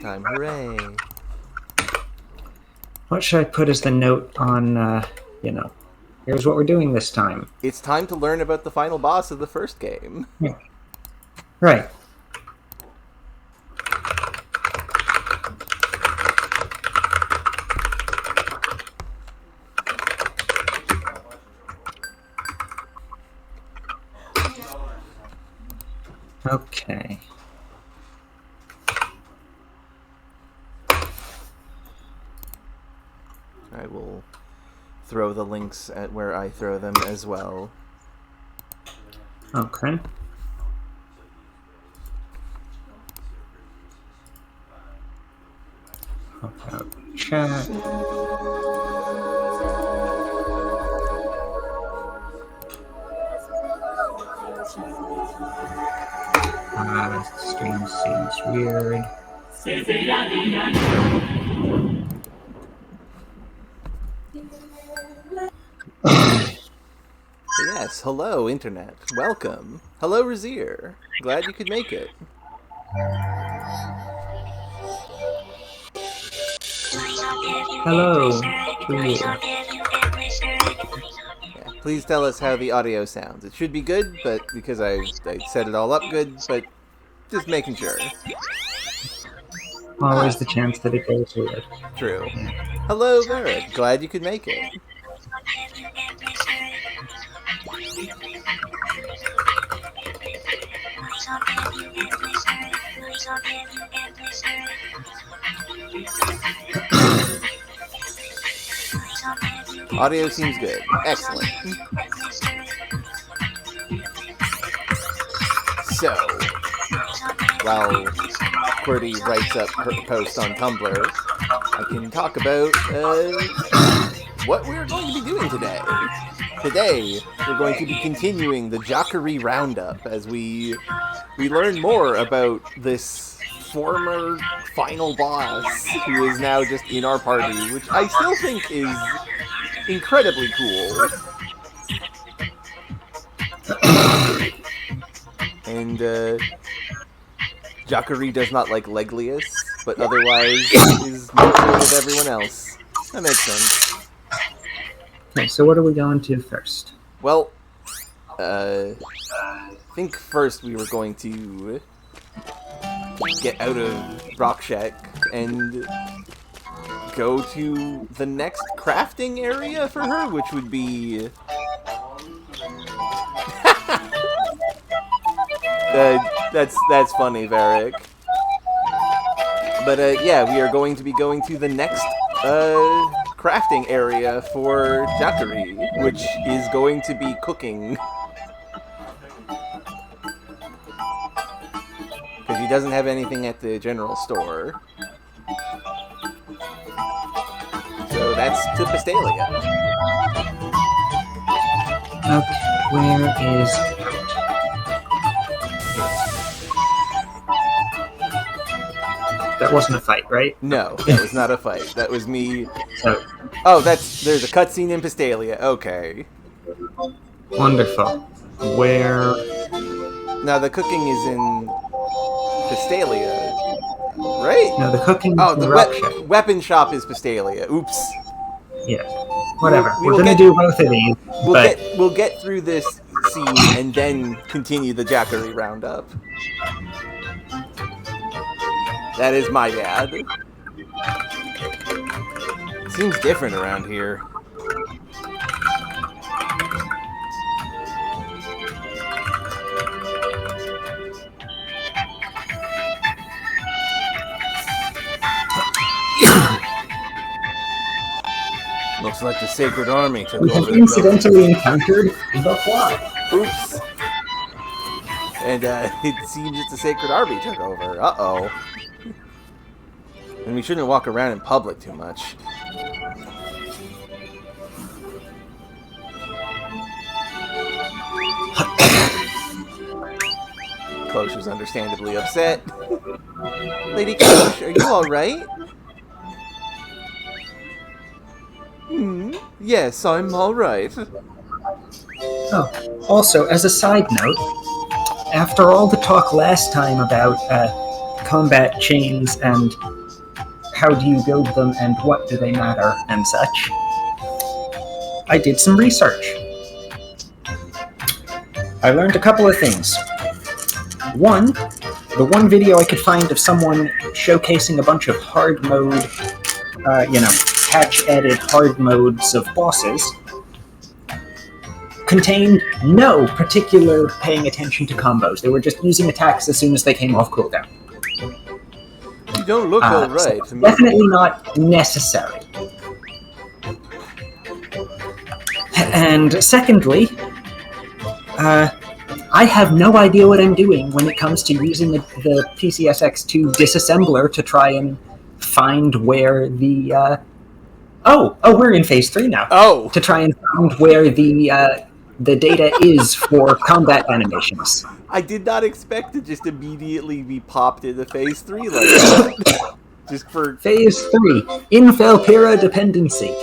Time, hooray. What should I put as the note on, here's what we're doing this time? It's time to learn about the final boss of the first game. Yeah. Right. Okay. I will throw the links at where I throw them as well. Okay. About chat. Stream seems weird. Yes, hello, Internet. Welcome. Hello, Razir. Glad you could make it. Hello. Cool. Yeah, please tell us how the audio sounds. It should be good, but because I set it all up good, but just making sure. Always the chance that it goes weird. True. Hello, Varric. Glad you could make it. Audio seems good. Excellent. So, while QWERTY writes up her post on Tumblr, I can talk about what we're going to be doing today. Today, we're going to be continuing the Jakuri roundup as we learn more about this former final boss who is now just in our party, which I still think is incredibly cool. And Jakuri does not like Leglius, but otherwise is neutral with everyone else. That makes sense. Okay, so what are we going to first? Well, I think first we were going to get out of Rockshek and go to the next crafting area for her, which would be that's funny, Varric. But yeah, we are going to be going to the next crafting area for Jakuri, which is going to be cooking. Because he doesn't have anything at the general store. So that's to Pastalia. Okay, where is... That wasn't a fight, right? No, that was not a fight. That was me. So, Oh, there's a cutscene in Pastalia. Okay. wonderful. Where... Now the cooking is in Pastalia, right? No, the cooking Oh, in the the weapon shop is Pastalia. Oops. Yeah. Whatever. We We're will gonna do both of these, but... We'll get through this scene and then continue the Jakuri roundup. That is my bad. Seems different around here. Looks like the Sacred Army took We have over the incidentally encountered the plot. Oops. And it seems that the Sacred Army took over. Uh-oh. And we shouldn't walk around in public too much. Cloche was understandably upset. Lady Cloche, are you alright? Yes, I'm alright. Oh, also, as a side note, after all the talk last time about combat chains and how do you build them and what do they matter and such, I did some research. I learned a couple of things. One, the one video I could find of someone showcasing a bunch of hard mode, patch-added hard modes of bosses, contained no particular paying attention to combos. They were just using attacks as soon as they came off cooldown. You don't look alright. So definitely not necessary. And secondly, I have no idea what I'm doing when it comes to using the PCSX2 disassembler to try and find where the... we're in phase 3 now. Oh! To try and find where the data is for combat animations. I did not expect to just immediately be popped into phase 3 like that. Just for... Phase 3, Infelpira dependency.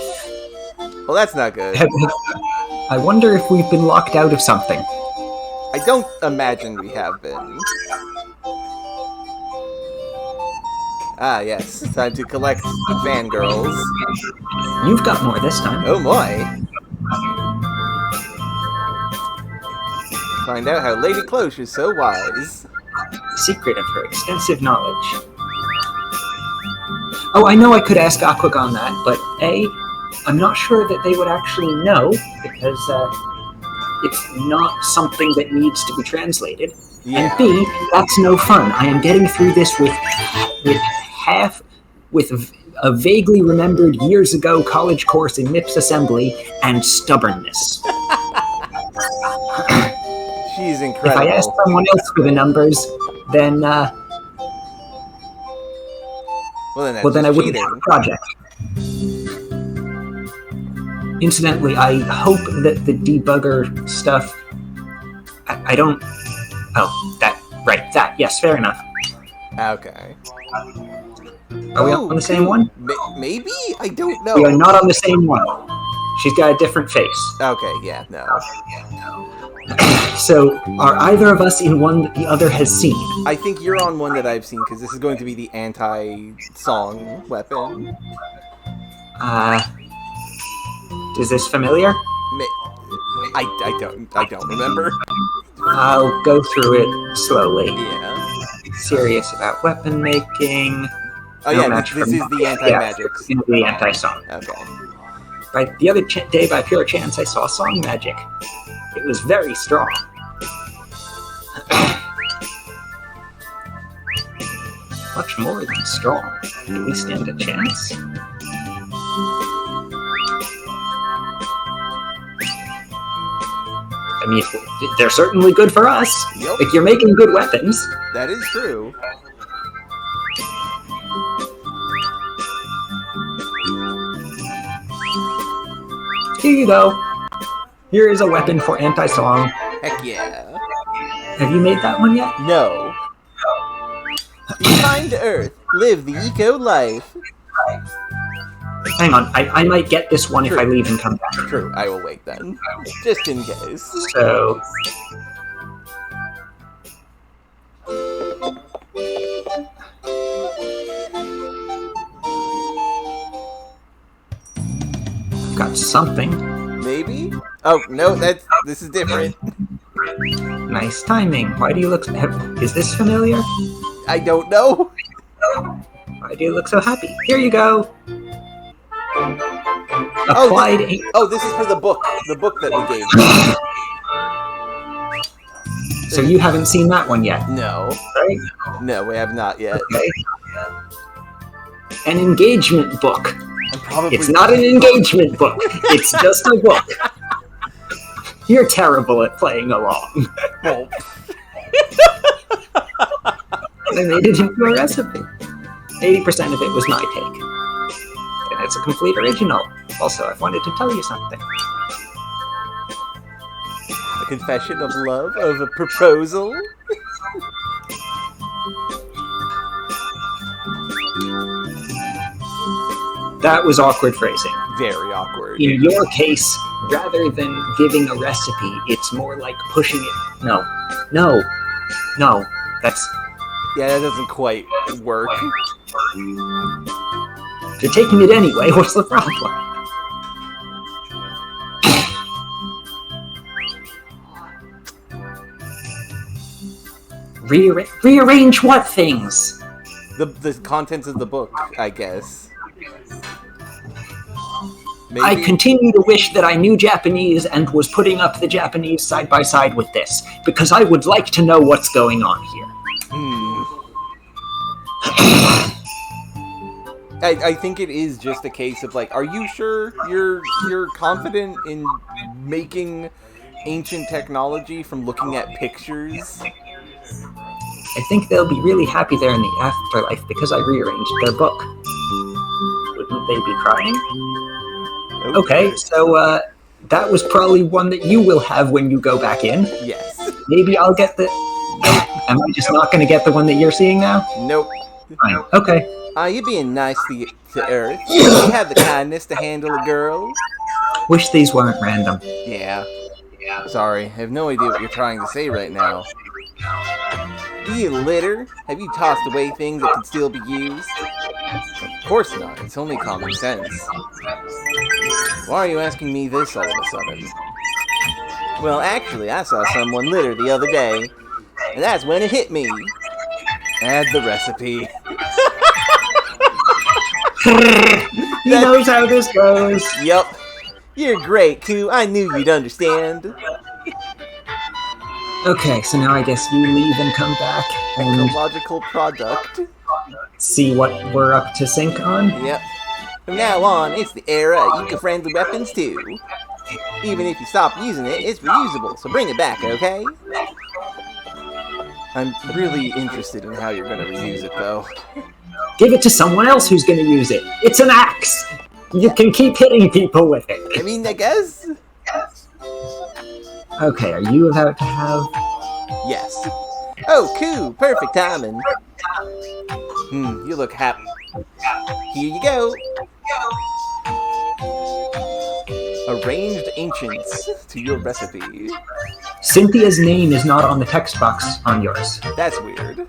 Well, that's not good. I wonder if we've been locked out of something. I don't imagine we have been. Ah, yes. Time to collect fangirls. You've got more this time. Oh, my. Find out how Lady Cloche is so wise. Secret of her extensive knowledge. Oh, I know I could ask Aquagon that, but A, I'm not sure that they would actually know, because it's not something that needs to be translated. Yeah. And B, that's no fun. I am getting through this with a vaguely remembered years ago college course in MIPS assembly and stubbornness. She's incredible. If I asked someone else for the numbers, then then I wouldn't have a project. Incidentally, I hope that the debugger stuff... I don't... Oh, that. Yes, fair enough. Okay. Are we on the same one? Maybe? I don't know. We are not on the same one. She's got a different face. Okay, yeah, no. So, are either of us in one that the other has seen? I think you're on one that I've seen, because this is going to be the anti-song weapon. Is this familiar? I don't remember. I'll go through it slowly. Yeah. Serious about weapon making. Oh yeah, this is the anti-magic. Yeah, the anti-song. Okay. Right, the other day, by pure chance, I saw song magic. It was very strong. Much more than strong. Do we stand a chance? I mean, they're certainly good for us. Yep. Like, you're making good weapons. That is true. Here you go. Here is a weapon for anti-song. Heck yeah. Have you made that one yet? No. Find Earth. Live the eco life. Hang on, I might get this one if I leave and come back. True, I will wait then. Just in case. So... I've got something. Maybe? Oh, no, this is different. Nice timing. Why do you look... Is this familiar? I don't know. Why do you look so happy? Here you go. Applied... This is for the book. The book that we gave you. So you haven't seen that one yet? No. Right? No, we have not yet. Okay. An engagement book. Probably... It's not an engagement book. It's just a book. You're terrible at playing along. Oh. I made it into a recipe. 80% of it was my take. And it's a complete original. Also, I wanted to tell you something. A confession of love? Of a proposal? That was awkward phrasing. Very awkward. In your case, rather than giving a recipe, it's more like pushing it. No. That's... Yeah, that doesn't quite work. You're taking it anyway, what's the problem? Rearrange what things? The contents of the book, I guess. Maybe. I continue to wish that I knew Japanese and was putting up the Japanese side by side with this, because I would like to know what's going on here. I think it is just a case of like, are you sure you're confident in making ancient technology from looking at pictures? I think they'll be really happy there in the afterlife because I rearranged their book. Wouldn't they be crying? Okay, so that was probably one that you will have when you go back in. Yes. Maybe I'll get the... Am I just not going to get the one that you're seeing now? Nope. Fine. Okay. You're being nice to Earth. You have the kindness to handle a girl. Wish these weren't random. Yeah. Sorry, I have no idea what you're trying to say right now. Do you litter? Have you tossed away things that could still be used? Of course not. It's only common sense. Why are you asking me this all of a sudden? Well, actually, I saw someone litter the other day, and that's when it hit me. Add the recipe. He knows how this goes. Yep. You're great, Koo. I knew you'd understand. Okay, so now I guess you leave and come back and Ecological product. see what we're up to sync on. Yep. From now on, it's the era of eco-friendly weapons too. Even if you stop using it, it's reusable, so bring it back, okay? I'm really interested in how you're gonna reuse it, though. Give it to someone else who's going to use it. It's an axe. You can keep hitting people with it. I mean, I guess? Okay, are you about to have... Yes. Oh, cool. Perfect timing. You look happy. Here you go. Arranged ancients to your recipe. Cynthia's name is not on the text box on yours. That's weird.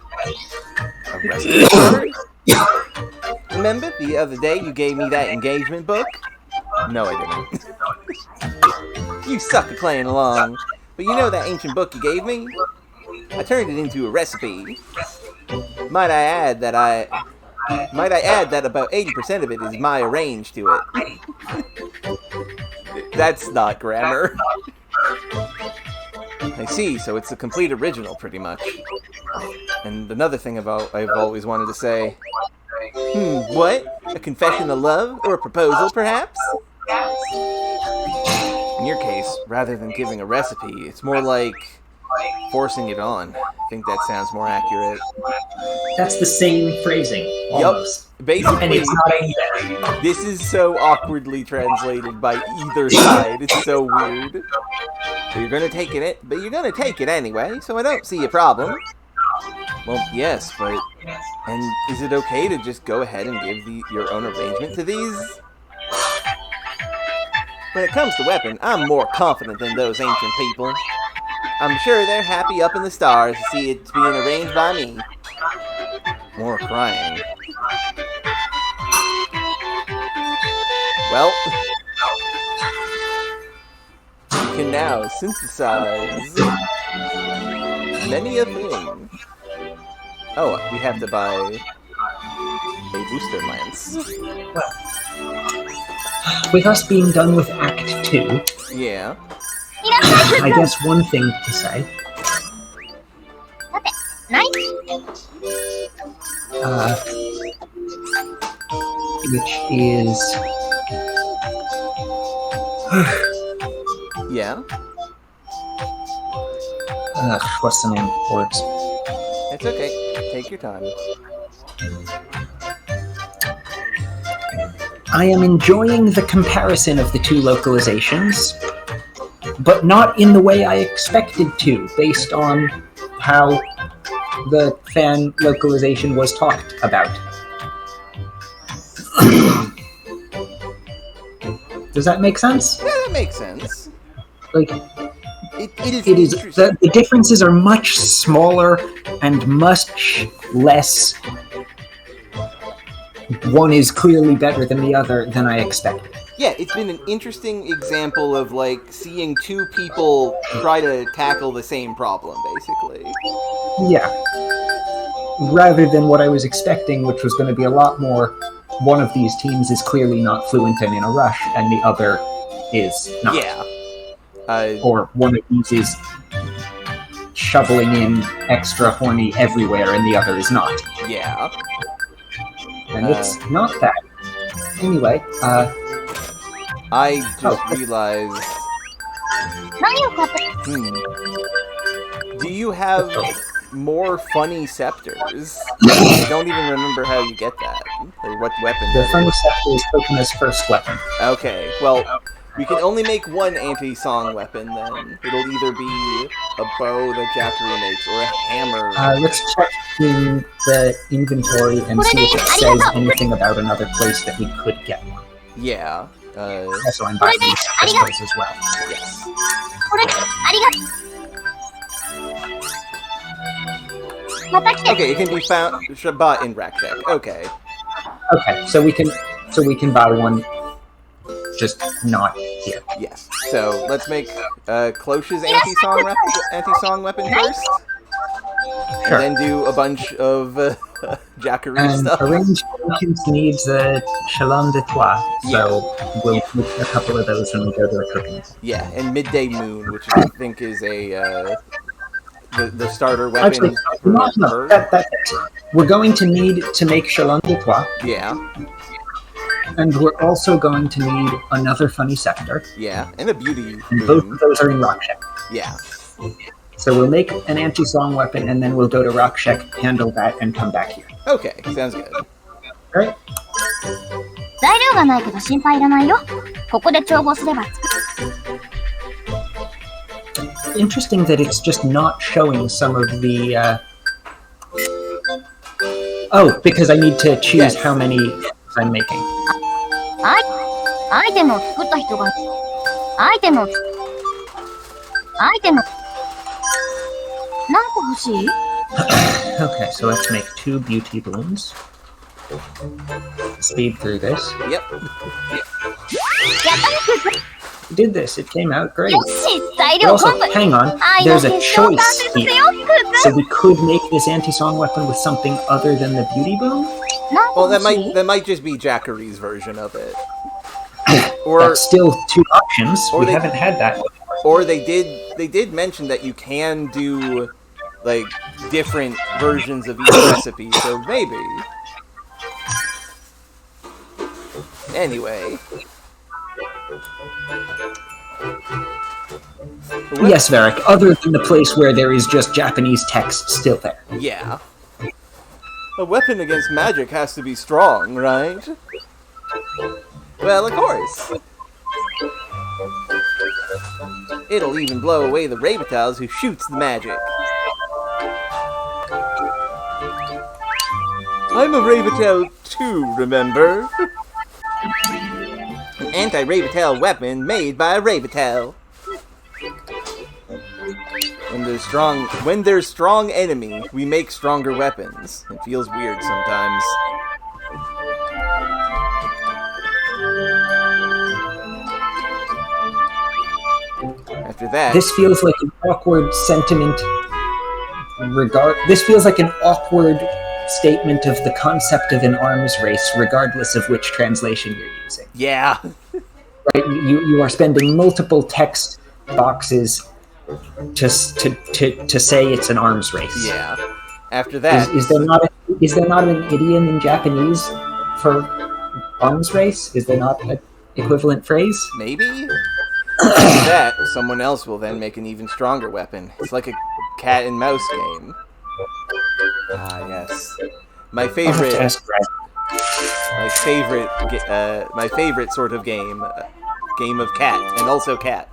A recipe card? Remember the other day you gave me that engagement book? No, I didn't. You suck at playing along. But you know that ancient book you gave me? I turned it into a recipe. Might I add that about 80% of it is my arrange to it. That's not grammar. I see, so it's a complete original, pretty much. And another thing I've always wanted to say. What? A confession of love? Or a proposal, perhaps? In your case, rather than giving a recipe, it's more like forcing it on. I think that sounds more accurate. That's the same phrasing, almost. Yep. Basically, and it's not any better. This is so awkwardly translated by either side. It's so weird. So you're gonna take it, but you're gonna take it anyway, so I don't see a problem. Well, yes, but... And is it okay to just go ahead and give your own arrangement to these? When it comes to weapon, I'm more confident than those ancient people. I'm sure they're happy up in the stars to see it being arranged by me. More crying. Well, you can now synthesize many a thing. Oh, we have to buy a booster lance. Well, with us being done with Act 2, yeah. I guess one thing to say. Which is... Yeah? What's the name? Words. It's okay. Take your time. I am enjoying the comparison of the two localizations, but not in the way I expected to, based on how the fan localization was talked about. Does that make sense? Yeah, that makes sense. Like, it is the differences are much smaller and much less one is clearly better than the other than I expected. Yeah, it's been an interesting example of, like, seeing two people try to tackle the same problem, basically. Yeah. Rather than what I was expecting, which was going to be a lot more, one of these teams is clearly not fluent and in a rush, and the other is not. Yeah. Or one of these is shoveling in extra horny everywhere, and the other is not. Yeah. And it's not that. Anyway, I just realized... Do you have more funny scepters? I don't even remember how you get that. Or what weapon the that funny is. scepter is Kokona's first weapon. Okay, well, we can only make one anti-song weapon, then. It'll either be a bow that Jakuri makes, or a hammer. Let's check in the inventory and see if it says anything about another place that we could get one. Yeah. Also, I'm buying these crystals as well. Yes. Okay, it can be found bought in Raktek. Okay. Okay, so we can buy one, just not here. Yes. So let's make Cloche's anti-song weapon first, Sure. and then do a bunch of Jakuri And stuff. Arranged Jenkins needs a Chalon de Trois, so we'll make a couple of those when we go to the cooking. Yeah, and Midday Moon, which I think is a the starter weapon. Actually, no, we're going to need to make Chalon de Trois. Yeah. And we're also going to need another funny scepter. Yeah, and a beauty And boon. both of those are in Rakshek. Yeah. So we'll make an anti-song weapon, and then we'll go to Rakshek, handle that, and come back here. Okay, sounds good. Alright? 材料がないけど心配いらないよ。ここで調合すれば。 Interesting that it's just not showing some of the, Oh, because I need to choose how many I'm making. アイテムを作った人が。アイテム。何個欲しい？ Okay, so let's make 2 beauty balloons. Speed through this. Yep. We did this. It came out great. よし、材 But 料 also, 本部。 hang on. 愛の There's a 結晶完 choice 成させ here. よ、クズ。 So we could make this anti-song weapon with something other than the beauty boom? 何個 Well, 欲しい？ that might just be Jakuri's version of it. Or That's still 2 options. or We they- haven't had that before. or they did mention that you can do like different versions of each recipe, so maybe. Anyway. Yes, Varric, other than the place where there is just Japanese text still there. Yeah. A weapon against magic has to be strong, right? Well, of course. It'll even blow away the Rabitas who shoots the magic. I'm a Rabitel too, remember? An anti-Rabitel weapon made by a Rabitel. When there's strong enemy, we make stronger weapons. It feels weird sometimes. After that, This feels like an awkward sentiment. This feels like an awkward statement of the concept of an arms race, regardless of which translation you're using. yeah, Right? You are spending multiple text boxes to say it's an arms race. yeah. After that, Is there not an idiom in Japanese for arms race? Is there not an equivalent phrase? maybe? After that, someone else will then make an even stronger weapon. It's like a cat and mouse game. Ah, yes. My I'll have to favorite, ask Brad. my favorite sort of game. Game of cat, and also cat.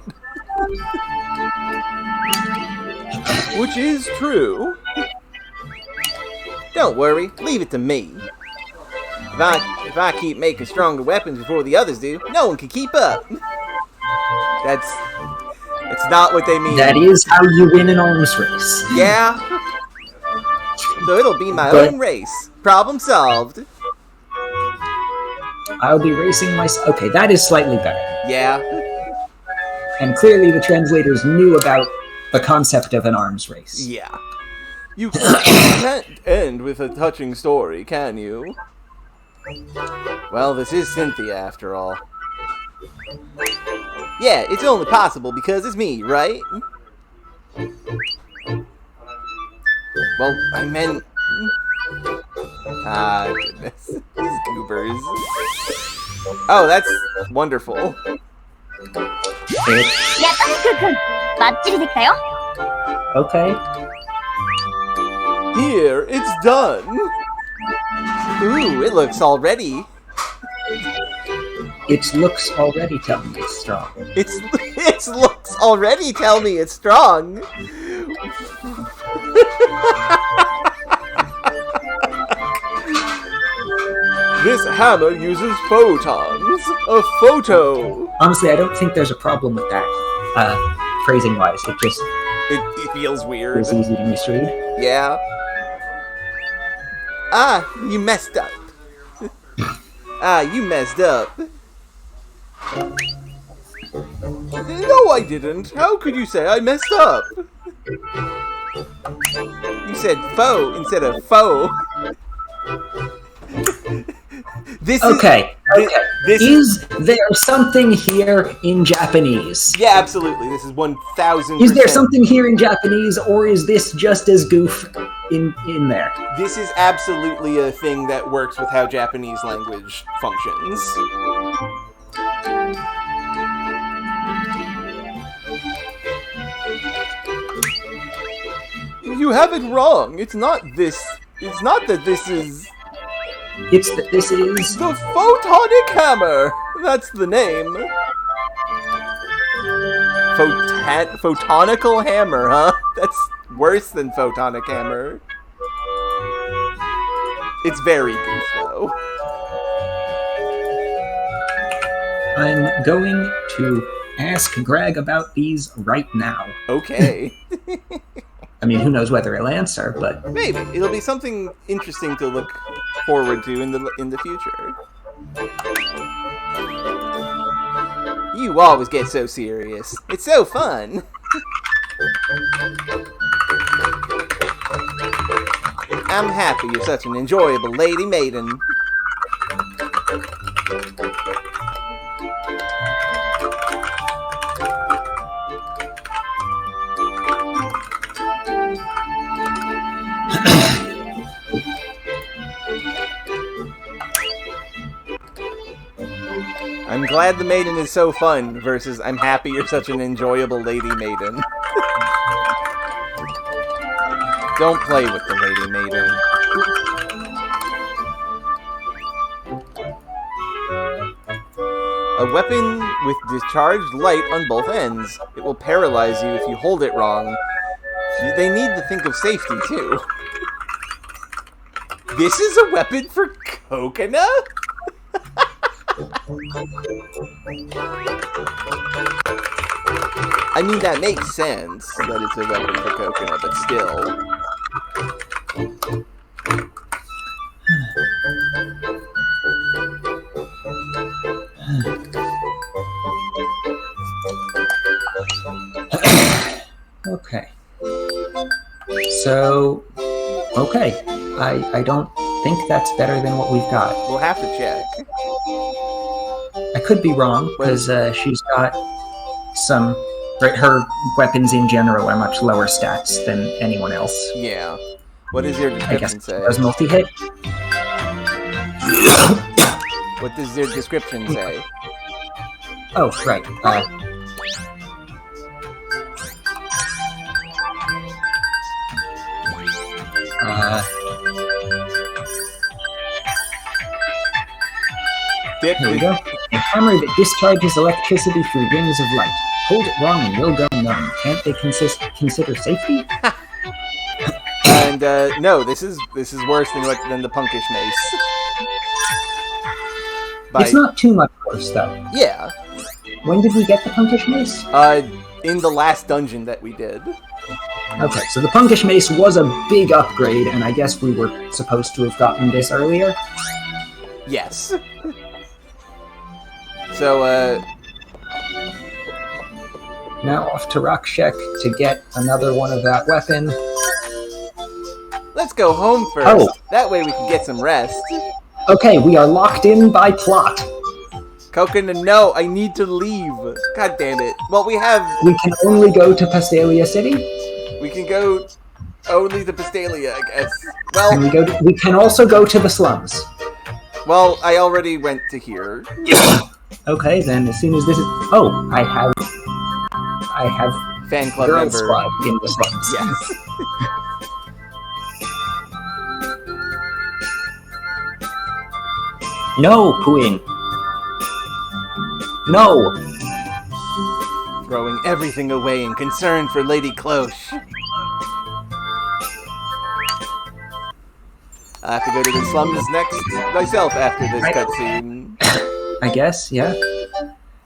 Which is true. Don't worry, leave it to me. If I keep making stronger weapons before the others do, no one can keep up. That's not what they mean. That is how you win an arms race. Yeah. So it'll be my own race. Problem solved. I'll be racing myself. Okay, that is slightly better. Yeah. And clearly the translators knew about the concept of an arms race. Yeah. You can't end with a touching story, can you? Well, this is Cynthia, after all. Yeah, it's only possible because it's me, right? Well, I meant... Ah, goodness. These goobers. Oh, that's wonderful. やったね、クーくん。バッチリできたよ。Okay. Here, it's done. Ooh, it looks already. Its looks already tell me it's strong. Its looks already tell me it's strong. This hammer uses photons. A photo. Honestly, I don't think there's a problem with that. Phrasing-wise, it just It feels weird. is easy to misread. Yeah. Ah, you messed up. You messed up. No, I didn't. How could you say I messed up? You said foe instead of foe. Okay. Is there something here in Japanese? Yeah, absolutely. This is 1000%. Is there something here in Japanese, or is this just as goof in there? This is absolutely a thing that works with how Japanese language functions. You have it wrong. It's not this. It's not that this is... It's that this is... The photonic hammer! That's the name. Photonical hammer, huh? That's worse than photonic hammer. It's very good, though. I'm going to ask Greg about these right now. Okay. I mean, who knows whether he'll answer, but... Maybe. It'll be something interesting to look forward to in the future. You always get so serious. It's so fun. I'm happy you're such an enjoyable lady maiden. I'm glad the maiden is so fun versus I'm happy you're such an enjoyable lady maiden. Don't play with the lady maiden. A weapon with discharged light on both ends. It will paralyze you if you hold it wrong. They need to think of safety, too. This is a weapon for coconut? I mean, that makes sense, that it's a weapon for coconut, but still. Okay. So, okay. I don't think that's better than what we've got. We'll have to check. I could be wrong, because she's got some... Right, her weapons in general are much lower stats than anyone else. Yeah. What does your description say? Does multi-hit? What does your description say? Oh, right. Here we go. A hammer that discharges electricity through rings of light. Hold it wrong and you'll go numb. Can't they consider safety? And no, this is worse than the punkish mace. It's not too much worse though. Yeah. When did we get the punkish mace? In the last dungeon that we did. Okay, so the punkish mace was a big upgrade, and I guess we were supposed to have gotten this earlier. Yes. So, now off to Rakshek to get another one of that weapon. Let's go home first. Oh. That way we can get some rest. Okay, we are locked in by plot. Coconut, no, I need to leave. God damn it. Well, we can only go to Pastalia City? We can go only to Pastalia, I guess. Well, we can also go to the slums. Well, I already went to here. Okay, then as soon as this is... Oh, I have fan club Girl member Squad in the slums. Yes. No, Puin. No! Throwing everything away in concern for Lady Cloche. I have to go to the slums next myself after this cutscene. I guess, yeah.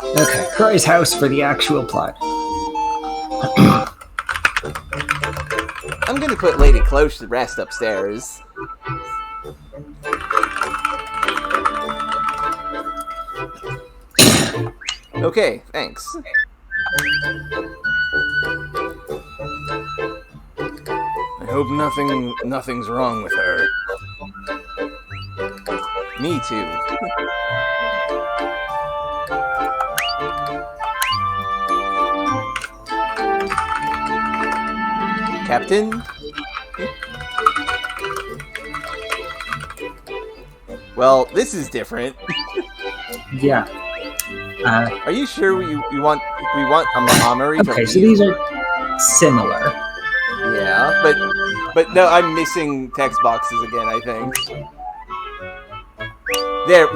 Okay, Croy's house for the actual plot. I'm gonna put Lady Cloche to rest upstairs. Okay, thanks. I hope nothing's wrong with her. Me too. Captain? Well, this is different. Yeah. Are you sure we want a Mahamari? Okay, so these are similar. Yeah, but no, I'm missing text boxes again, I think. There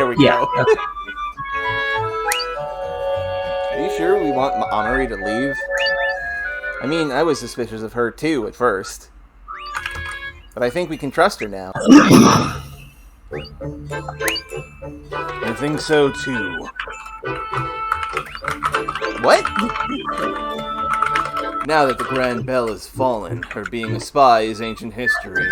we go. Okay. Are you sure we want Mahamari to leave? I mean, I was suspicious of her too at first. But I think we can trust her now. I think so too. What? Now that the Grand Bell has fallen, her being a spy is ancient history.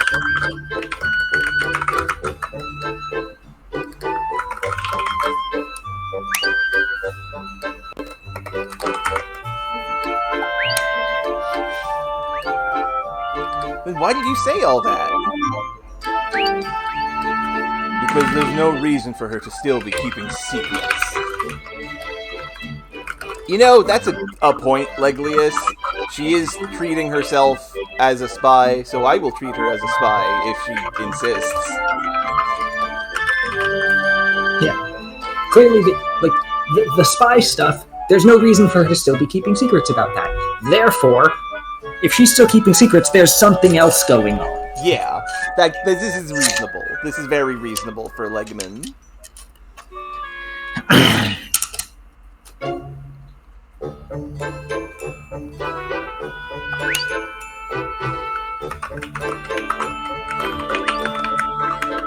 Then why did you say all that? Because there's no reason for her to still be keeping secrets. You know, that's a point, Leglius. She is treating herself as a spy, so I will treat her as a spy if she insists. Yeah. Clearly, the spy stuff, there's no reason for her to still be keeping secrets about that. Therefore, if she's still keeping secrets, there's something else going on. Yeah, this is reasonable. This is very reasonable for Legman.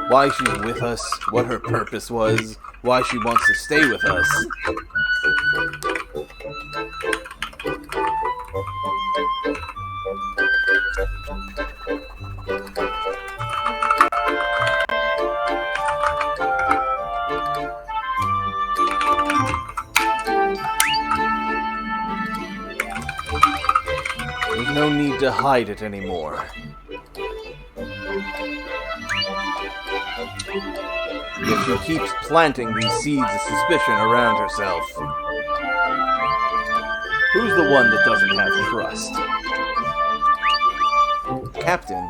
Why she's with us, what her purpose was, why she wants to stay with us. There's no need to hide it anymore. If she keeps planting these seeds of suspicion around herself, who's the one that doesn't have trust? Captain.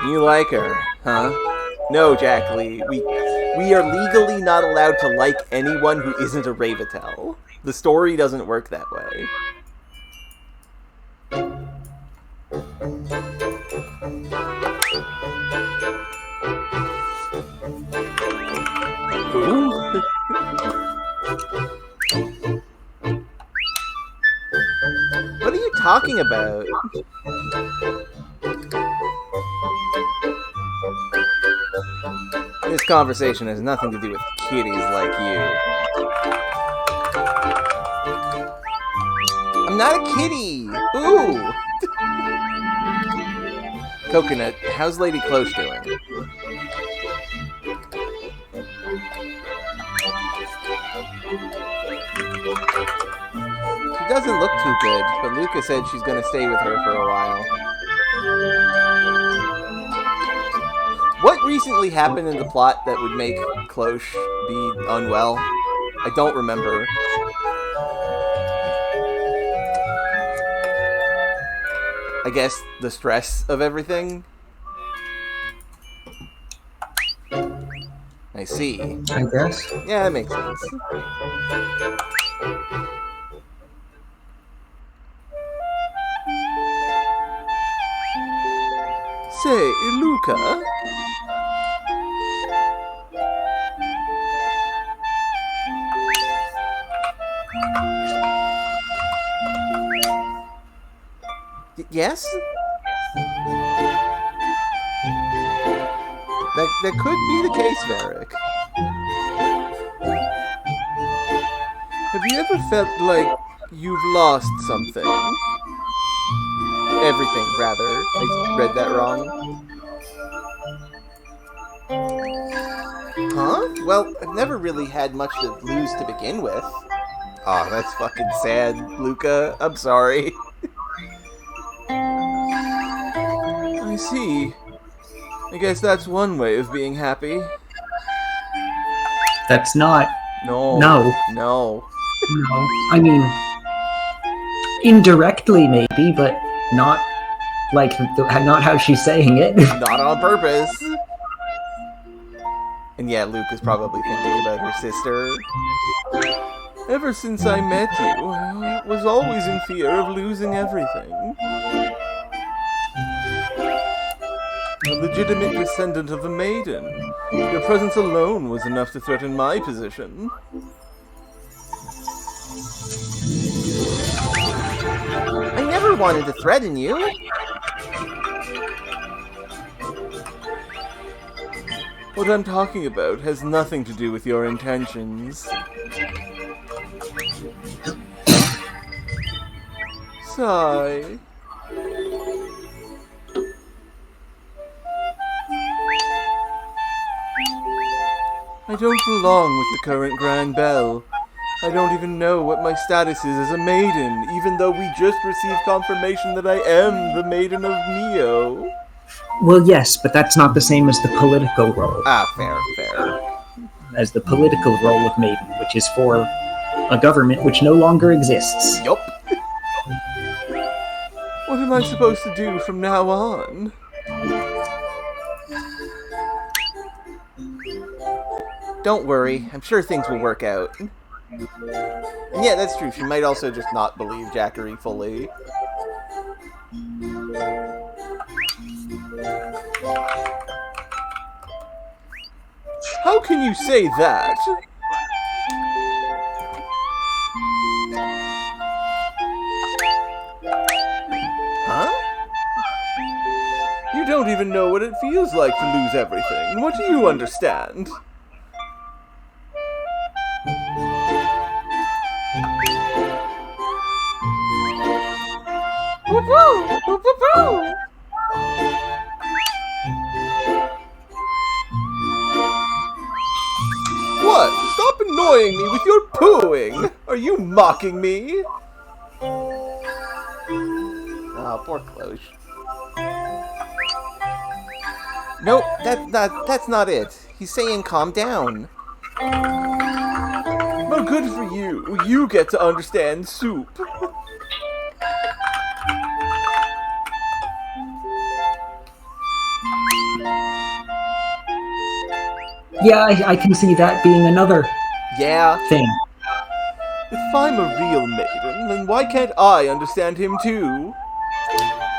You like her, huh? No, Jack Lee. We are legally not allowed to like anyone who isn't a Ravetel. The story doesn't work that way. What are you talking about? This conversation has nothing to do with kitties like you. I'm not a kitty! Ooh! Coconut, how's Lady Cloche doing? She doesn't look too good, but Luca said she's gonna stay with her for a while. What recently happened in the plot that would make Cloche be unwell? I don't remember. I guess the stress of everything? I see. I guess. Yeah, that makes sense. Say, Luca? Yes? That could be the case, Varric. Have you ever felt like you've lost something? Everything, rather. I read that wrong. Huh? Well, I've never really had much to lose to begin with. Aw, that's fucking sad, Luca. I'm sorry. I see. I guess that's one way of being happy. That's not. No. No. No. No. I mean, indirectly maybe, but not like not how she's saying it. Not on purpose. And yeah, Luke is probably thinking about her sister. Ever since I met you, I was always in fear of losing everything. A legitimate descendant of the maiden. Your presence alone was enough to threaten my position. I never wanted to threaten you. What I'm talking about has nothing to do with your intentions. Sigh. I don't belong with the current Grand Belle. I don't even know what my status is as a maiden, even though we just received confirmation that I am the Maiden of Neo. Well, yes, but that's not the same as the political role. Ah, fair. As the political role of maiden, which is for a government which no longer exists. Yup. What am I supposed to do from now on? Don't worry, I'm sure things will work out. And yeah, that's true. She might also just not believe Jakuri fully. How can you say that? Huh? You don't even know what it feels like to lose everything. What do you understand? What? Stop annoying me with your pooing! Are you mocking me? Oh, poor Cloche. Nope, that's not it. He's saying calm down. Well, good for you. You get to understand soup. Yeah, I can see that being another thing. If I'm a real maiden, then why can't I understand him too?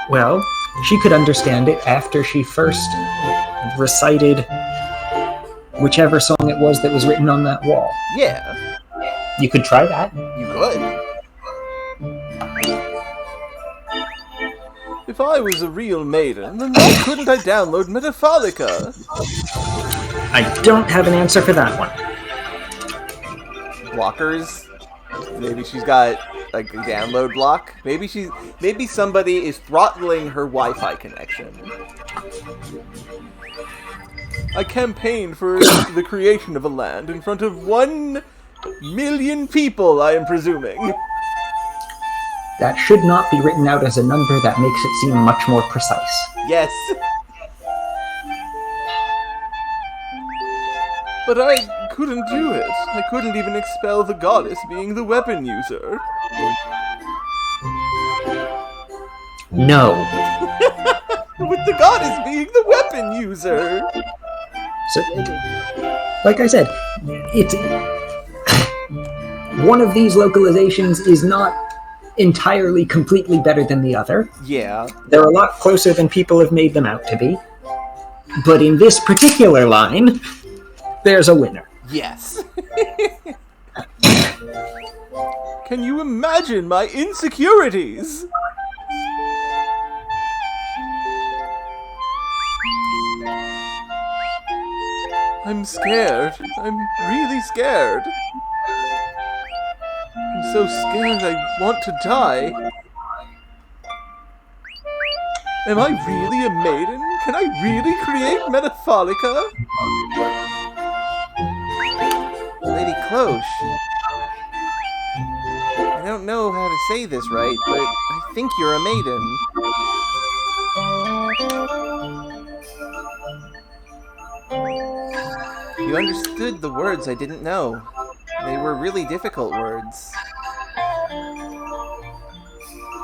Well, she could understand it after she first recited whichever song it was that was written on that wall. Yeah. You could try that. You could. If I was a real maiden, then why couldn't I download Metapholica? I don't have an answer for that one. Blockers? Maybe she's got a download block. Maybe somebody is throttling her Wi-Fi connection. I campaigned for the creation of a land in front of 1 million people, I am presuming. That should not be written out as a number. That makes it seem much more precise. Yes. But I couldn't do it. I couldn't even expel the goddess being the weapon user. No. With the goddess being the weapon user. So, like I said, it's one of these localizations is not entirely completely better than the other. Yeah. They're a lot closer than people have made them out to be. But in this particular line, there's a winner. Yes. Can you imagine my insecurities? I'm scared. I'm really scared. I'm so scared I want to die. Am I really a maiden? Can I really create Metapholica? Lady Cloche. I don't know how to say this right, but I think you're a maiden. You understood the words I didn't know. They were really difficult words.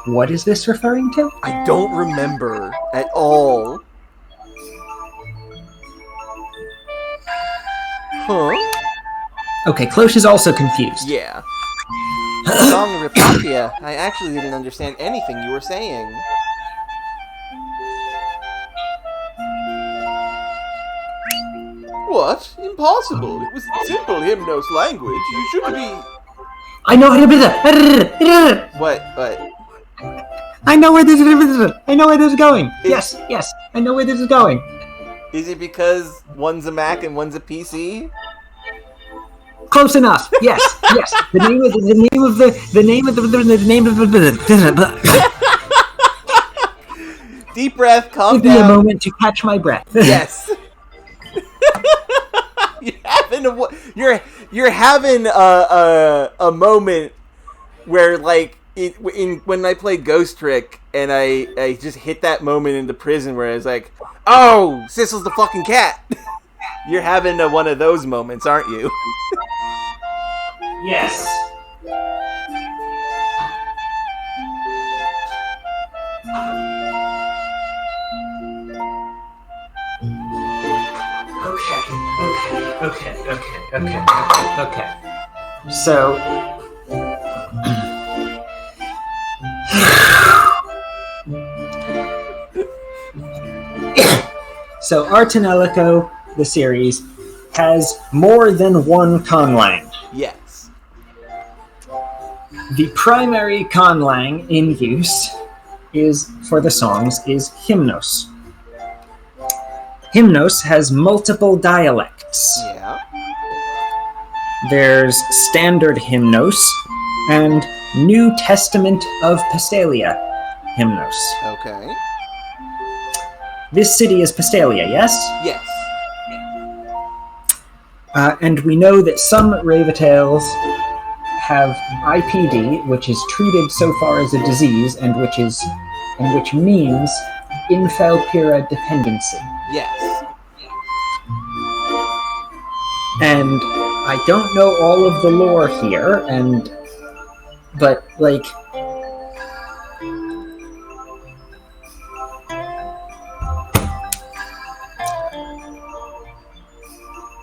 What is this referring to? I don't remember at all. Huh? Okay, Cloche is also confused. Yeah. Song Rapapia, I actually didn't understand anything you were saying. What? Impossible. It was simple Hymnos language. You should be... I know how to do What? I know where this is going. Yes, I know where this is going. Is it because one's a Mac and one's a PC? Close enough. Yes. The name of Deep breath, calm Give me a down. moment to catch my breath. Yes. You're having a moment where, like, when I played Ghost Trick and I just hit that moment in the prison where I was like, oh, Sissel's the fucking cat. You're having one of those moments, aren't you? Yes. Okay. So, our Tonelico, the series, has more than one conlang. Yes. The primary conlang in use for the songs is Hymnos. Hymnos has multiple dialects. Yeah. There's Standard Hymnos and New Testament of Pastalia Hymnos. Okay. This city is Pastalia, yes? Yes. And we know that some Ravitales have IPD, which is treated so far as a disease, and which means Infalpira dependency. Yes. And I don't know all of the lore here, but like,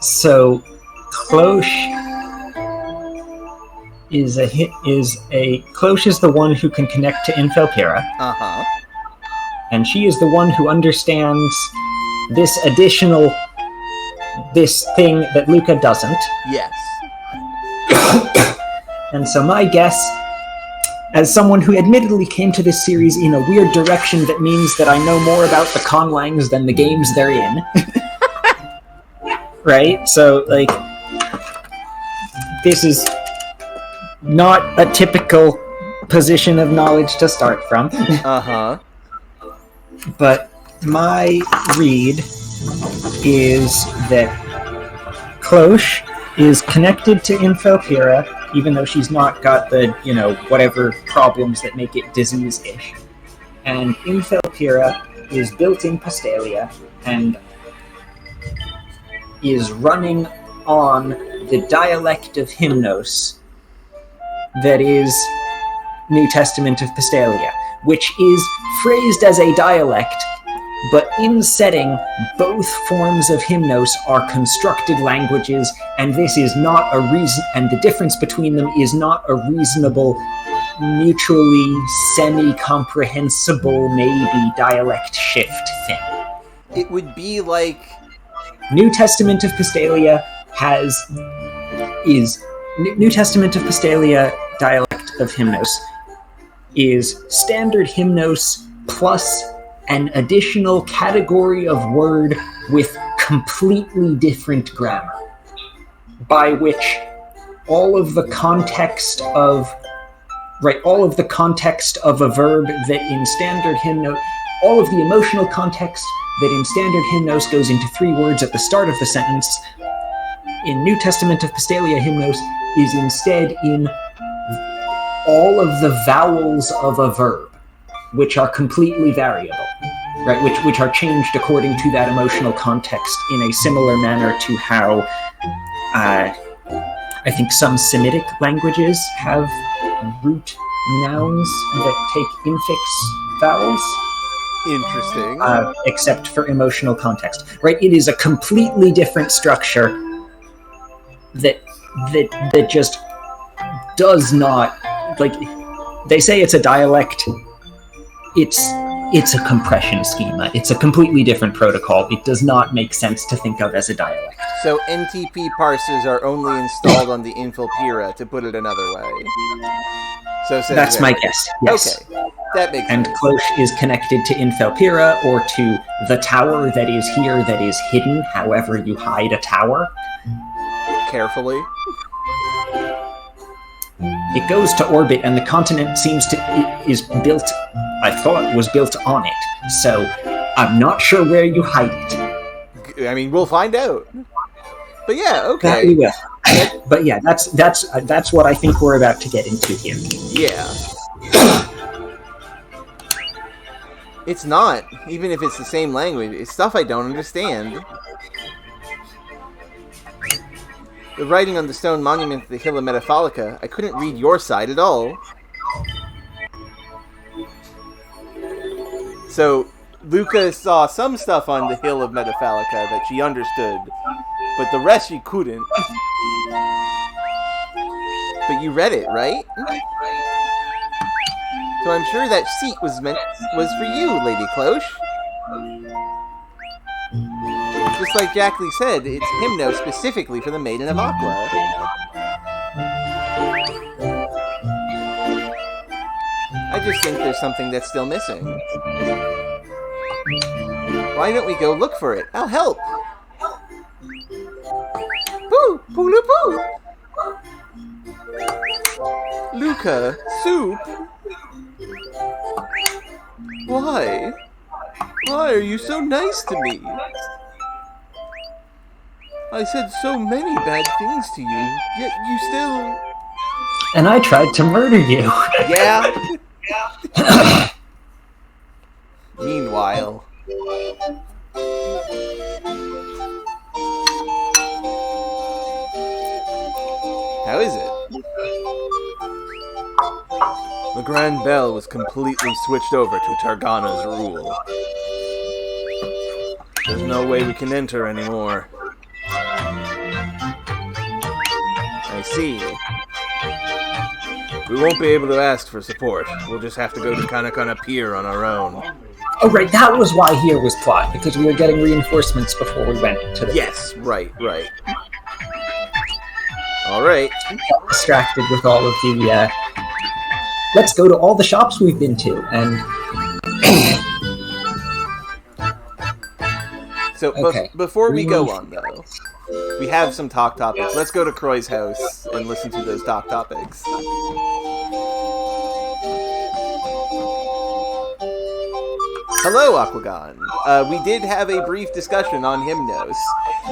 so Cloche Cloche is the one who can connect to Infalpira. Uh-huh. And she is the one who understands this thing that Luca doesn't. Yes. And so my guess, as someone who admittedly came to this series in a weird direction that means that I know more about the conlangs than the games they're in. Right? So, like, this is not a typical position of knowledge to start from. Uh-huh. But my read is that Cloche is connected to Infilpira, even though she's not got the, whatever problems that make it disease-ish. And Infilpira is built in Pastalia and is running on the dialect of Hymnos that is New Testament of Pastalia, which is phrased as a dialect, but in setting, both forms of Hymnos are constructed languages, and this is not a reason, and the difference between them is not a reasonable, mutually semi-comprehensible, maybe dialect shift thing. It would be like... New Testament of Pastalia New Testament of Pastalia dialect of Hymnos is standard Hymnos plus an additional category of word with completely different grammar, by which all of the context of a verb that in standard Hymnos, all of the emotional context that in standard Hymnos goes into 3 words at the start of the sentence, in New Testament of Pastalia Hymnos is instead in all of the vowels of a verb, which are completely variable, right? Which are changed according to that emotional context in a similar manner to how I think some Semitic languages have root nouns that take infix vowels. Interesting. Except for emotional context, right? It is a completely different structure that just does not, like, they say it's a dialect. It's a compression schema. It's a completely different protocol. It does not make sense to think of as a dialect. So NTP parsers are only installed on the Infilpira, to put it another way. So that's my guess. Yes. Okay, that makes sense. And Cloche is connected to Infilpira, or to the tower that is here that is hidden, however you hide a tower. Carefully. It goes to orbit, and the continent was built on it. So I'm not sure where you hide it. I mean, we'll find out. But yeah, okay. That we will. But yeah, that's what I think we're about to get into here. Yeah. It's not, even if it's the same language. It's stuff I don't understand. The writing on the stone monument at the hill of Metaphalica, I couldn't read your side at all. So, Luca saw some stuff on the hill of Metaphalica that she understood, but the rest she couldn't. But you read it, right? So I'm sure that seat was for you, Lady Cloche. Just like Jakuri said, it's Hymno specifically for the Maiden of Aqua. I just think there's something that's still missing. Why don't we go look for it? I'll help! Poo! Poo-loo-poo! Luca, soup! Why? Why are you so nice to me? I said so many bad things to you, yet you still... And I tried to murder you. Yeah. Meanwhile... How is it? The Grand Bell was completely switched over to Targana's rule. There's no way we can enter anymore. I see. We won't be able to ask for support. We'll just have to go to Kanakana Pier on our own. Oh, right, that was why here was plot, because we were getting reinforcements before we went to the... Yes, right. Alright. Got distracted with all of the, let's go to all the shops we've been to, and... So, before we go on, though, we have some talk topics. Let's go to Croy's house and listen to those talk topics. Hello, Aquagon. We did have a brief discussion on Hymnos.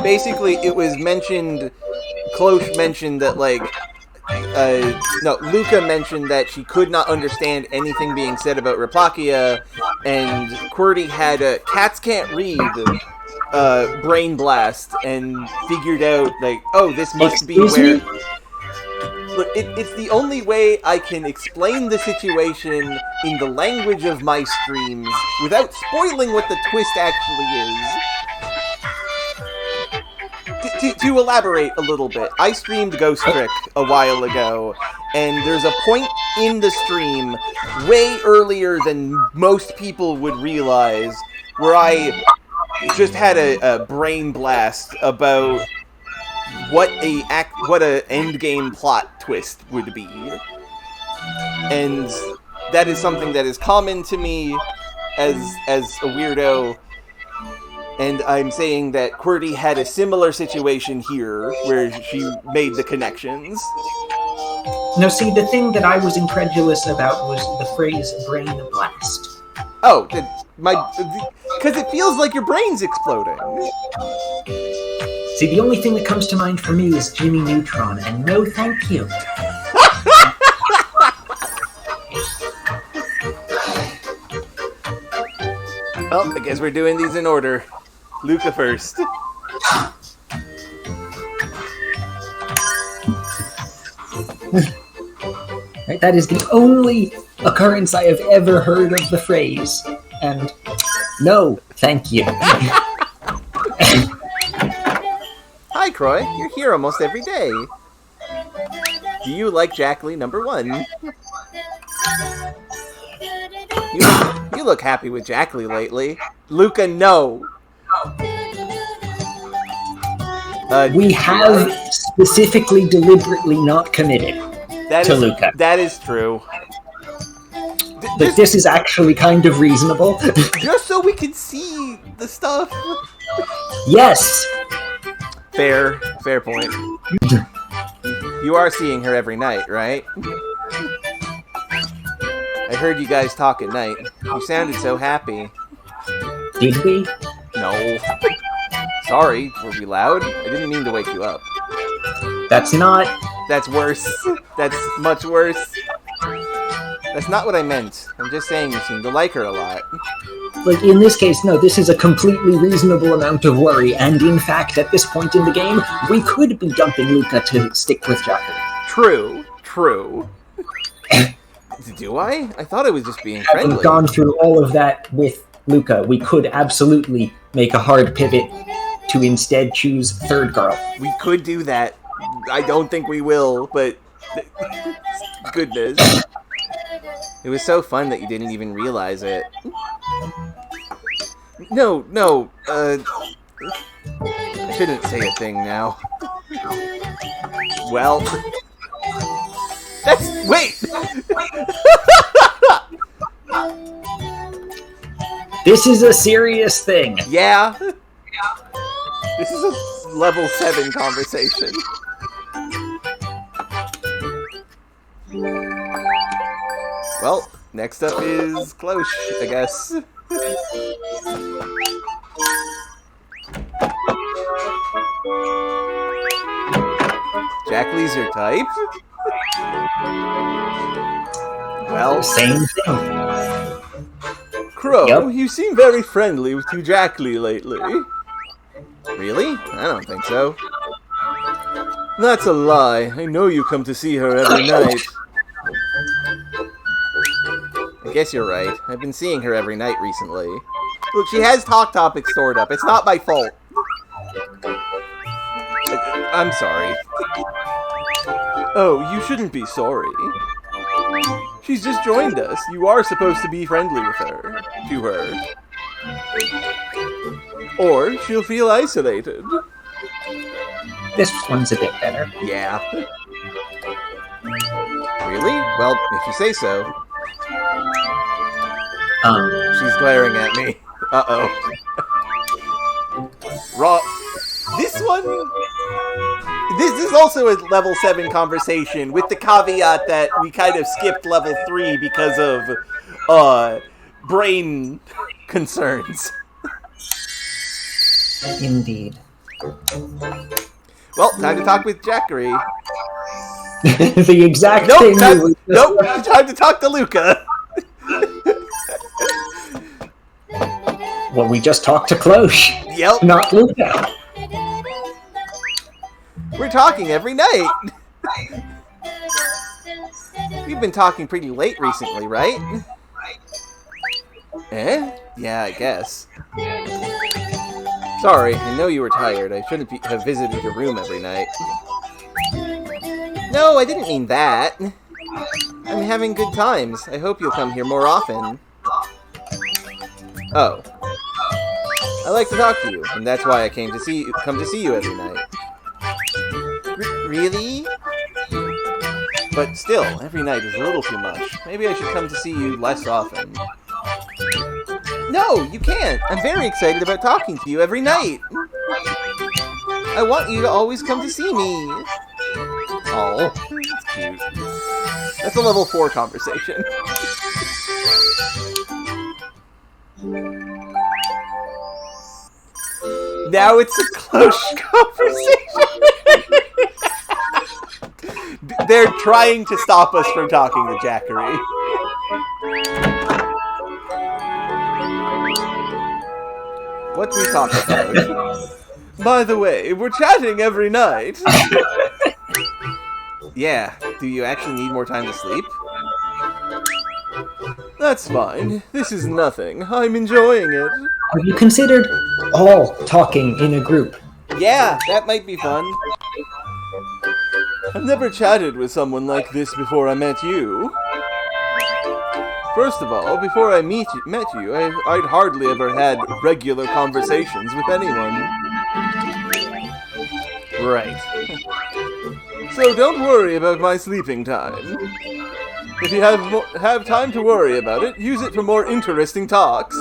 Basically, it was mentioned... Klosh mentioned that, like... Luca mentioned that she could not understand anything being said about Raplakia, and QWERTY had a Cats Can't Read brain blast, and figured out, like, oh, this must be where... Look, it's the only way I can explain the situation in the language of my streams without spoiling what the twist actually is. To elaborate a little bit, I streamed Ghost Trick a while ago, and there's a point in the stream, way earlier than most people would realize, where I just had a brain blast about what a endgame plot twist would be. And that is something that is common to me as a weirdo. And I'm saying that QWERTY had a similar situation here, where she made the connections. No, see, the thing that I was incredulous about was the phrase brain blast. Oh, because it feels like your brain's exploding. See, the only thing that comes to mind for me is Jimmy Neutron, and no thank you. Well, I guess we're doing these in order. Luca first. Right, that is the only occurrence I have ever heard of the phrase. And no, thank you. Hi, Croy. You're here almost every day. Do you like Jakuri #1? You look happy with Jakuri lately. Luca, no. We have specifically, deliberately not committed to Luca. That is true. But this is actually kind of reasonable. Just so we can see the stuff. Yes! Fair point. You are seeing her every night, right? I heard you guys talk at night. You sounded so happy. Did we? No. Sorry, were we loud? I didn't mean to wake you up. That's not... That's worse. That's much worse. That's not what I meant. I'm just saying you seem to like her a lot. Like, in this case, no, this is a completely reasonable amount of worry, and in fact, at this point in the game, we could be dumping Luca to stick with Jakuri. True. Do I? I thought I was just being friendly. Having gone through all of that with Luca, we could absolutely make a hard pivot to instead choose third girl. We could do that. I don't think we will, but... Goodness. It was so fun that you didn't even realize it. No, I shouldn't say a thing now. Well... Wait! This is a serious thing. Yeah. This is a level 7 conversation. Well, next up is Klosh, I guess. Jakuri's your type? Well, same thing. Crow, Yep. You seem very friendly with Jakuri lately. Really? I don't think so. That's a lie. I know you come to see her every night. I guess you're right. I've been seeing her every night recently. Look, she has Talk Topic stored up. It's not my fault. I'm sorry. Oh, you shouldn't be sorry. She's just joined us. You are supposed to be friendly with her. To her. Or she'll feel isolated. This one's a bit better. Yeah. Really? Well, if you say so. She's glaring at me. Uh-oh. This one... This is also a level 7 conversation, with the caveat that we kind of skipped level 3 because of, brain concerns. Indeed. Well, time to talk with Jakuri. The exact Nope, thing. time to talk to Luca. Well, we just talked to Cloche. Yep. Not Luca. We're talking every night. We've been talking pretty late recently, right? Eh? Yeah, I guess. Sorry, I know you were tired. I shouldn't have visited your room every night. No, I didn't mean that. I'm having good times. I hope you'll come here more often. Oh. I like to talk to you, and that's why I come to see you every night. Really? But still, every night is a little too much. Maybe I should come to see you less often. No, you can't! I'm very excited about talking to you every night! I want you to always come to see me! Oh, that's cute. That's a level 4 conversation. Now it's a close conversation! They're trying to stop us from talking to Jakuri. What do we talk about? By the way, we're chatting every night. Yeah, do you actually need more time to sleep? That's fine. This is nothing. I'm enjoying it. Have you considered all talking in a group? Yeah, that might be fun. I've never chatted with someone like this before I met you. First of all, before I met you, I'd hardly ever had regular conversations with anyone. Right. So don't worry about my sleeping time. If you have time to worry about it, use it for more interesting talks.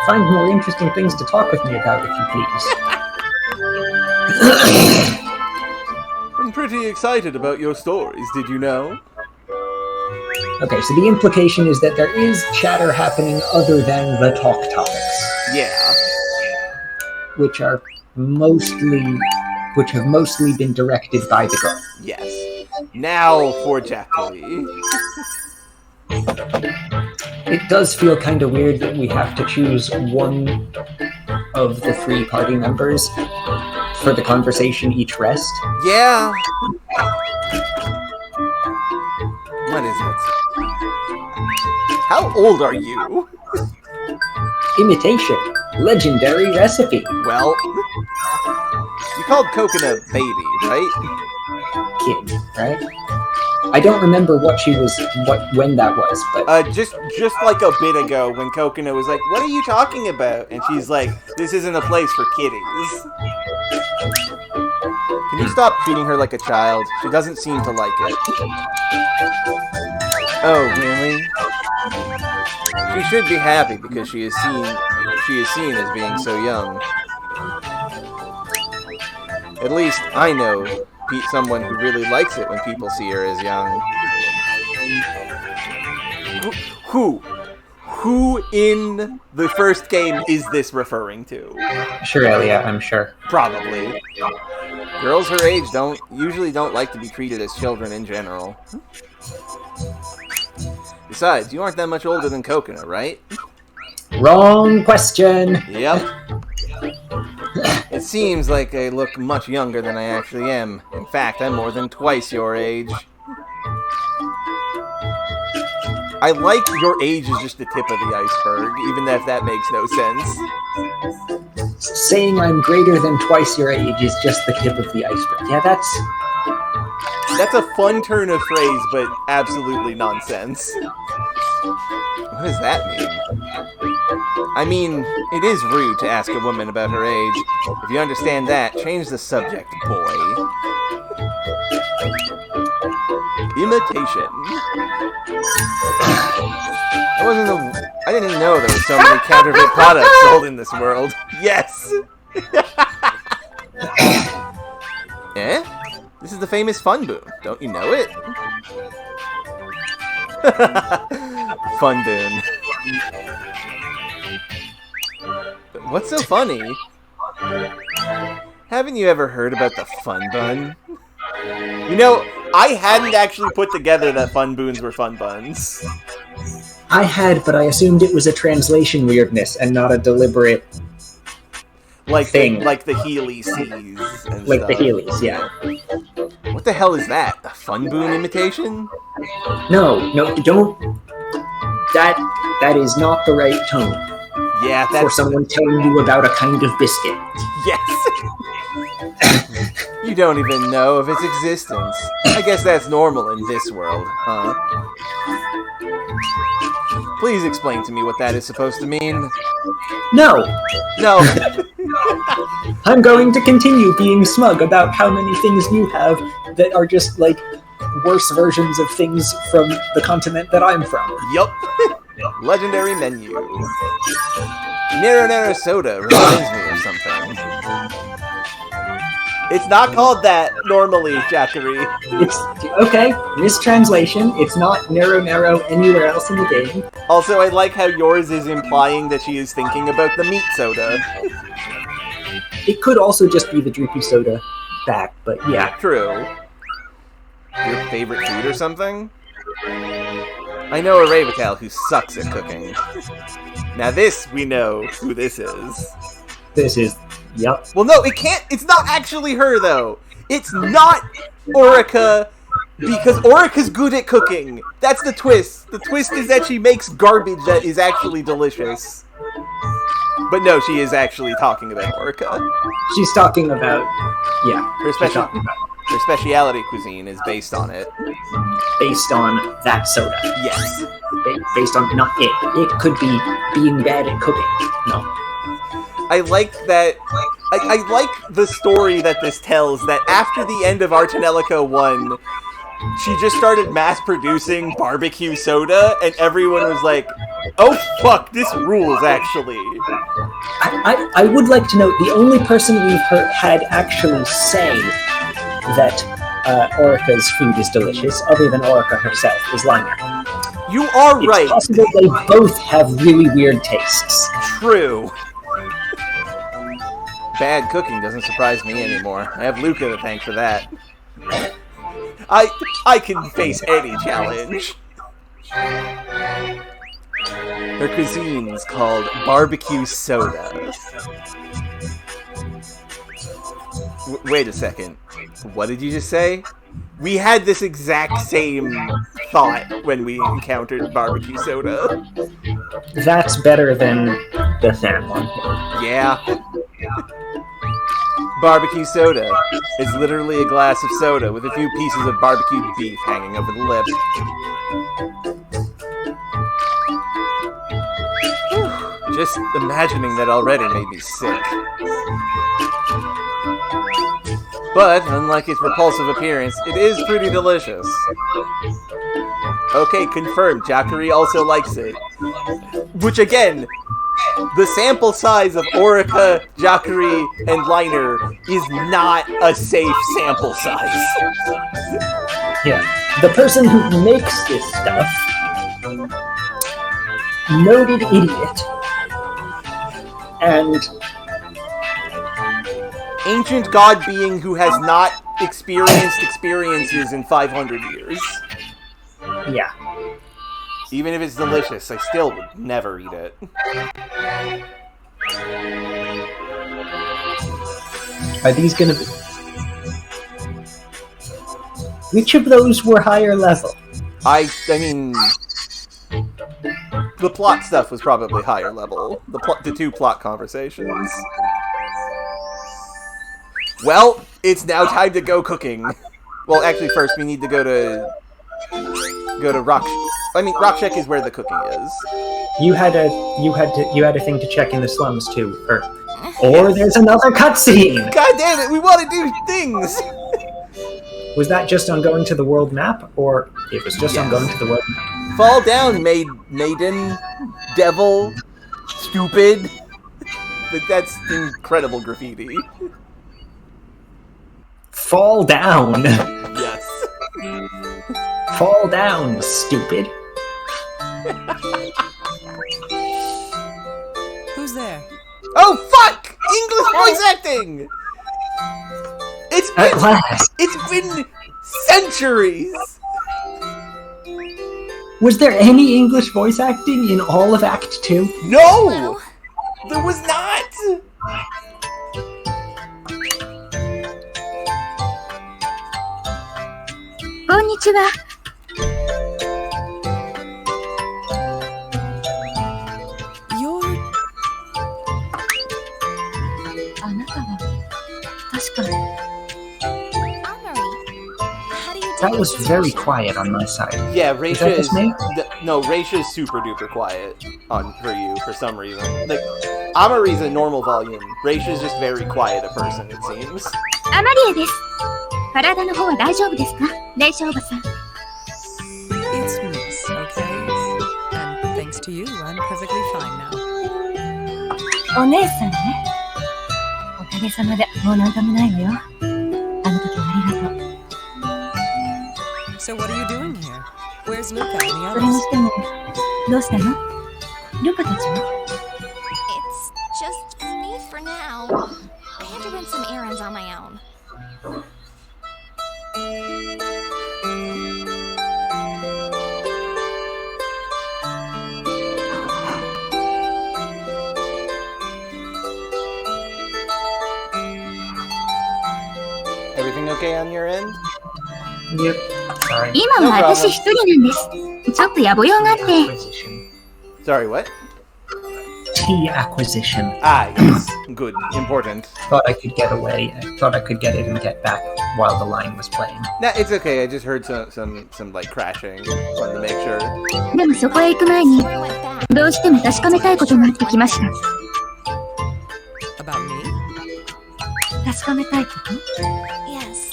Find more interesting things to talk with me about, if you please. I'm pretty excited about your stories, did you know? Okay, so the implication is that there is chatter happening other than the talk topics. Yeah. Which have mostly been directed by the girl. Yes. Now for Jakuri. It does feel kind of weird that we have to choose one of the 3 party members for the conversation each rest. Yeah. What is it? How old are you? Imitation. Legendary recipe. Well, you called Coconut baby, right? Kid, right? I don't remember when that was, but just like a bit ago when Coconut was like, "What are you talking about?" And she's like, "This isn't a place for kiddies." Can you stop treating her like a child? She doesn't seem to like it. Oh, really? She should be happy because she is seen as being so young. At least I know someone who really likes it when people see her as young. Who in the first game is this referring to? Sure, Elia, I'm sure. Probably. Girls her age usually don't like to be treated as children in general. Besides, you aren't that much older than Coconut, right? Wrong question. Yep. It seems like I look much younger than I actually am. In fact, I'm more than twice your age. I like your age is just the tip of the iceberg, even if that makes no sense. Saying I'm greater than twice your age is just the tip of the iceberg. Yeah, That's a fun turn of phrase, but absolutely nonsense. What does that mean? I mean, it is rude to ask a woman about her age. If you understand that, change the subject, boy. Imitation. I didn't know there were so many counterfeit products sold in this world. Yes! Eh? This is the famous Fun Boon. Don't you know it? Fun Boon. What's so funny? Haven't you ever heard about the Fun Bun? You know, I hadn't actually put together that Fun Boons were Fun Buns. I had, but I assumed it was a translation weirdness and not a deliberate thing. Like the Healy Seas and like stuff. the Heelys, yeah. What the hell is that? A Fun Boon imitation? No, don't. That is not the right tone. Yeah, that's... For someone telling you about a kind of biscuit. Yes! You don't even know of its existence. I guess that's normal in this world, huh? Please explain to me what that is supposed to mean. No! I'm going to continue being smug about how many things you have that are just, like, worse versions of things from the continent that I'm from. Yup. Legendary menu. Nero Soda reminds me of something. It's not called that normally, Jakuri. It's okay. Mistranslation. It's not Nero anywhere else in the game. Also, I like how yours is implying that she is thinking about the meat soda. It could also just be the droopy soda back, but yeah. True. Your favorite food or something? I know a Ravical who sucks at cooking. Now this, we know who this is. This is... Yep. Well, no, it can't... It's not actually her, though. It's not Orica, because Orica's good at cooking. That's the twist. The twist is that she makes garbage that is actually delicious. But no, she is actually talking about Orica. She's talking about... Yeah. Her speciality cuisine is based on it. Based on that soda. Yes. Based on... Not it. It could be being bad at cooking. No. I like that... I like the story that this tells, that after the end of Tonelico 1, she just started mass-producing barbecue soda, and everyone was like, oh fuck, this rules, actually. I would like to note, the only person we've had actually say that Orica's food is delicious, other than Orica herself, is Liner. You are right. It's possible they both have really weird tastes. True. Bad cooking doesn't surprise me anymore. I have Luca to thank for that. I can face any challenge. Her cuisine's called barbecue soda. Wait a second. What did you just say? We had this exact same thought when we encountered barbecue soda. That's better than the thin one. Yeah. Barbecue soda is literally a glass of soda with a few pieces of barbecued beef hanging over the lip. Just imagining that already made me sick. But, unlike its repulsive appearance, it is pretty delicious. Okay, confirmed. Jakuri also likes it. Which, again, the sample size of Orica, Jakuri, and Liner is not a safe sample size. Yeah. The person who makes this stuff, noted idiot, and ancient god being who has not experienced experiences in 500 years. Yeah. Even if it's delicious, I still would never eat it. Are these gonna be... Which of those were higher level? I mean... The plot stuff was probably higher level. The two plot conversations. Well, it's now time to go cooking. Well, actually, first we need to go to Rock. I mean, Rock Shack is where the cooking is. You had a thing to check in the slums too, or there's another cutscene. God damn it! We want to do things. Was that just on going to the world map, or it was just on going to the world map? Fall down, maiden, devil, stupid. That's incredible graffiti. Fall down. Yes. Fall down, stupid. Who's there? Oh about voice acting! At last. It's been centuries! Was there any English voice acting in all of Act 2? No! There was not! Konnichiwa. You're... あなたは確かに。 That was very quiet on my side. Yeah, Is Raisha that is... just me? No, Raisha is super duper quiet for you for some reason. Like, Amari's a normal volume. Raisha is just very quiet a person, it seems. アマリエです。体の方は大丈夫ですか、レイシャおばさん。 It's Miss, okay? And thanks to you, I'm perfectly fine now. お姉さんね。おかげさまでもうなんともないわよ。あの時はありがとう。 So what are you doing here? Where's Luca and the それに others? しても、どうしたの？ルカたちは？ It's just me for now. I had to run some errands on my own. Everything okay on your end? Yep. Sorry. 今は私一人なんです。ちょっと野暮用があって。 Acquisition. Sorry, what? Tea acquisition. Ah, yes. Good. Important. Thought I could get away. I thought I could get it and get back while the line was playing. Nah, it's okay. I just heard some like crashing. Wanted to make sure. でもそこへ行く前に、 So I went back. どうしても確かめたいことがあってきました。 About me? 確かめたいこと？ Yes.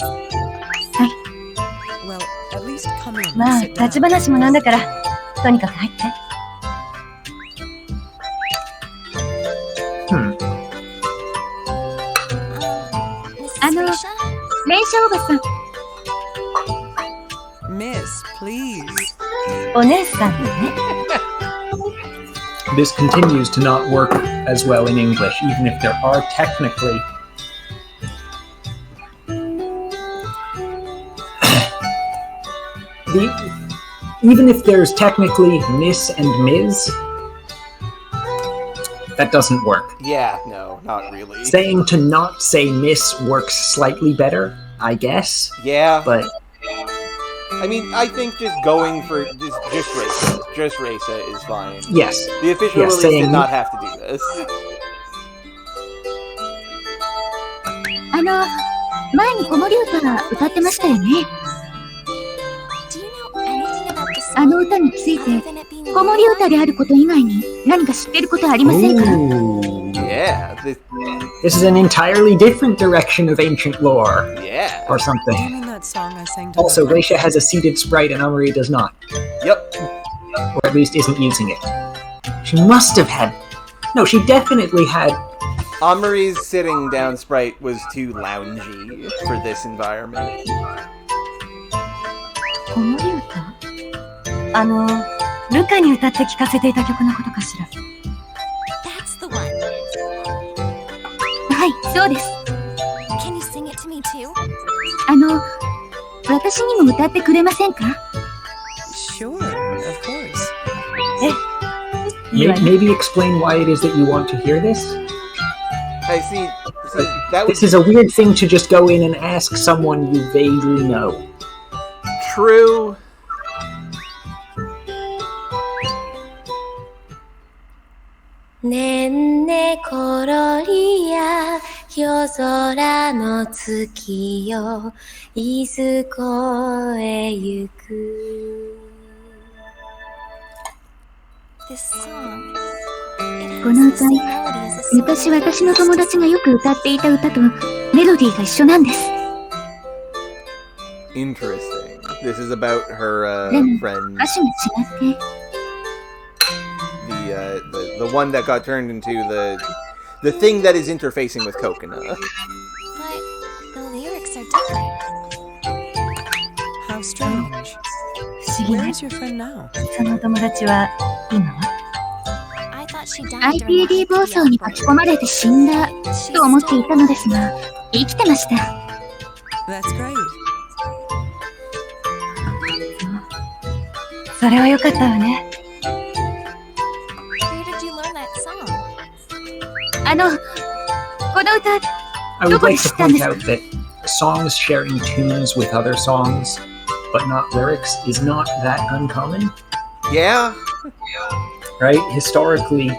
Well, at least come in まあ、 and sit 立ち down. 話もなんだから、とにかく入って。 Mrs. あの、 Risha? レイシャおばさん、 Miss, please. お姉さんね。 This continues to not work as well in English, even if there are technically even if there's technically Miss and Ms, that doesn't work. Yeah, no, not really. Saying to not say Miss works slightly better, I guess, Yeah, but I mean, I think just going for just Raisa. Just Raisa is fine. yes. The official Yeah, release saying- did not have to do this. 前に子守歌歌ってましたよね。 Do you know anything about the あ song? の歌について、 Other than it being 子守歌であること以外に何か知ってることありませんか？ Ooh. Yeah, This is an entirely different direction of ancient lore, yeah. or Do you something. mean that song I sang to Also, the Raisha has a seated sprite and Amari does not, Yep. or at least isn't using it. She must have had... No, she definitely had... Amari's sitting down sprite was too loungy for this environment. 子守歌？ルカに歌って聴かせていた曲のことかしら。 That's the one. はい、そうです。 Can you sing it to me too? 私にも歌ってくれませんか？ Sure, of course. いいわね。 Maybe explain why it is that you want to hear this? I see. That This was is a weird thing to just go in and ask someone you vaguely know. true. ねんねころりや夜空の月よいずこへ行く This song. It こ has の the 歌 same い、 melody as the song. 昔私の友達がよく歌っていた歌とメロディーが一緒なんです。 Interesting. This is about her Then- friend, 歌詞が違って、 the one that got turned into the thing that is interfacing with Coconut. But the lyrics are different. How strange. 不思議 Where ね。 is your friend now? その友達は今は？ I thought she died during a IPD 暴 high 走に巻き込まれて死んだ She と思っていた stole のですが、生きてました。 That's great. それは良かったわね。 Where did you learn that song? この歌、 I would like to point どこで知ったんですか？ out that songs sharing tunes with other songs, but not lyrics, is not that uncommon, Yeah. right? Historically,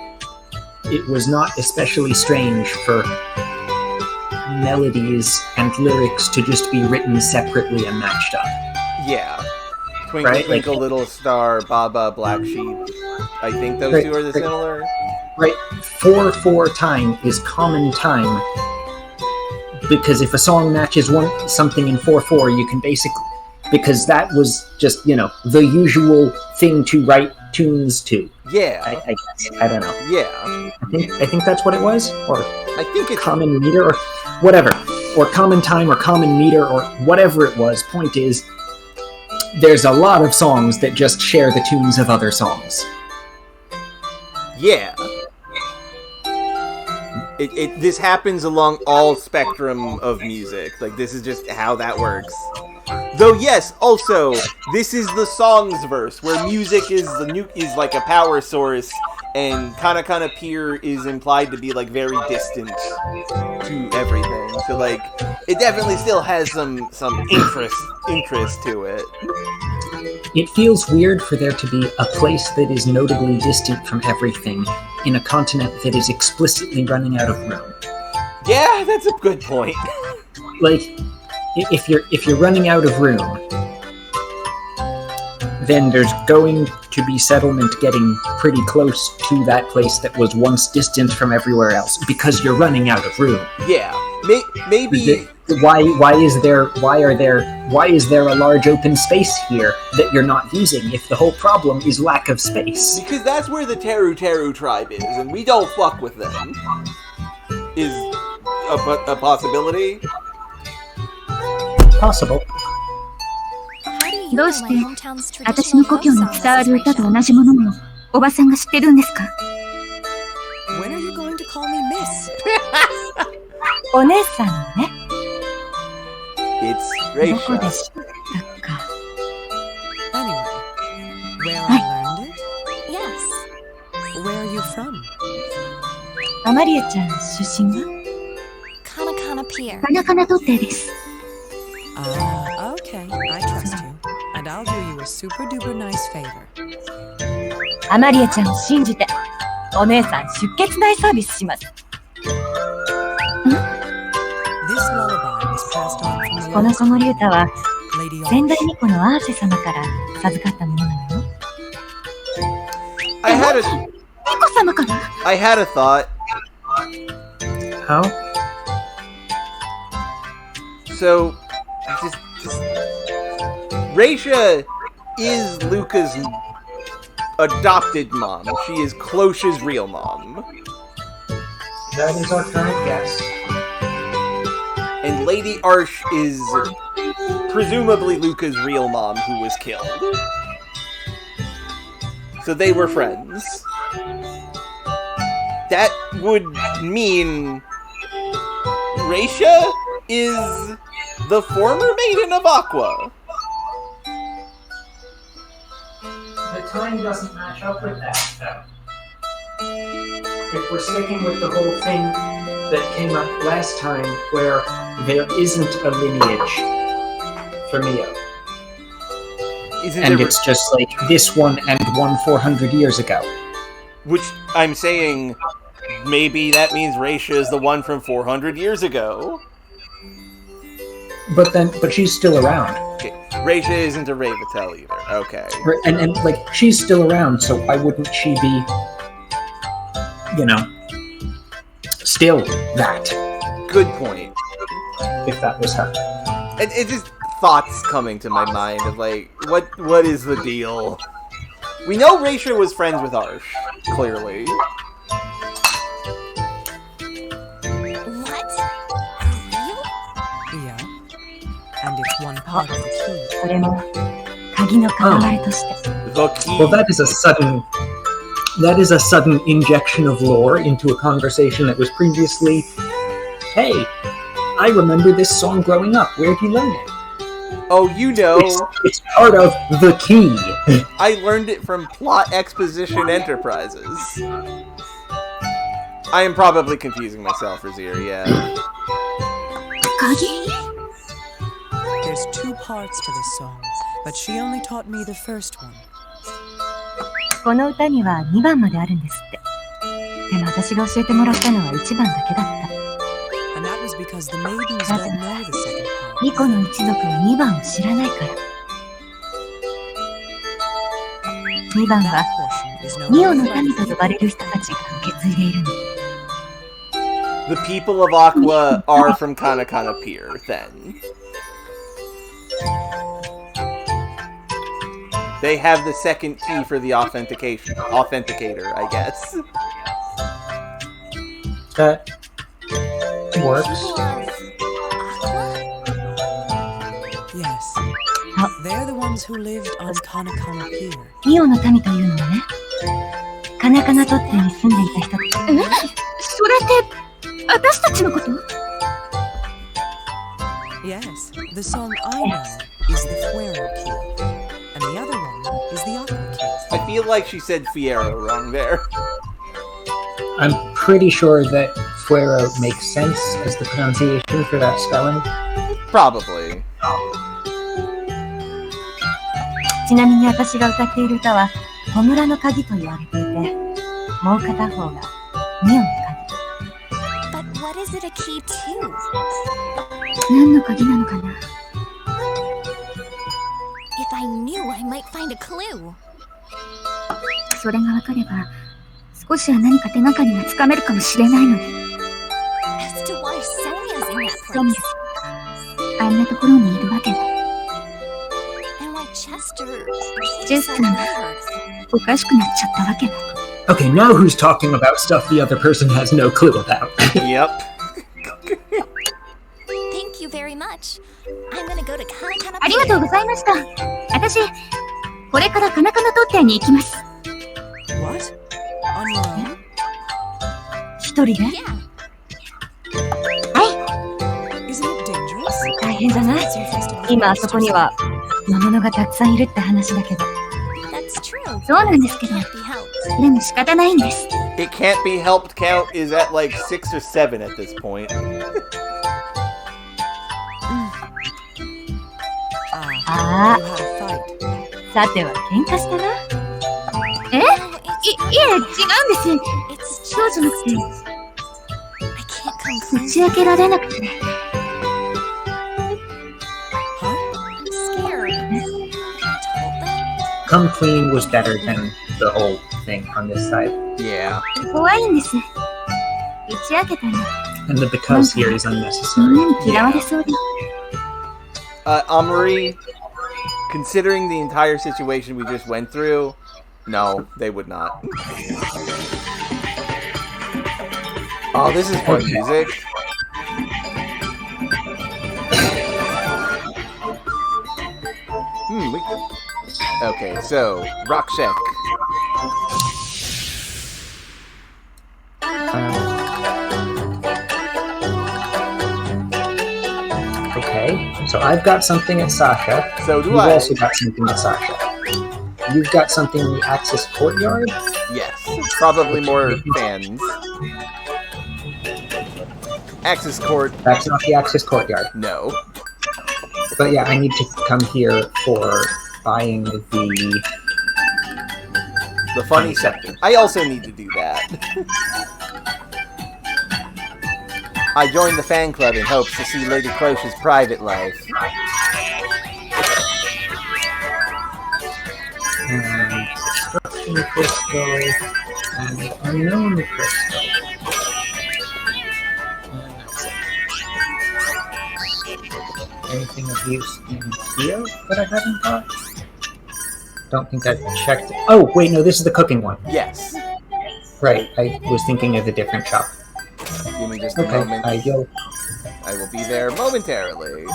it was not especially strange for melodies and lyrics to just be written separately and matched up. Yeah. Twinkle, Right, Twinkle, like- Little Star, Baba, Black Sheep. I think those Right, two are the right. similar. Right? 4/4 time is common time because if a song matches something in 4/4, you can basically, because that was just, the usual thing to write tunes to. Yeah. I guess. I don't know. Yeah. I think that's what it was, or I think it's common meter, or whatever, or common time, or common meter, or whatever it was. Point is, there's a lot of songs that just share the tunes of other songs. yeah. This happens along all spectrum of music. Like, this is just how that works. Though, yes, also, this is the songs verse, where music is like a power source, and Kana Kana Pier is implied to be, like, very distant to everything. So, like, it definitely still has some interest to it. It feels weird for there to be a place that is notably distant from everything in a continent that is explicitly running out of room. Yeah, that's a good point. Like, if you're running out of room, then there's going to be settlement getting pretty close to that place that was once distant from everywhere else because you're running out of room. Yeah, maybe. Why is there a large open space here that you're not using if the whole problem is lack of space? Because that's where the Teru Teru tribe is, and we don't fuck with them. Is a possibility? Possible. How do you ど know うし my て hometown's 私の traditional 故 love 郷に song 伝わ is る歌と Raisha? 同じものもおばさんが知ってるんですか？ When are you going to call me Miss? お姉さんのね。 It's どこで Raisha. 知ったか。 Anyway, where I learned it? Yes. Where are you from? アマリエちゃん出身は Kana Kana Pier. カナカナトテです。 Ah, okay. I trust you. And I'll do you a super duper nice favor. アマリエちゃんを信じて、お姉さん出血大サービスします。 This lullaby was passed on from the この子 local 守歌は Lady 先代 Orange. 巫女のアーシェ様から授かったものなのよ。 I had a 巫女様から？ I had a thought. How? So, just Raisha is Luca's adopted mom. She is Cloche's real mom. That is our current guess. And Lady Arsh is presumably Luca's real mom who was killed. So they were friends. That would mean Raisha is the former maiden of Aqua. The time doesn't match up with that, though. If we're sticking with the whole thing that came up last time, where there isn't a lineage for Mio, Isn't and there, it's just like this one and one 400 years ago. which I'm saying maybe that means Raisha is the one from 400 years ago. But she's still around. Okay. Raisha isn't a Ravetel either. Okay. And like, she's still around, so why wouldn't she be, still that, Good point. if that was her? It's just thoughts coming to my mind of like, what is the deal? We know Raisha was friends with Arsh, clearly. What? You? Yeah. And it's one part of the key. それも鍵の塊として。 The key. Well, that is a sudden That is a sudden injection of lore into a conversation that was previously, hey, I remember this song growing up. Where'd you learn it? Oh, you know. It's part of the key. I learned it from Plot Exposition Enterprises. I am probably confusing myself, Razir, yeah. There's 2 parts to this song, but she only taught me the first one. この歌には2番まであるんですって。でも私が教えてもらったのは1番だけだった。 And that was because the maidens don't know the second part. ニコの一族は2番を知らないから。2番は That portion is no ニオの longer 民と呼ばれる人たちが受け継いでいるの。 The people of Aqua are from Kanakana Pier, then. They have the second key for the authenticator, I guess. That works. Yes. They're the ones who lived on Kanakana Pier. ニオの民というのはね、カナカナトッテに住んでいた人たち。それって私たちのこと？ Yes, the song I know is the Fuero key, and the other one is the Aqua key. I feel like she said Fiero wrong there. I'm pretty sure that Fuero makes sense as the pronunciation for that spelling. Probably. ちなみに私が歌っている歌は戸村の鍵と言われていて、もう片方がニオの鍵。 But what is it a key to? 何の鍵なのかな？ If I knew, I might find a clue. それが分かれば、少しは何か手がかりがつかめるかもしれないのに。 As to why Sonia's in that ソニ place. ア、あんなところにいるわけだ。 And why Chester ジェスチャーがおかしくなっちゃったわけだ。 Okay, now who's talking about stuff the other person has no clue about? Yep. Thank you very much. I'm gonna go to Kanakana ありがとうございました。私、これからカナカナトッテに行きます。 What? On your own? 一人で？ Yeah. はい、 Isn't it dangerous? 大変だな。 It's infested with 今あそこには魔物がたくさんいるって話だけど。 That's true. そうなんですけど、 Can't be helped. でも仕方ないんです。 It can't be helped count is at like 6 or 7 at this point. Ah. You had a fight. さては喧嘩したな。え？いえ、違うんです。 It's そうじゃなくて、 I can't come 打ち明けられなくて。 Huh? scared. I told them. Come clean was better than the whole thing on this side. Yeah. 怖いんです。打ち明けたら、 And the because here is みん unnecessary. なに嫌われそうで。 Amari, considering the entire situation we just went through, no, they would not. Oh, this is fun music. Okay, so, Rakshek. Okay, so I've got something at Sasha. So do You've I. also got something at Sasha. You've got something in the Axis Courtyard? Yes, probably more fans. Axis Court, That's not the Axis Courtyard. no. But yeah, I need to come here for buying the... The funny sector. I also need to do that. I joined the fan club in hopes to see Lady Cloche's private life. And Destruction Crystal and Unknown Crystal. And that's it. Anything of use in here that I haven't got? Don't think I've checked. Oh, wait, no, this is the cooking one. Yes. Right, I was thinking of a different shop. Give me just a Okay, moment. I will. I will be there momentarily.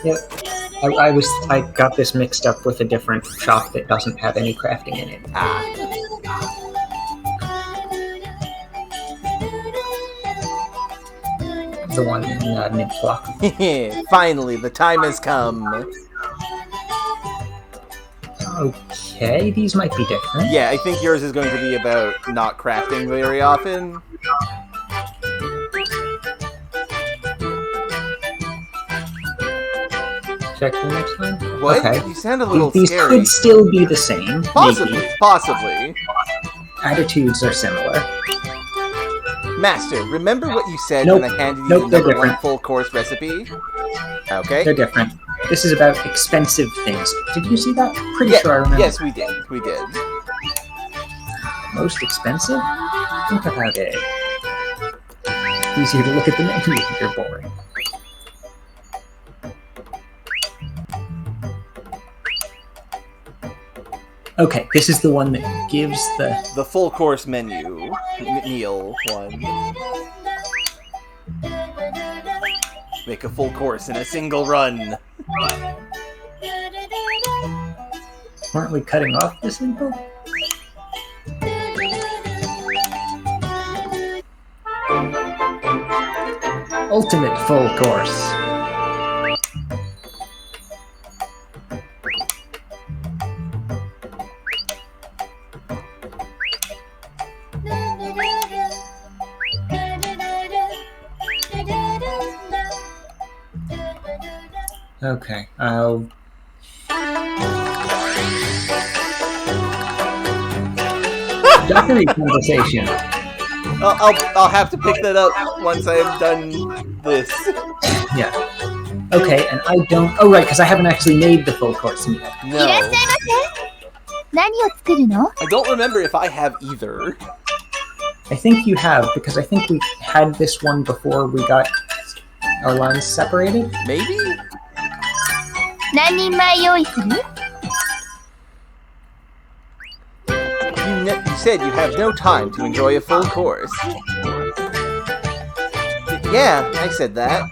Yep. I got this mixed up with a different shop that doesn't have any crafting in it. Ah. the one in mid-flock. Finally, the time has come. Okay, these might be different. Yeah, I think yours is going to be about not crafting very often. Check the next one. What? Okay. You sound a little These scary. could still be the same. Possibly, Maybe. possibly. Attitudes are similar. Master, remember what you said Nope. when I handed you Nope, the they're number one different. full course recipe? Okay. They're different. This is about expensive things. Did you see that? Pretty Yeah, sure I remember. yes, we did. We did. Most expensive? Think about it. Easier to look at the menu if you're boring. Okay, this is the one that gives The full course menu. Meal one. Make a full course in a single run. Weren't we cutting off this info? Ultimate full course. Okay, I'll... Jakuri conversation. I'll have to pick that up once I've done this. Yeah. Okay, and I don't... Oh, right, because I haven't actually made the full course meal. No. 何を作るの？ I don't remember if I have either. I think you have, because I think we had this one before we got our lines separated. Maybe? 何人前用意する？ You said you have no time to enjoy a full course. Yeah, I said that.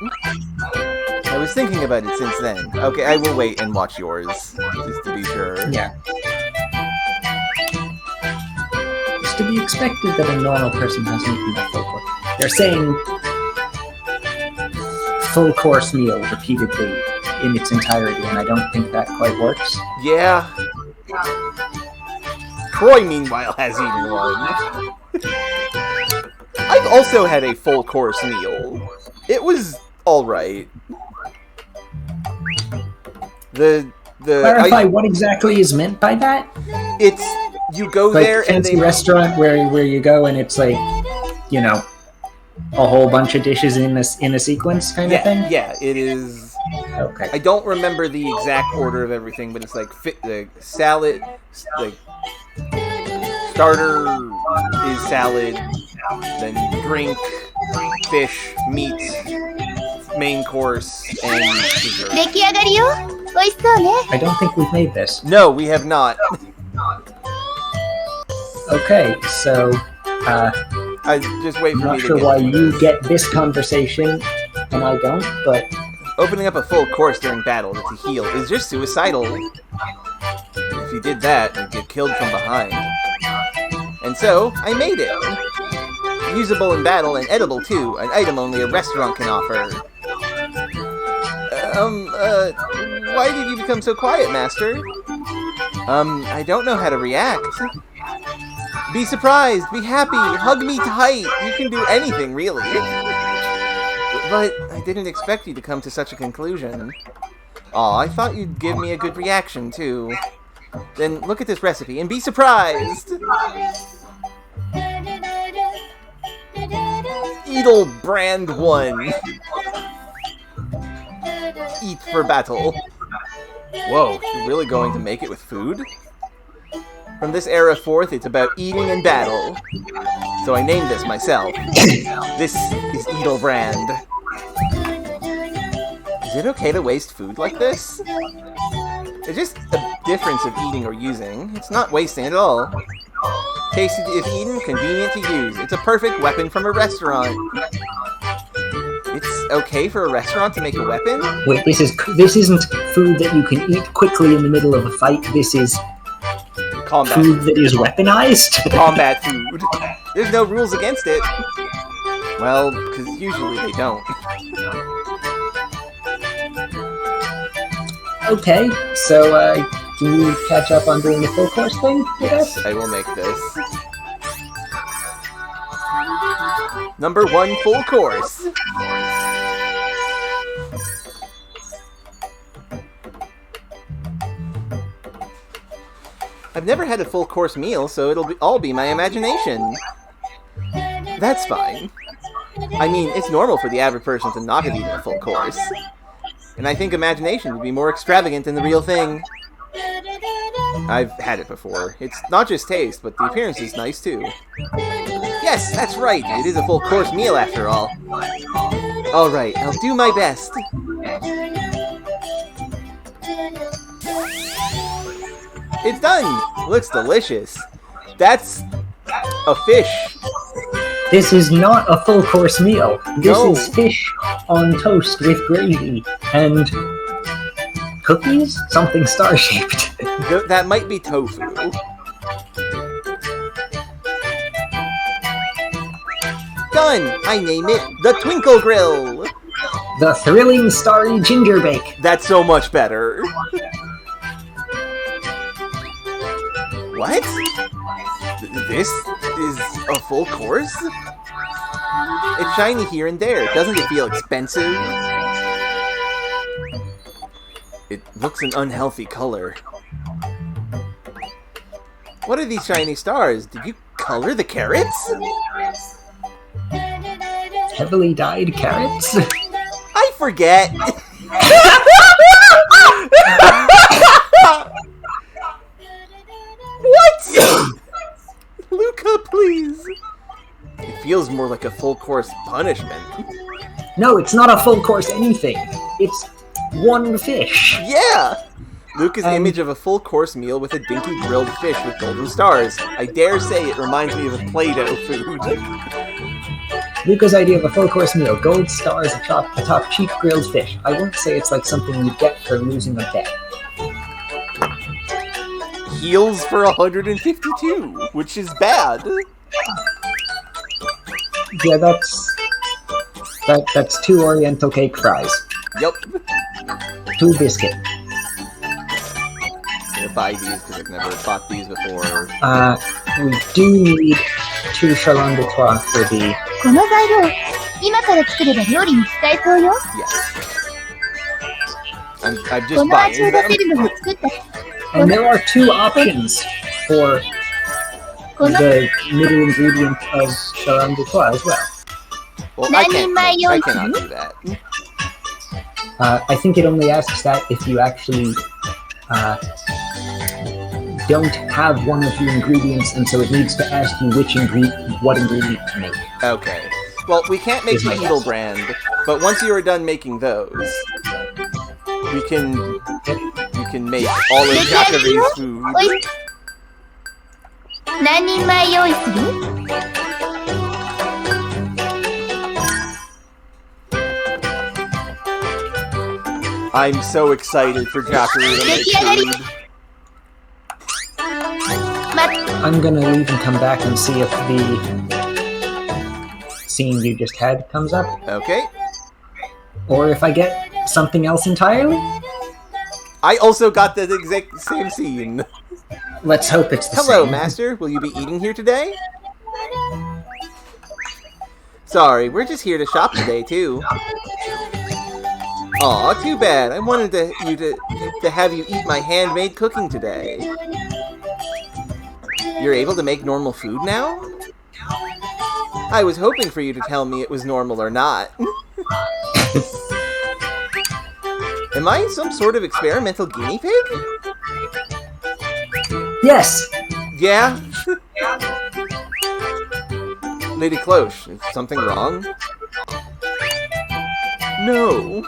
I was thinking about it since then. Okay, I will wait and watch yours, just to be sure. Yeah. It's to be expected that a normal person hasn't eaten that full course. They're saying full course meal repeatedly in its entirety, and I don't think that quite works. Yeah. Troy, meanwhile, has eaten one. I've also had a full course meal. It was alright. Clarify what exactly is meant by that? It's you go Like there and fancy they restaurant where you go and it's like, you know, a whole bunch of dishes in a sequence kind of thing. Yeah, it is. Okay. I don't remember the exact order of everything, but it's like salad, like starter is salad, then drink, fish, meat, main course, and dessert. 出来上がりよ。美味しそうね。 I don't think we've made this. No, we have not. Okay, so I just wait I'm for not me to sure get why to you this. get this conversation and I don't, but Opening up a full course during battle to heal is just suicidal. If you did that, you'd get killed from behind. And so, I made it. Usable in battle and edible too, an item only a restaurant can offer. Why did you become so quiet, Master? I don't know how to react. Be surprised, be happy, hug me tight. You can do anything, really. But I didn't expect you to come to such a conclusion. Aw, I thought you'd give me a good reaction, too. Then look at this recipe and be surprised! Edel Brand 1. Eat for battle. Whoa, you're really going to make it with food? From this era forth, it's about eating and battle. So I named this myself. This is Edel Brand. Is it okay to waste food like this? It's just a difference of eating or using. It's not wasting at all. Tasty if eaten, convenient to use. It's a perfect weapon from a restaurant. It's okay for a restaurant to make a weapon? wait, this isn't food that you can eat quickly in the middle of a fight. This is Combat. food that is weaponized. Combat food. There's no rules against it. Well, because usually they don't. Okay, so can you catch up on doing the full course thing with us? I will make this. Number 1 full course. I've never had a full course meal, so it'll all be my imagination. That's fine. I mean, it's normal for the average person to not have eaten a full course. And I think imagination would be more extravagant than the real thing. I've had it before. It's not just taste, but the appearance is nice too. Yes, that's right. It is a full course meal after all. Alright, I'll do my best. It's done! Looks delicious. That's a fish. This is not a full course meal. This No. is fish on toast with gravy and cookies? Something star-shaped. That might be tofu. Done! I name it the Twinkle Grill! The thrilling starry ginger bake. That's so much better. What? This is a full course? It's shiny here and there. Doesn't it feel expensive? It looks an unhealthy color. What are these shiny stars? Did you color the carrots? Heavily dyed carrots? I forget. What? Luca, please. It feels more like a full course punishment. No, it's not a full course anything. It's one fish. Yeah! Luca's image of a full course meal with a dinky grilled fish with golden stars. I dare say it reminds me of a Play-Doh food. Luca's idea of a full course meal: gold stars atop cheap grilled fish. I won't say it's like something you get for losing a bet. Heals for 152, which is bad. Yeah, that's 2 Oriental cake fries. Yep. 2 biscuit. I'm gonna buy these because I've never bought these before. We do need 2 Chalon de Trois for the... この材料、今から作れば料理に使えそうよ。 Yes. I'm こ just の味 buying を出せ them. るのが作った。 And there are 2 options for この the middle ingredient of Chalon de Trois as well. Well, I Nani cannot do that. I think it only asks that if you actually don't have one of the ingredients, and so it needs to ask you what ingredient to make. Okay. Well, we can't make the Beetle brand, but once you are done making those, you can make all of Jakuri's food. おい何人前用意する？ I'm so excited for Jakuri to make food. I'm gonna leave and come back and see if the scene you just had comes up, Okay. or if I get something else entirely. I also got the exact same scene. Let's hope it's the Hello, same. Master. Will you be eating here today? Sorry, we're just here to shop today, too. Aw, too bad. I wanted to have you eat my handmade cooking today. You're able to make normal food now? I was hoping for you to tell me it was normal or not. Am I some sort of experimental guinea pig? Yes. Yeah? Lady Cloche, is something wrong? No.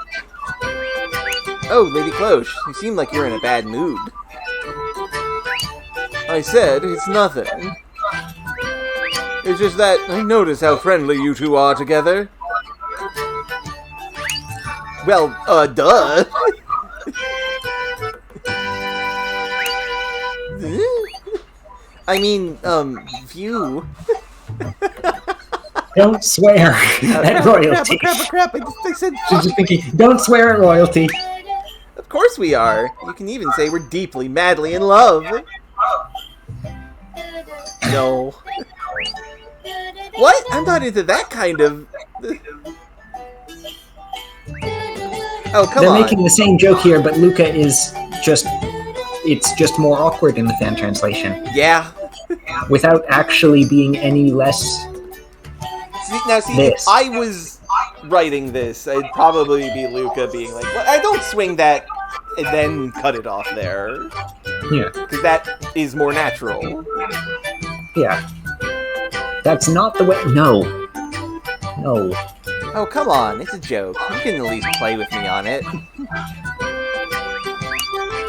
Oh, Lady Cloche, you seem like you're in a bad mood. I said, it's nothing. It's just that I notice how friendly you two are together. Well, duh. I mean, view. Don't swear at royalty. Crap. I said She's just thinking, don't swear at royalty. Of course course we are. You can even say we're deeply, madly in love. No. What? I'm not into that kind of... Oh, come on. They're making the same joke here, but Luca is just... It's just more awkward in the fan translation. Yeah. Without actually being any less... See, if I was writing this, I'd probably be Luca being like, well, I don't swing that and then cut it off there. Yeah. Because that is more natural. Yeah. That's not the way... No. No. Oh, come on. It's a joke. You can at least play with me on it.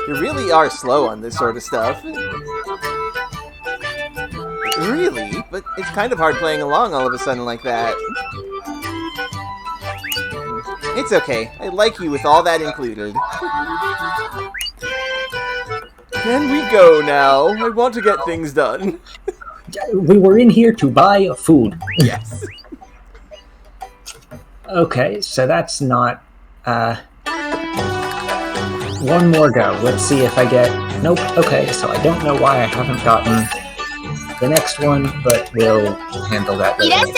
You really are slow on this sort of stuff. Really? But it's kind of hard playing along all of a sudden like that. It's okay. I like you with all that included. Can we go now? I want to get things done. We were in here to buy food. Yes. Okay, so that's not... one more go. Let's see if I get... Nope. Okay, so I don't know why I haven't gotten the next one, but we'll handle that later.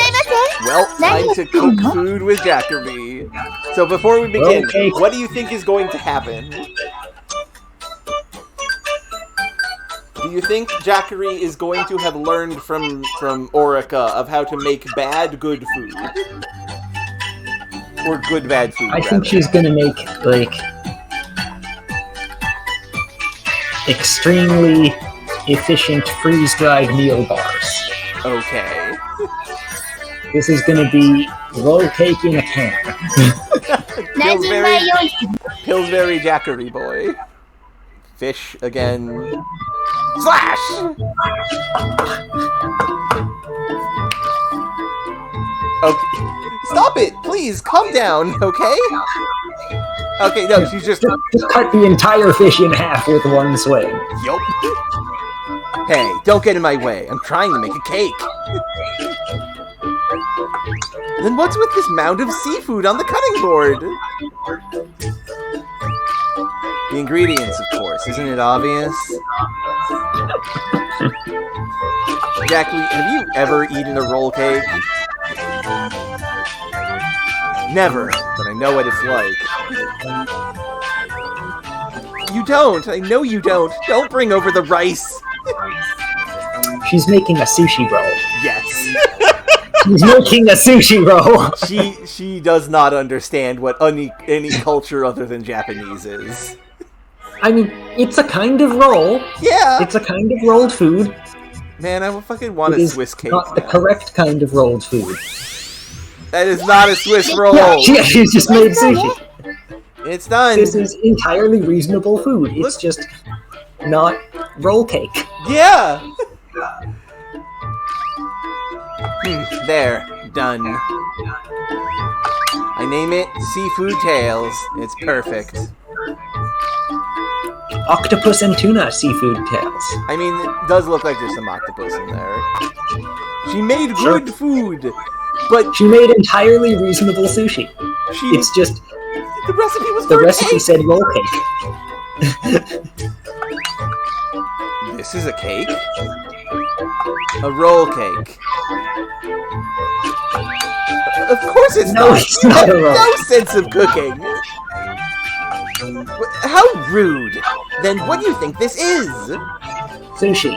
Well, time to cook food with Jakuri. So before we begin, Okay. what do you think is going to happen? Do you think Jakuri is going to have learned from Orica of how to make bad good food? Or good bad food, I think she's gonna make, like, extremely efficient freeze-dried meal bars. Okay. This is gonna be roll cake in a can. Pillsbury Jakuri boy. Fish again. Slash! Okay. Stop it! Please, calm down, okay? Okay, no, she's just cut the entire fish in half with one swing. Yup. Hey, don't get in my way. I'm trying to make a cake. Then what's with this mound of seafood on the cutting board? The ingredients, of course. Isn't it obvious? Jackie, have you ever eaten a roll cake? Never, but I know what it's like. You don't! I know you don't! Don't bring over the rice! She's making a sushi roll. Yes. She's making a sushi roll! She does not understand what any culture other than Japanese is. I mean, it's a kind of roll. Yeah! It's a kind of rolled food. Man, I fucking want a Swiss cake not the now. correct kind of rolled food. That is not a Swiss roll! Yeah, she just made sushi. It's done! This is entirely reasonable food. It's just not roll cake. Yeah! There. Done. I name it Seafood Tales. It's perfect. Octopus and tuna seafood tales. I mean, it does look like there's some octopus in there. She made good food, but... She made entirely reasonable sushi. It's just... The recipe was The recipe cake. said roll cake. This is a cake? A roll cake. Of course it's No, not! it's You not have a roll. no sense of cooking! How rude! Then what do you think this is? Sushi.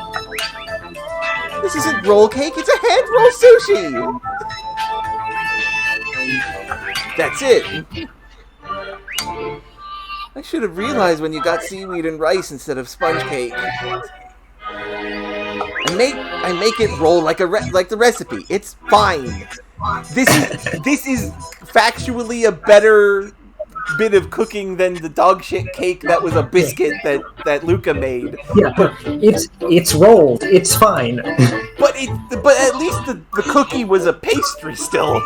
This isn't roll cake, it's a hand-rolled sushi! That's it! I should have realized when you got seaweed and rice instead of sponge cake. I make it roll like the recipe. It's fine. This is factually a better bit of cooking than the dog shit cake that was a biscuit that Luca made. Yeah, but it's rolled. It's fine. But at least the cookie was a pastry still.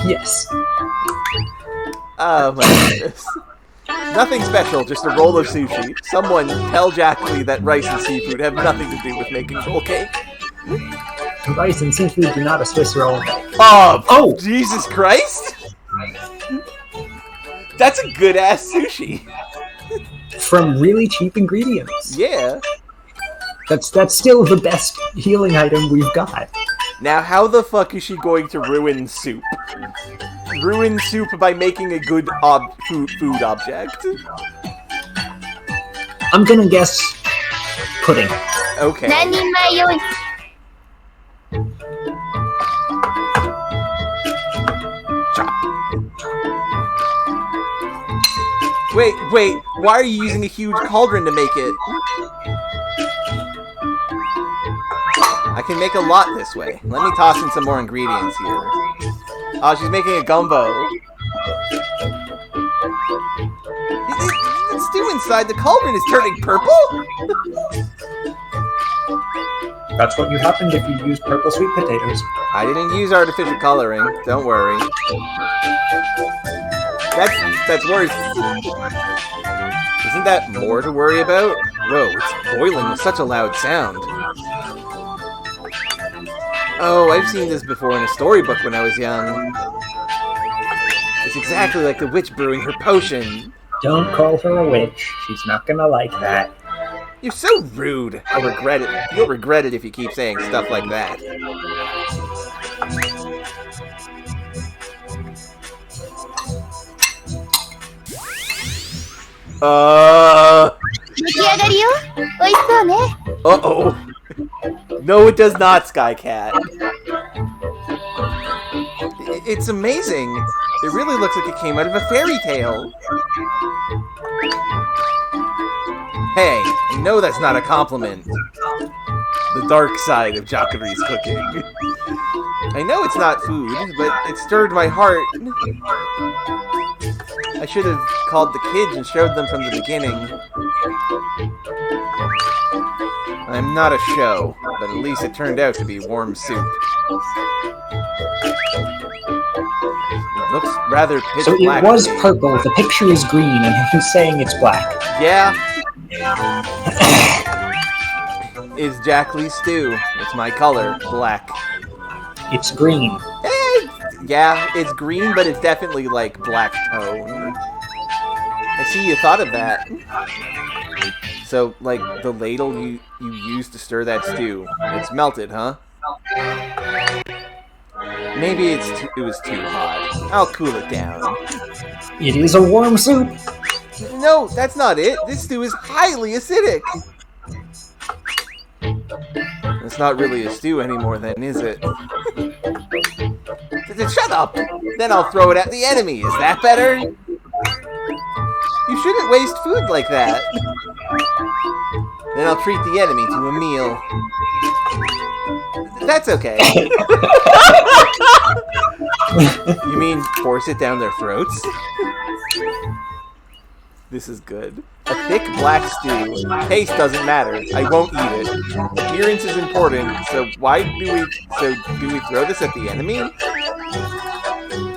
Yes. Oh my goodness. Nothing special, just a roll of sushi. Someone tell Jackie that rice and seafood have nothing to do with making roll cake. Rice and seafood do not a Swiss roll. Oh, Jesus Christ! That's a good-ass sushi. From really cheap ingredients. Yeah. That's still the best healing item we've got. Now, how the fuck is she going to ruin soup? Ruin soup by making a good food object? I'm gonna guess pudding. Okay. 何人前用意 Wait, why are you using a huge cauldron to make it? I can make a lot this way. Let me toss in some more ingredients here. Oh, she's making a gumbo. The stew inside the cauldron is turning purple? That's what you happened if you use purple sweet potatoes. I didn't use artificial coloring. Don't worry. That's worse. Isn't that more to worry about? Whoa, it's boiling with such a loud sound. Oh, I've seen this before in a storybook when I was young. It's exactly like the witch brewing her potion. Don't call her a witch. She's not gonna like that. You're so rude. I'll regret it. You'll regret it if you keep saying stuff like that. Uh-oh. No, it does not, Skycat. It's amazing. It really looks like it came out of a fairy tale. Hey, I know that's not a compliment. The dark side of Jakuri's cooking. I know it's not food, but it stirred my heart. I should have called the kids and showed them from the beginning. I'm not a show, but at least it turned out to be warm soup. It looks rather pitch So black. it was purple, the picture is green, and he's saying it's black. Yeah. Is Jakuri's stew. It's my color, black. It's green. Yeah, it's green, but it's definitely like black tone. I see you thought of that. So, like, the ladle you used to stir that stew, it's melted, huh? Maybe it was too hot. I'll cool it down. It is a warm soup. No, that's not it. This stew is highly acidic. It's not really a stew anymore then, is it? Shut up! Then I'll throw it at the enemy. Is that better? You shouldn't waste food like that. Then I'll treat the enemy to a meal. That's okay. You mean force it down their throats? This is good. A thick black stew. Taste doesn't matter. I won't eat it. Appearance is important, so do we throw this at the enemy?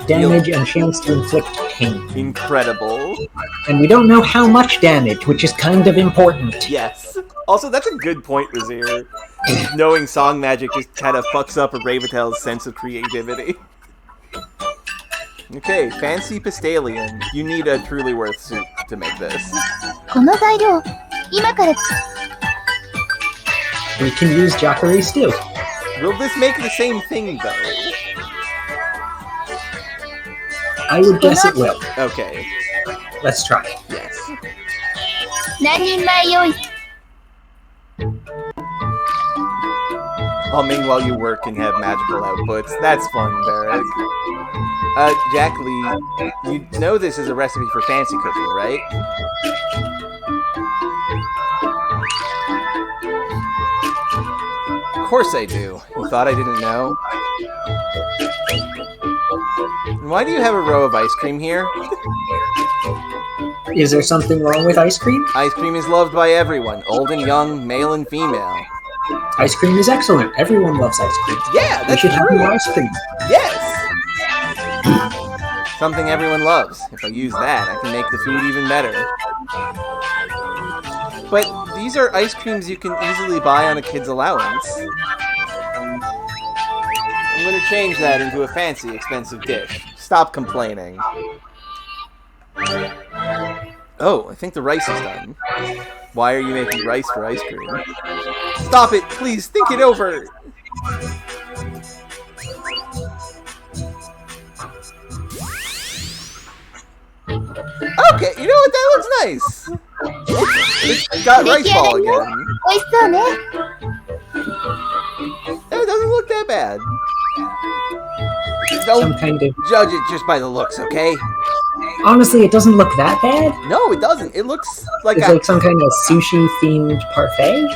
Damage and chance to inflict pain. Incredible. And we don't know how much damage, which is kind of important. Yes. Also, that's a good point, Razir. Knowing song magic just kind of fucks up a Ravatel's sense of creativity. Okay, fancy Pistalion. You need a truly worth soup to make this. この材料今から We can use Jakuri stew. Will this make the same thing, though? I would guess it will. Okay. Let's try. Yes. 何人前用意 Humming while you work and have magical outputs. That's fun, Barrick. Jack Lee, you know this is a recipe for fancy cooking, right? Of course I do. You thought I didn't know? Why do you have a row of ice cream here? Is there something wrong with ice cream? Ice cream is loved by everyone, old and young, male and female. Ice cream is excellent. Everyone loves ice cream. Yeah, We that's should have true. more ice cream. Yes! Something everyone loves. If I use that, I can make the food even better. But these are ice creams you can easily buy on a kid's allowance. I'm gonna change that into a fancy, expensive dish. Stop complaining. Oh, I think the rice is done. Why are you making rice for ice cream? Stop it, please, think it over! Okay, you know what? That looks nice. It's got rice ball again. It doesn't look that bad. Don't judge it just by the looks, okay? Honestly, it doesn't look that bad. No, it doesn't. It looks like it's like some kind of sushi-themed parfait.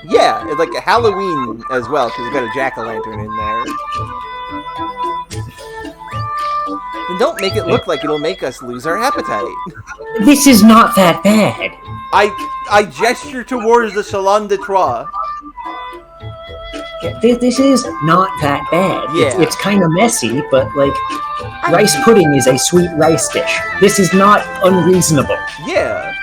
Yeah, it's like a Halloween as well, because it's got a jack-o'-lantern in there. And don't make it look like it'll make us lose our appetite. This is not that bad. I gesture towards the Salon de Trois. This is not that bad. Yeah. It's kind of messy, but like, rice pudding is a sweet rice dish. This is not unreasonable. Yeah.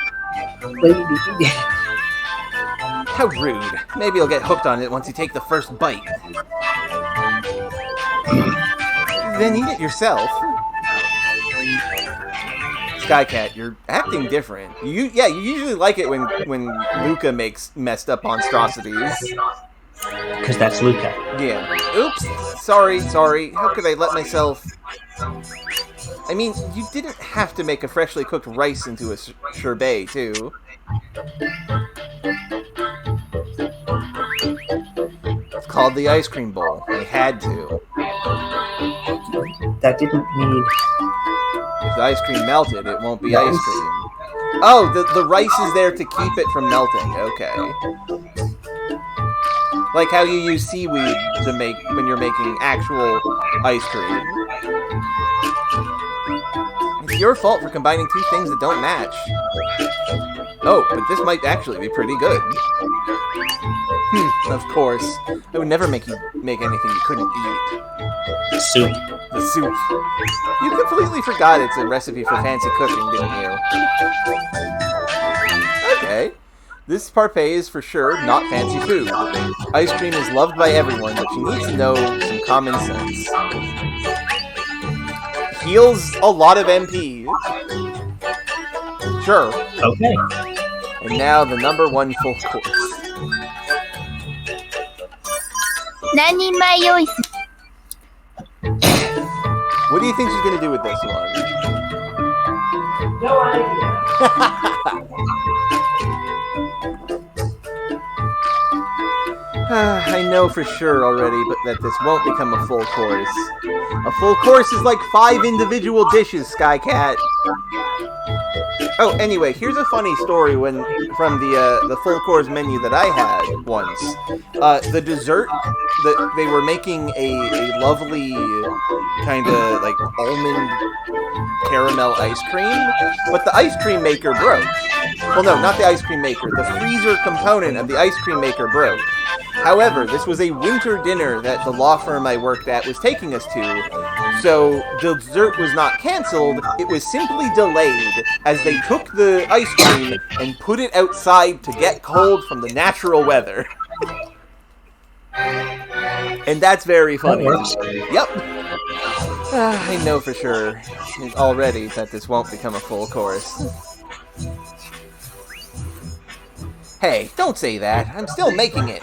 How rude. Maybe you'll get hooked on it once you take the first bite. Then eat it yourself. Skycat, you're acting different. You usually like it when Luca makes messed up monstrosities. Because that's Luca. Yeah. Oops. Sorry. How could I let myself... I mean, you didn't have to make a freshly cooked rice into a sherbet, too. It's called the ice cream bowl. I had to. That didn't need... If the ice cream melted, it won't be ice cream. Oh, the rice is there to keep it from melting. Okay. Like how you use seaweed to make when you're making actual ice cream. It's your fault for combining two things that don't match. Oh, but this might actually be pretty good. Of course. I would never make you make anything you couldn't eat. Soup. The soup. You completely forgot it's a recipe for fancy cooking, didn't you? Okay. This parfait is for sure not fancy food. Ice cream is loved by everyone, but you need to know some common sense. Heals a lot of MP. Sure. Okay. And now the number one full course. What do you think she's going to do with this one? No idea. I know for sure already, but that this won't become a full course. A full course is like 5 individual dishes, Skycat. Oh, anyway, here's a funny story from the full course menu that I had once. The dessert, they were making a lovely kind of like almond caramel ice cream, but the ice cream maker broke. Well, no, not the ice cream maker. The freezer component of the ice cream maker broke. However, this was a winter dinner that the law firm I worked at was taking us to, so the dessert was not canceled, it was simply delayed as they took the ice cream and put it outside to get cold from the natural weather. And that's very funny. Yep. I know for sure already that this won't become a full course. Hey, don't say that. I'm still making it.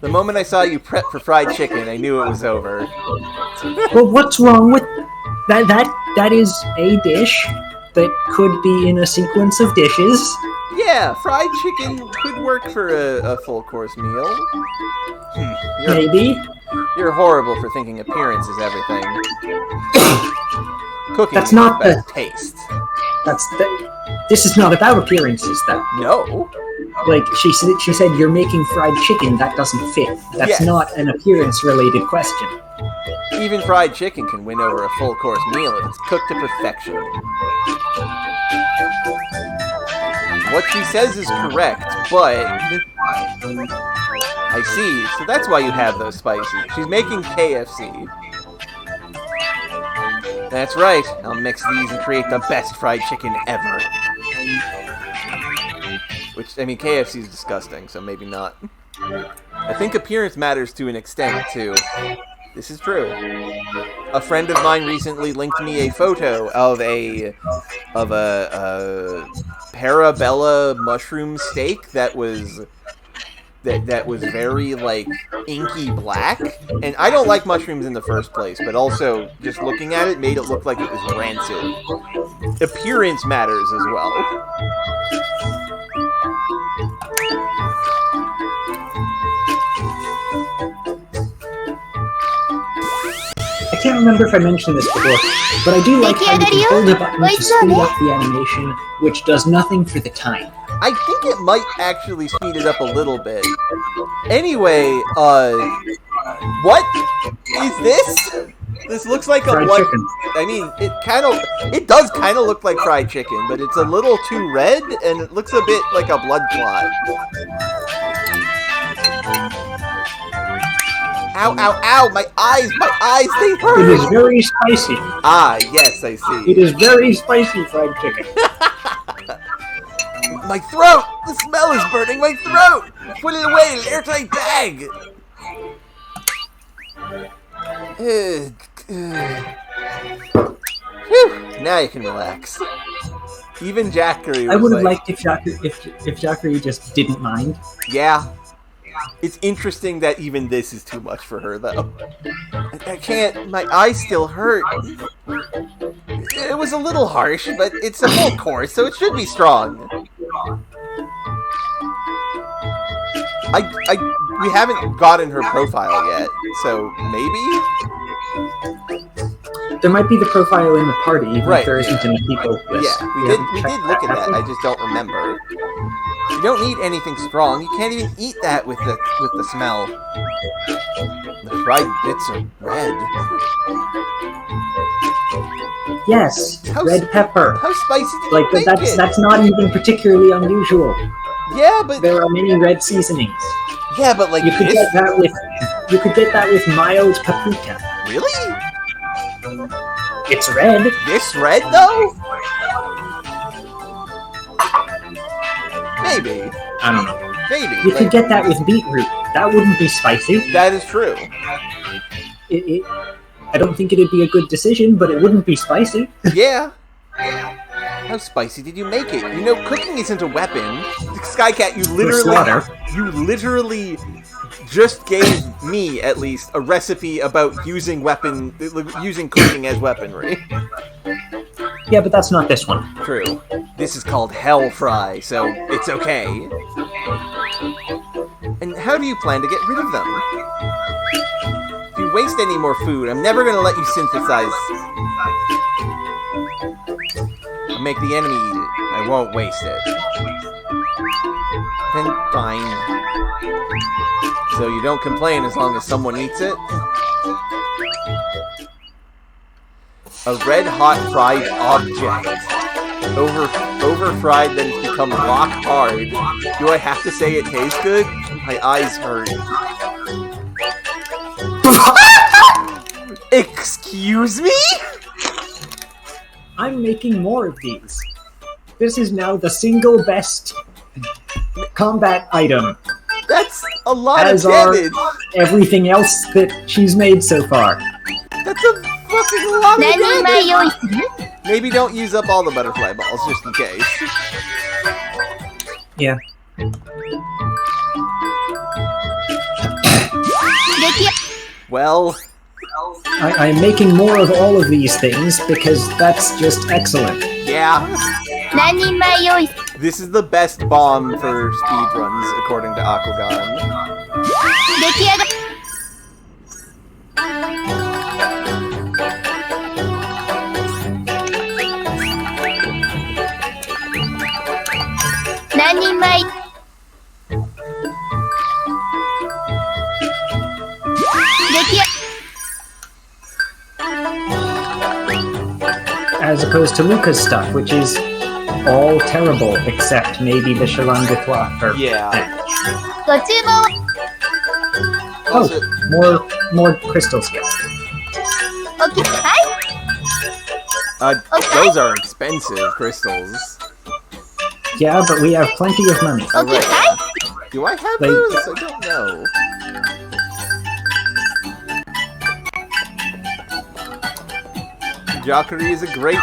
The moment I saw you prep for fried chicken, I knew it was over. Well, what's wrong with that? That is a dish that could be in a sequence of dishes. Yeah, fried chicken could work for a full course meal. Maybe. You're horrible for thinking appearance is everything. Cooking That's is not about taste. This is not about appearances, though. No. Like, she said you're making fried chicken, that doesn't fit. That's not an appearance-related question. Even fried chicken can win over a full-course meal if it's cooked to perfection. What she says is correct, but... I see, so that's why you have those spices. She's making KFC. That's right, I'll mix these and create the best fried chicken ever. Which, I mean, KFC is disgusting, so maybe not. I think appearance matters to an extent, too. This is true. A friend of mine recently linked me a photo of a Parabella mushroom steak that was very, like, inky black. And I don't like mushrooms in the first place, but also, just looking at it made it look like it was rancid. Appearance matters as well. I can't remember if I mentioned this before, but I do like how you can hold a button to speed up the animation, which does nothing for the time. I think it might actually speed it up a little bit. Anyway, what is this? This looks like Fried chicken. I mean, it does kind of look like fried chicken, but it's a little too red, and it looks a bit like a blood clot. Ow, ow, ow! My eyes, they hurt! It is very spicy. Ah, yes, I see. It is very spicy fried chicken. My throat! The smell is burning my throat! Put it away in an airtight bag! Whew, now you can relax. Even Jakuri was I would have liked if Jakuri just didn't mind. Yeah. It's interesting that even this is too much for her, though. I can't... My eyes still hurt. It was a little harsh, but it's a full course, so it should be strong. We haven't gotten her profile yet, so maybe? There might be the profile in the party, even Right, if there isn't in the people list. Yeah, we did look at that, I just don't remember. You don't need anything strong. You can't even eat that with the smell. The fried bits are red. Yes, red pepper. How spicy did you make it? That's not even particularly unusual. Yeah, but there are many red seasonings. Yeah, but like you could get that with mild paprika. Really? It's red. This red though? Maybe. I don't know. Maybe. You could get that with beetroot. That wouldn't be spicy. That is true. I don't think it'd be a good decision, but it wouldn't be spicy. Yeah. How spicy did you make it? You know, cooking isn't a weapon. Skycat, you literally just gave me, at least, a recipe about using cooking as weaponry. Yeah, but that's not this one. True. This is called Hell Fry, so it's okay. And how do you plan to get rid of them? If you waste any more food, I'm never gonna let you synthesize. I'll make the enemy eat it. I won't waste it. Then fine. So you don't complain as long as someone eats it? A red-hot fried object. Over-fried, then it's become rock hard. Do I have to say it tastes good? My eyes hurt. Excuse me? I'm making more of these. This is now the single best combat item. That's a lot of damage. Everything else that she's made so far. That's a fucking lot of damage. Maybe don't use up all the butterfly balls, just in case. Yeah. Well... I'm making more of all of these things because that's just excellent. Yeah. This is the best bomb for speedruns, according to Aquagon. As opposed to Luca's stuff, which is all terrible, except maybe the Chalan de Trois. Yeah. Oh, more crystal skips. Those are expensive crystals. Yeah, but we have plenty of money. Oh, right. Do I have those? I don't know. Jakuri is a great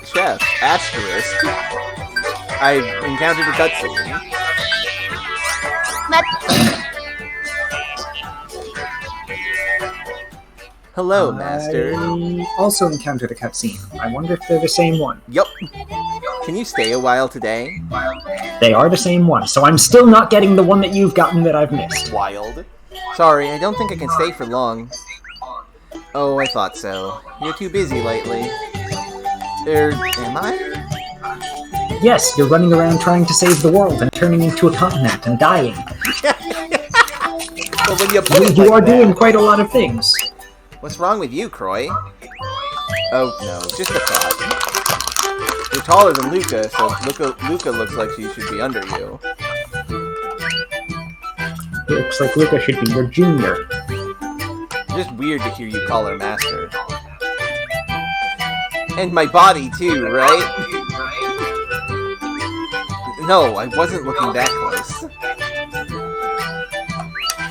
chef. Asterisk. I've encountered a cutscene. Hello, Master. I also encountered a cutscene. I wonder if they're the same one. Yup. Can you stay a while today? They are the same one, so I'm still not getting the one that you've gotten that I've missed. Wild. Sorry, I don't think I can stay for long. Oh, I thought so. You're too busy lately. Am I? Yes, you're running around trying to save the world and turning into a continent and dying. Well, when you put it You like are that, doing quite a lot of things. What's wrong with you, Croy? Oh, no, just a thought. You're taller than Luca, so Luca looks like she should be under you. Looks like Luca should be your junior. Just weird to hear you call her Master. And my body, too, right? No, I wasn't looking that close.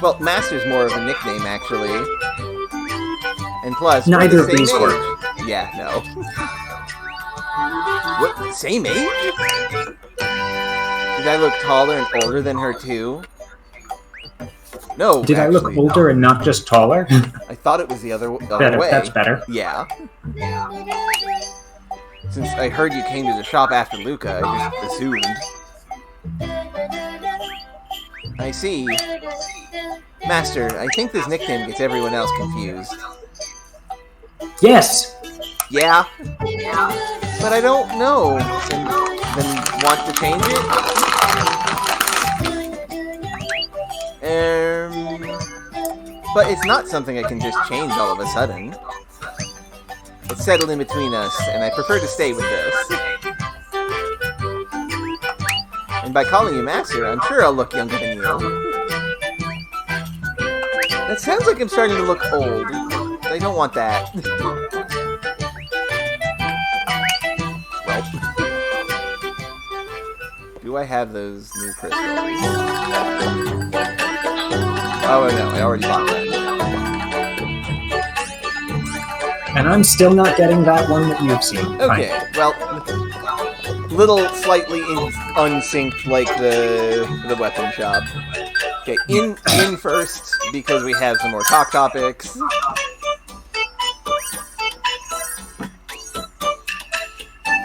Well, Master's more of a nickname, actually. And plus, neither of these work. Yeah, no. What? Same age? Did I look taller and older than her, too? No, Did actually, I look older and not just taller? I thought it was the other way. That's better. Yeah. Since I heard you came to the shop after Luca, I just assumed. I see. Master, I think this nickname gets everyone else confused. Yes! Yeah? But I don't know. Then want to change it? But it's not something I can just change all of a sudden. It's settled in between us, and I prefer to stay with this. And by calling you Master, I'm sure I'll look younger than you. That sounds like I'm starting to look old. I don't want that. Well, do I have those new crystals? Oh no, I already bought them. And I'm still not getting that one that you've seen. Okay, well, little slightly unsynced like the weapon shop. Okay, in first because we have some more talk topics.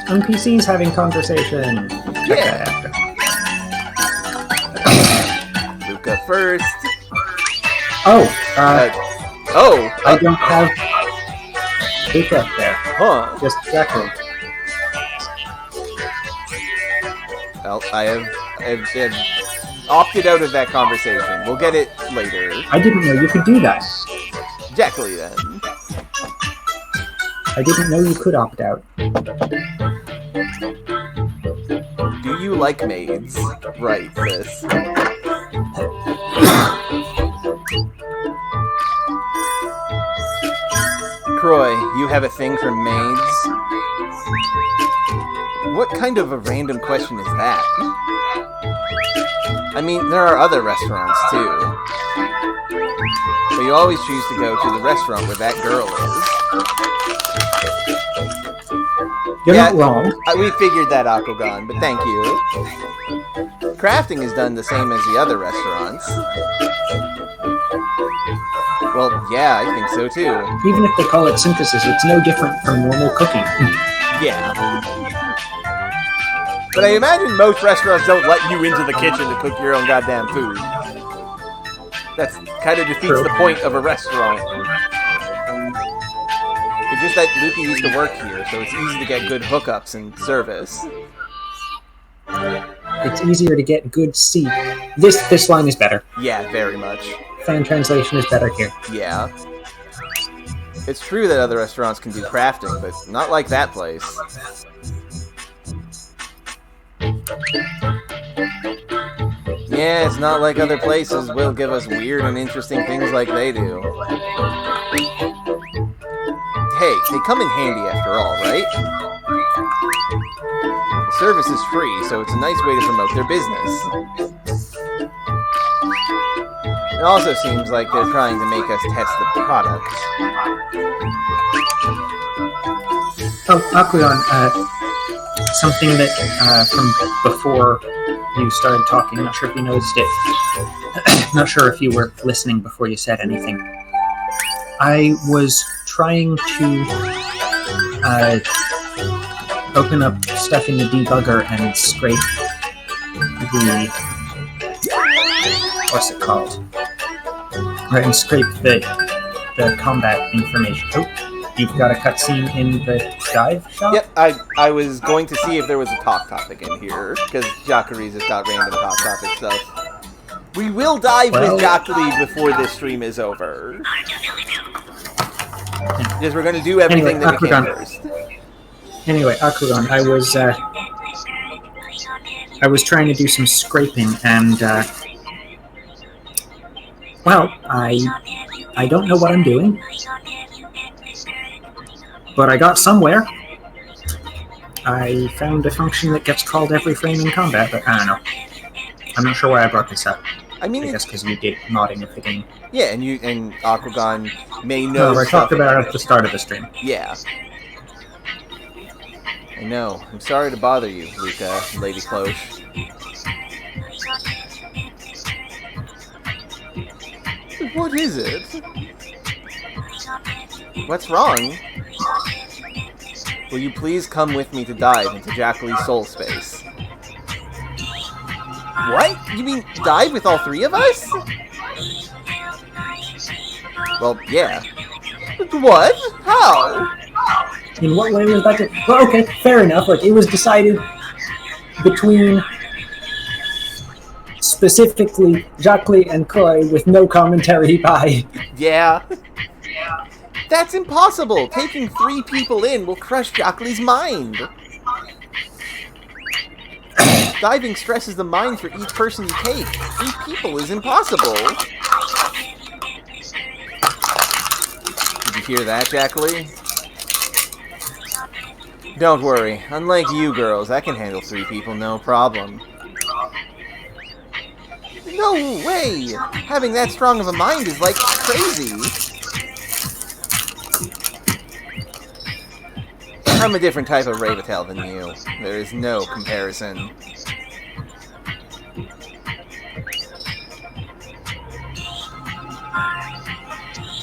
NPCs having conversation. Yeah. Luca first. Oh, I don't have Luca there. Huh. Just Jakuri. Well, I have opted out of that conversation. We'll get it later. I didn't know you could do that. Jakuri, then. I didn't know you could opt out. Do you like maids? Right, this. Croy, you have a thing for maids? What kind of a random question is that? I mean, there are other restaurants, too. But you always choose to go to the restaurant where that girl is. You're not wrong. We figured that, Akugan, but thank you. Crafting is done the same as the other restaurants. Well, yeah, I think so too. Even if they call it synthesis, it's no different from normal cooking. Yeah. But I imagine most restaurants don't let you into the kitchen to cook your own goddamn food. That kind of defeats the point of a restaurant. It's just that Luca used to work here, so it's easy to get good hookups and service. It's easier to get good seat. This line is better. Yeah, very much. Fan translation is better here. Yeah. It's true that other restaurants can do crafting, but not like that place. Yeah, it's not like other places will give us weird and interesting things like they do. Hey, they come in handy after all, right? The service is free, so it's a nice way to promote their business. It also seems like they're trying to make us test the product. Oh, Aquilon, something that from before you started talking, I'm not sure if you noticed it. Not sure if you were listening before you said anything. I was trying to open up stuff in the debugger and scrape the... what's it called? Right, and scrape the combat information. Oh, you've got a cutscene in the dive shop? Yep, I was going to see if there was a talk topic in here, because Jakuri's just got random talk topic stuff. We will dive with Jakuri before this stream is over. Because we're going to do everything that we can first. Anyway, Akuron, I was trying to do some scraping, and well, I don't know what I'm doing, but I got somewhere. I found a function that gets called every frame in combat, but I don't know. I'm not sure why I brought this up. I guess because you did modding of the game. Yeah, and Aquagon may know. No, I talked about it at the start of the stream. Yeah. I know. I'm sorry to bother you, Luca, Lady Cloche. What is it? What's wrong? Will you please come with me to dive into Jakuri's soul space? What? You mean dive with all three of us? Well, yeah. What? How? In what way was that? Well, okay, fair enough. Like, it was decided between specifically Jakuri and Koi with no commentary by. Yeah. That's impossible! Taking 3 people in will crush Jakuri's mind! Diving stresses the mind for each person you take. 3 people is impossible! Did you hear that, Jakuri? Don't worry. Unlike you girls, I can handle 3 people no problem. No way! Having that strong of a mind is like crazy! I'm a different type of Ravatail than you. There is no comparison.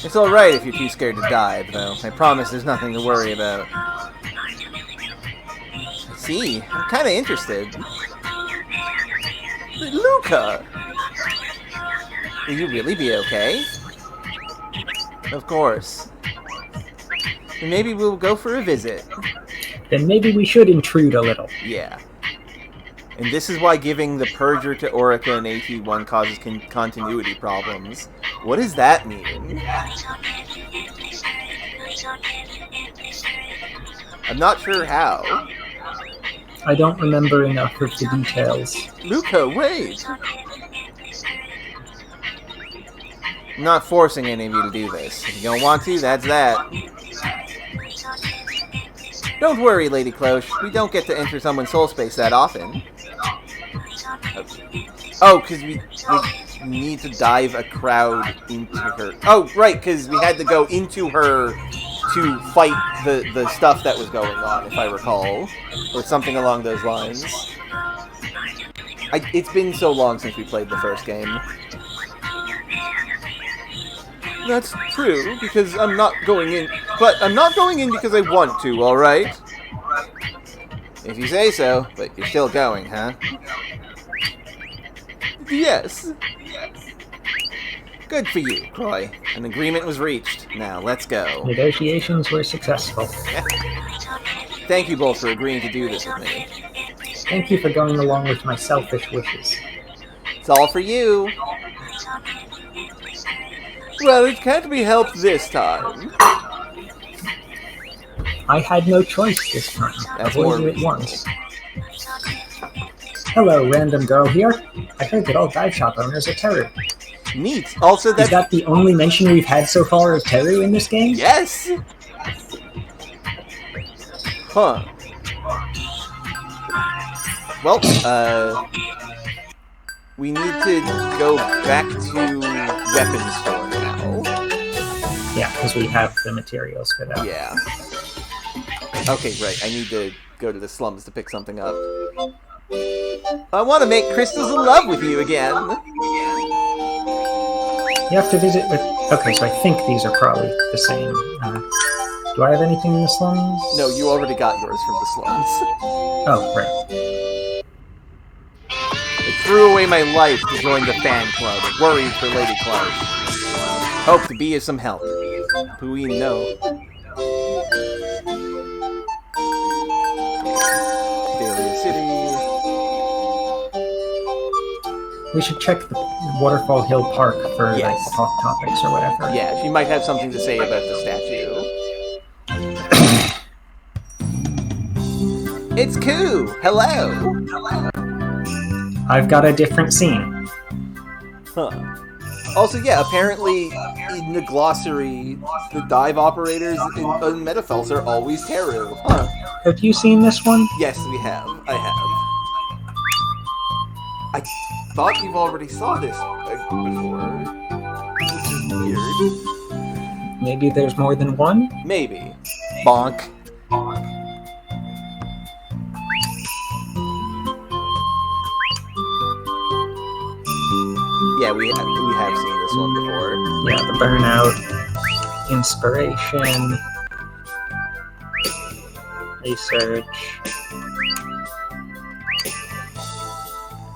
It's alright if you're too scared to dive, though. I promise there's nothing to worry about. I see. I'm kinda interested. Luca! Will you really be okay? Of course. And maybe we'll go for a visit. Then maybe we should intrude a little. Yeah. And this is why giving the Purger to Orica and AT1 causes continuity problems. What does that mean? I'm not sure how. I don't remember enough of the details. Luca, wait! I'm not forcing any of you to do this. If you don't want to, that's that. Don't worry, Lady Cloche. We don't get to enter someone's soul space that often. Oh, because we need to dive a crowd into her. Oh, right, because we had to go into her to fight the stuff that was going on, if I recall. Or something along those lines. It's been so long since we played the first game. That's true, because I'm not going in. But I'm not going in because I want to, alright? If you say so, but you're still going, huh? Yes. Good for you, Croy. An agreement was reached. Now, let's go. Negotiations were successful. Thank you both for agreeing to do this with me. Thank you for going along with my selfish wishes. It's all for you. Well, it can't be helped this time. I had no choice this time. That's Avoided it once. Hello, random girl here. I heard that all dive shop owners are Teru. Neat. Also, is that the only mention we've had so far of Teru in this game? Yes! Huh. Well, we need to go back to weapons store now. Yeah, because we have the materials for that. Yeah. Okay, right. I need to go to the slums to pick something up. I want to make crystals of love with you again. You have to visit with... Okay, so I think these are probably the same. Do I have anything in the slums? No, you already got yours from the slums. Oh, right. I threw away my life to join the fan club. Worried for Lady Clark. Hope to be of some help. Who we know. Daily City. We should check the Waterfall Hill Park for Yes. like talk topics or whatever. Yeah, she might have something to say about the statue. It's Koo! Hello! I've got a different scene. Huh. Also, yeah, apparently in the glossary, the dive operators in Metafels are always Teru. Huh. Have you seen this one? Yes, we have. I have. I thought you've already saw this before. Which is weird. Maybe there's more than one? Maybe. Bonk. Yeah, we have seen this one before. Yeah, the burnout, inspiration, research,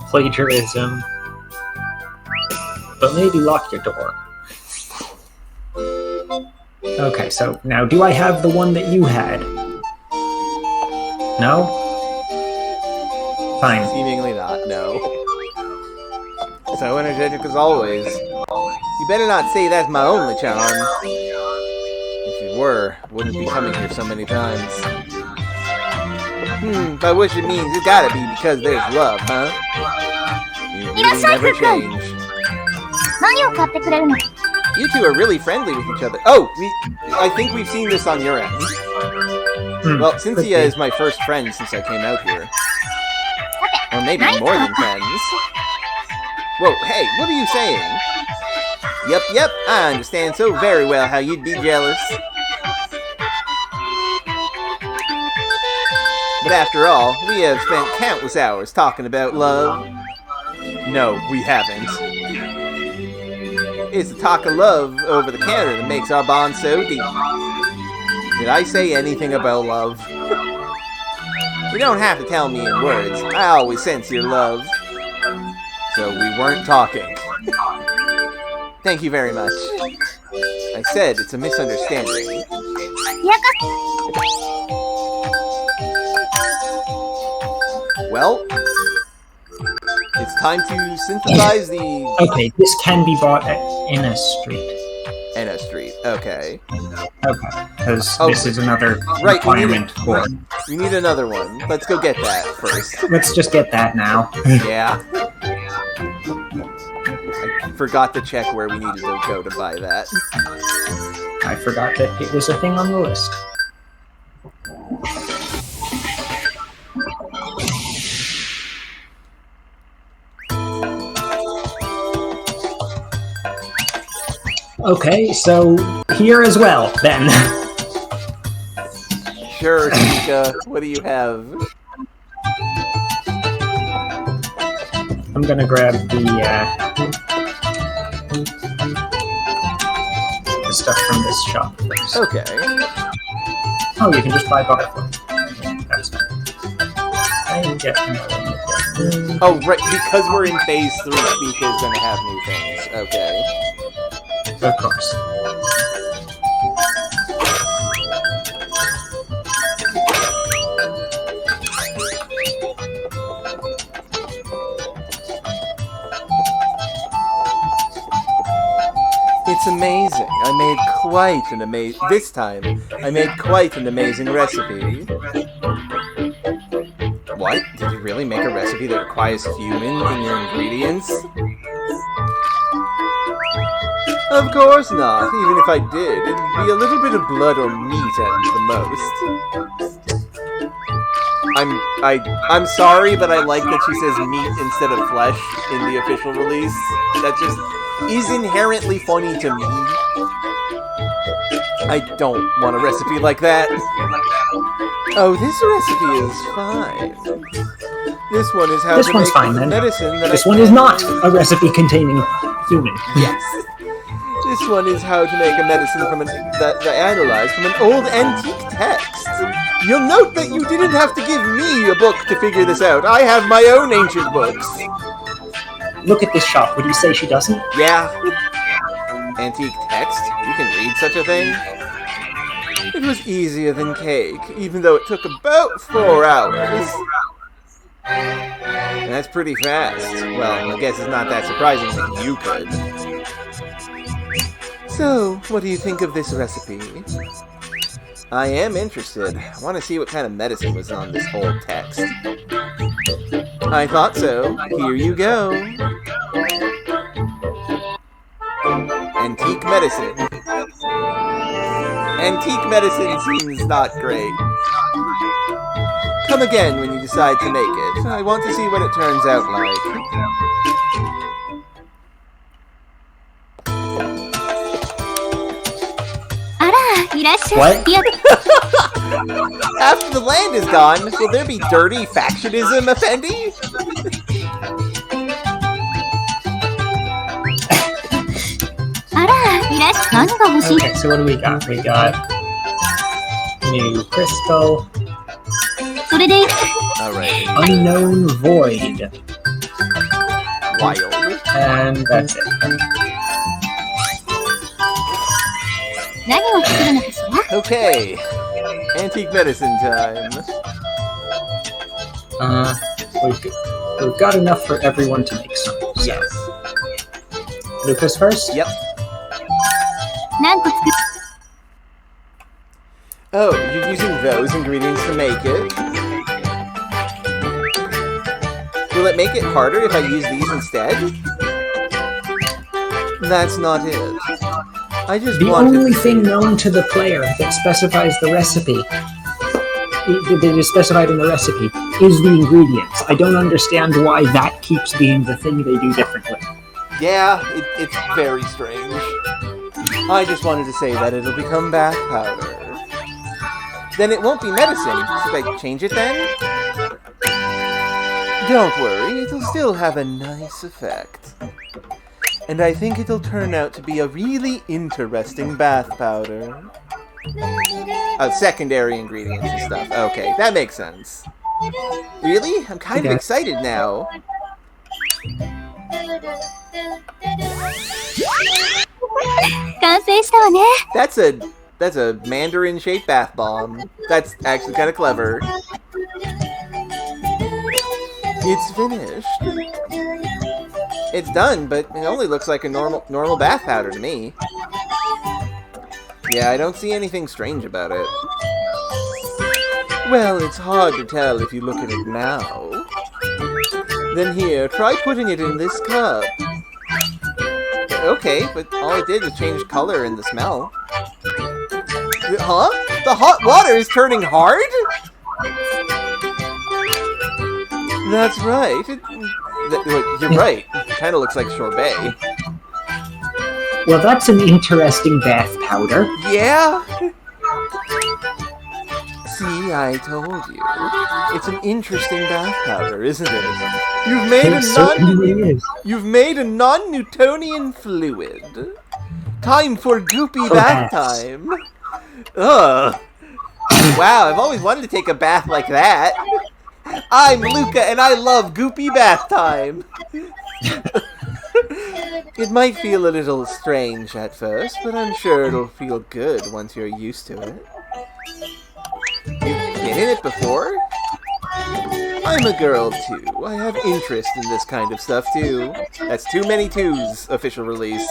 plagiarism, but maybe lock your door. Okay, so now do I have the one that you had? No? Fine. Seemingly not, no. So energetic as always. You better not say that's my only charm. If you were, I wouldn't be coming here so many times. By which it means it gotta be because there's love, huh? You really never change. You two are really friendly with each other. Oh, I think we've seen this on your end. Well, Cynthia is my first friend since I came out here. Or maybe more than friends. Whoa, hey, what are you saying? Yep, I understand so very well how you'd be jealous. But after all, we have spent countless hours talking about love. No, we haven't. It's the talk of love over the counter that makes our bond so deep. Did I say anything about love? You don't have to tell me in words. I always sense your love. So we weren't talking. Thank you very much. I said it's a misunderstanding. Well, it's time to synthesize the... Okay, this can be bought at Inna Street. Inna Street, okay. Okay, because this is another right, requirement for... We need another one. Let's go get that first. Let's just get that now. Yeah. I forgot to check where we needed to go to buy that. I forgot that it was a thing on the list. Okay, so here as well, then. Sure, Tika. What do you have? I'm gonna grab the stuff from this shop first. Okay. Oh, you can just buy butterfly. That's fine. I can get another one. Oh, right, because we're in phase 3, Mika's gonna have new things. Okay. Of course. It's amazing. I made quite an amazing... This time, I made quite an amazing recipe. What? Did you really make a recipe that requires human in your ingredients? Of course not. Even if I did, it'd be a little bit of blood or meat at the most. I'm sorry, but I like that she says meat instead of flesh in the official release. That just is inherently funny to me. I don't want a recipe like that. Oh, this recipe is fine. This one is how This to one's make fine, then. medicine that This I one is can not use. a recipe containing human. Yes. This one is how to make a medicine that I analyzed from an old antique text. You'll note that you didn't have to give me a book to figure this out. I have my own ancient books. Look at this shop. Would you say she doesn't? Yeah. Antique text? You can read such a thing? It was easier than cake, even though it took about 4 hours. And that's pretty fast. Well, I guess it's not that surprising that you could. So, what do you think of this recipe? I am interested. I want to see what kind of medicine was on this whole text. I thought so. Here you go. Antique medicine. Antique medicine seems not great. Come again when you decide to make it. I want to see what it turns out like. What? After the land is gone, will there be dirty factionism, Effendi? Okay, so what do we got? We got new crystal, Alright, unknown void, wild. and that's it. Okay, antique medicine time. We've got enough for everyone to make some. So. Yes. Lucas first? Yep. Oh, you're using those ingredients to make it? Will it make it harder if I use these instead? That's not it. I just The wanted only to thing known to the player that specifies the recipe, that is specified in the recipe, is the ingredients. I don't understand why that keeps being the thing they do differently. Yeah, it's very strange. I just wanted to say that it'll become bath powder. Then it won't be medicine. Should I change it then? Don't worry, it'll still have a nice effect. And I think it'll turn out to be a really interesting bath powder. Secondary ingredients and stuff. Okay, that makes sense. Really? I'm kind of excited now. That's a Mandarin-shaped bath bomb. That's actually kind of clever. It's finished. It's done, but it only looks like a normal bath powder to me. Yeah, I don't see anything strange about it. Well, it's hard to tell if you look at it now. Then here, try putting it in this cup. Okay, but all it did was change color and the smell. Huh? The hot water is turning hard? That's right. You're right. It kind of looks like sorbet. Well, that's an interesting bath powder. Yeah? See, I told you. It's an interesting bath powder, isn't it? You've made a non-Newtonian fluid. Time for goopy bath time. Ugh. Wow, I've always wanted to take a bath like that. I'm Luca, and I love goopy bath time. It might feel a little strange at first, but I'm sure it'll feel good once you're used to it. You've been in it before? I'm a girl, too. I have interest in this kind of stuff, too. That's too many twos, official release.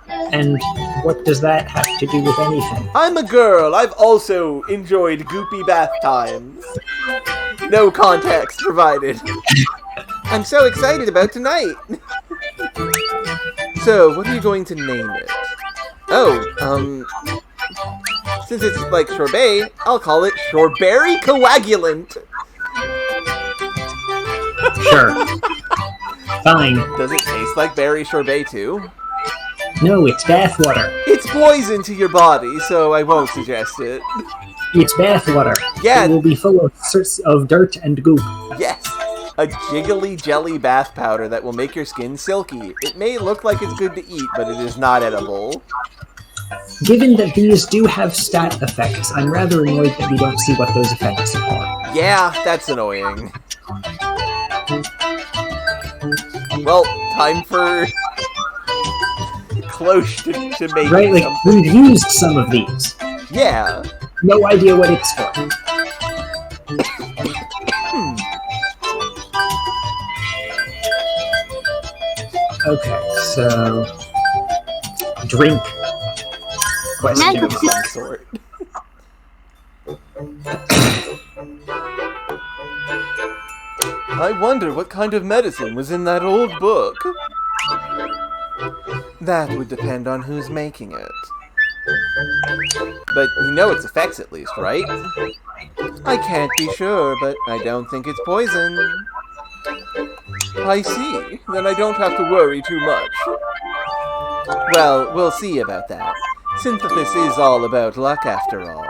And what does that have to do with anything? I'm a girl. I've also enjoyed goopy bath times. No context provided. I'm so excited about tonight. So, what are you going to name it? Oh, since it's like sorbet, I'll call it Strawberry Coagulant. Sure. Fine. Does it taste like berry sorbet too? No, it's bathwater. It's poison to your body, so I won't suggest it. It's bathwater. Yeah. It will be full of dirt and goop. Yes. A jiggly jelly bath powder that will make your skin silky. It may look like it's good to eat, but it is not edible. Given that these do have stat effects, I'm rather annoyed that we don't see what those effects are. Yeah, that's annoying. Well, time for Cloche to make Right, like, something. we've used some of these. Yeah. No idea what it's for. Okay, so... Drink. Question. Of some sort. I wonder what kind of medicine was in that old book. That would depend on who's making it. But you know its effects at least, right? I can't be sure, but I don't think it's poison. I see. Then I don't have to worry too much. Well, we'll see about that. Synthesis is all about luck after all.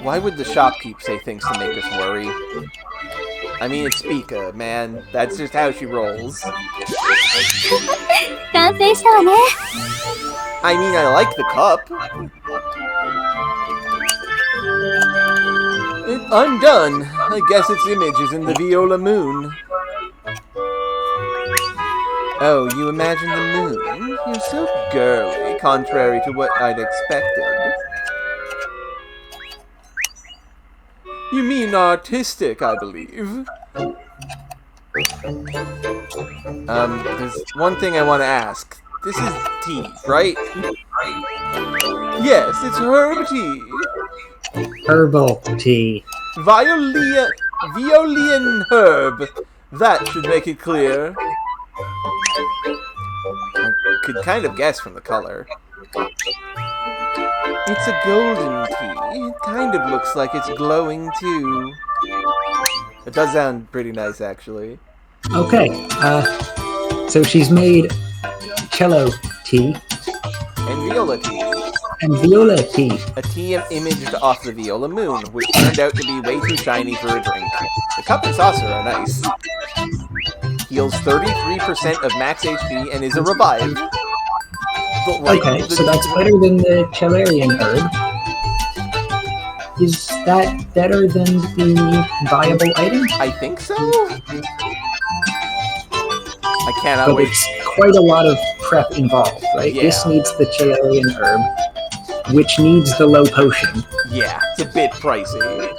Why would the shopkeep say things to make us worry? I mean, it's Pika, man. That's just how she rolls. 完成したわね。 I mean, I like the cup. I'm done. I guess its image is in the Viola Moon. Oh, you imagine the moon? You're so girly, contrary to what I'd expected. You mean artistic, I believe. There's one thing I want to ask. This is tea, right? Yes, it's herb tea. Herbal tea. Violian herb. That should make it clear. I could kind of guess from the color. It's a golden tea. It kind of looks like it's glowing too. It does sound pretty nice, actually. Okay, so she's made cello tea And viola tea. and viola tea. A tea imaged off the Viola Moon, which turned out to be way too shiny for a drink. The cup and saucer are nice. Heals 33% of max HP and is a revive. But like, Okay, so that's better than the Chalarian herb. Is that better than the viable item? I think so? I cannot But wait. it's quite a lot of prep involved, right? Yeah. This needs the Chalarian herb, which needs the low potion. Yeah, it's a bit pricey.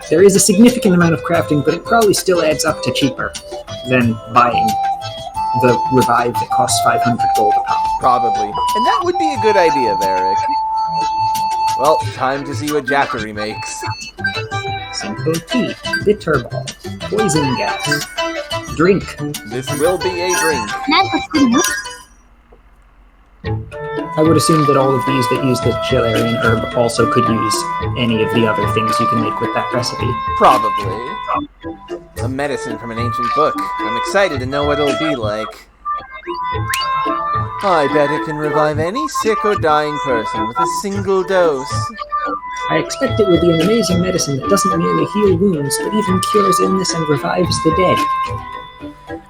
There is a significant amount of crafting, but it probably still adds up to cheaper than buying the revive that costs 500 gold a pop. Probably. And that would be a good idea, Varric. Well, time to see what Jakuri makes. Simple tea, bitter ball, poison gas, drink. This will be a drink. 何個作るの？ I would assume that all of these that use the Chalarian herb also could use any of the other things you can make with that recipe. Probably. A medicine from an ancient book. I'm excited to know what it'll be like. I bet it can revive any sick or dying person with a single dose. I expect it will be an amazing medicine that doesn't merely heal wounds, but even cures illness and revives the dead.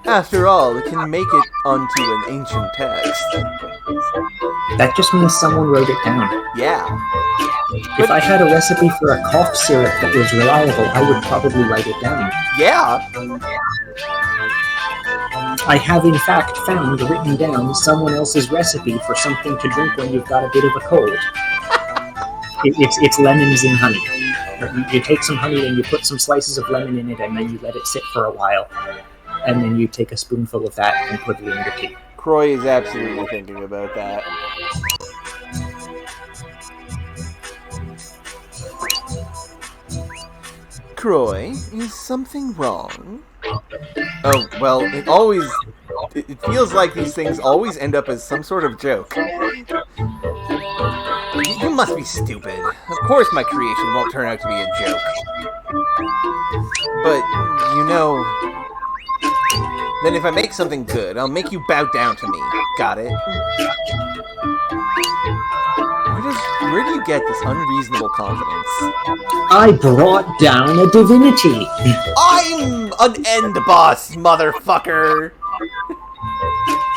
After all, it can make it onto an ancient text. That just means someone wrote it down. Yeah. If I had a recipe for a cough syrup that was reliable, I would probably write it down. Yeah. I have in fact found written down someone else's recipe for something to drink when you've got a bit of a cold. It's lemons in honey. You take some honey and you put some slices of lemon in it and then you let it sit for a while. And then you take a spoonful of that and put it in your tea. Croy is absolutely thinking about that. Croy, is something wrong? Oh, well, it feels like these things always end up as some sort of joke. You must be stupid. Of course my creation won't turn out to be a joke. But, you know... Then if I make something good, I'll make you bow down to me. Got it? Where do you get this unreasonable confidence? I brought down a divinity. I'm an end boss, motherfucker!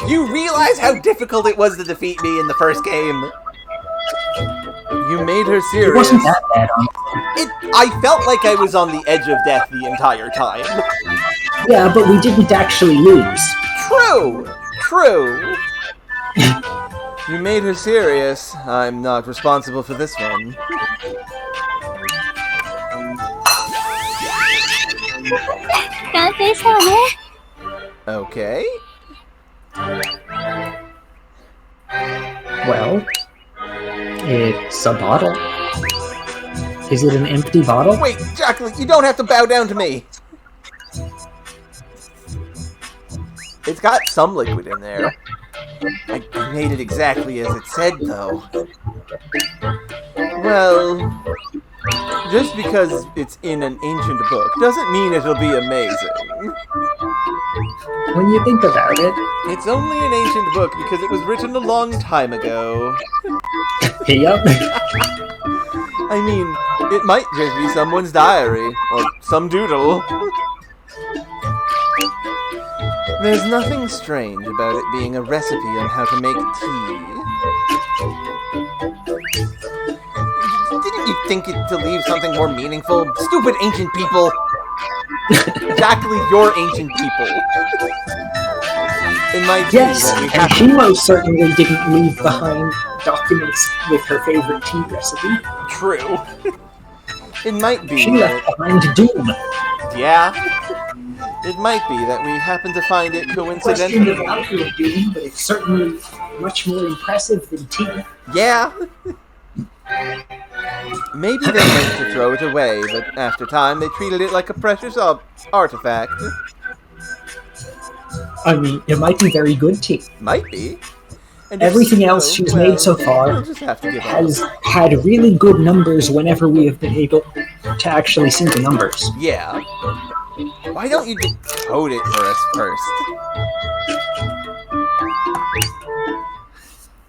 You realize how difficult it was to defeat me in the first game? You made her serious. It wasn't that bad, honestly. I felt like I was on the edge of death the entire time. Yeah, but we didn't actually lose. True. You made her serious. I'm not responsible for this one. Okay. Well, it's a bottle. Is it an empty bottle? Wait, Jakuri, you don't have to bow down to me. It's got some liquid in there. I made it exactly as it said, though. Well, just because it's in an ancient book doesn't mean it'll be amazing. When you think about it. It's only an ancient book because it was written a long time ago. Yep. I mean, it might just be someone's diary, or some doodle. There's nothing strange about it being a recipe on how to make tea. Didn't you think it to leave something more meaningful? Stupid ancient people! Exactly, your ancient people. In my Yes, and she most certainly didn't leave behind documents with her favorite tea recipe. True. It might be. She left behind Doom. Yeah. It might be that we happen to find it Question coincidentally. the value of Doom, but it's certainly much more impressive than tea. Yeah. Maybe they meant to throw it away, but after time they treated it like a precious artifact. I mean, it might be very good tea. Might be. And if Everything so, else she's well, made so far we'll just have to give up. has had really good numbers whenever we have been able to actually see the numbers. Yeah. Why don't you just code it for us first?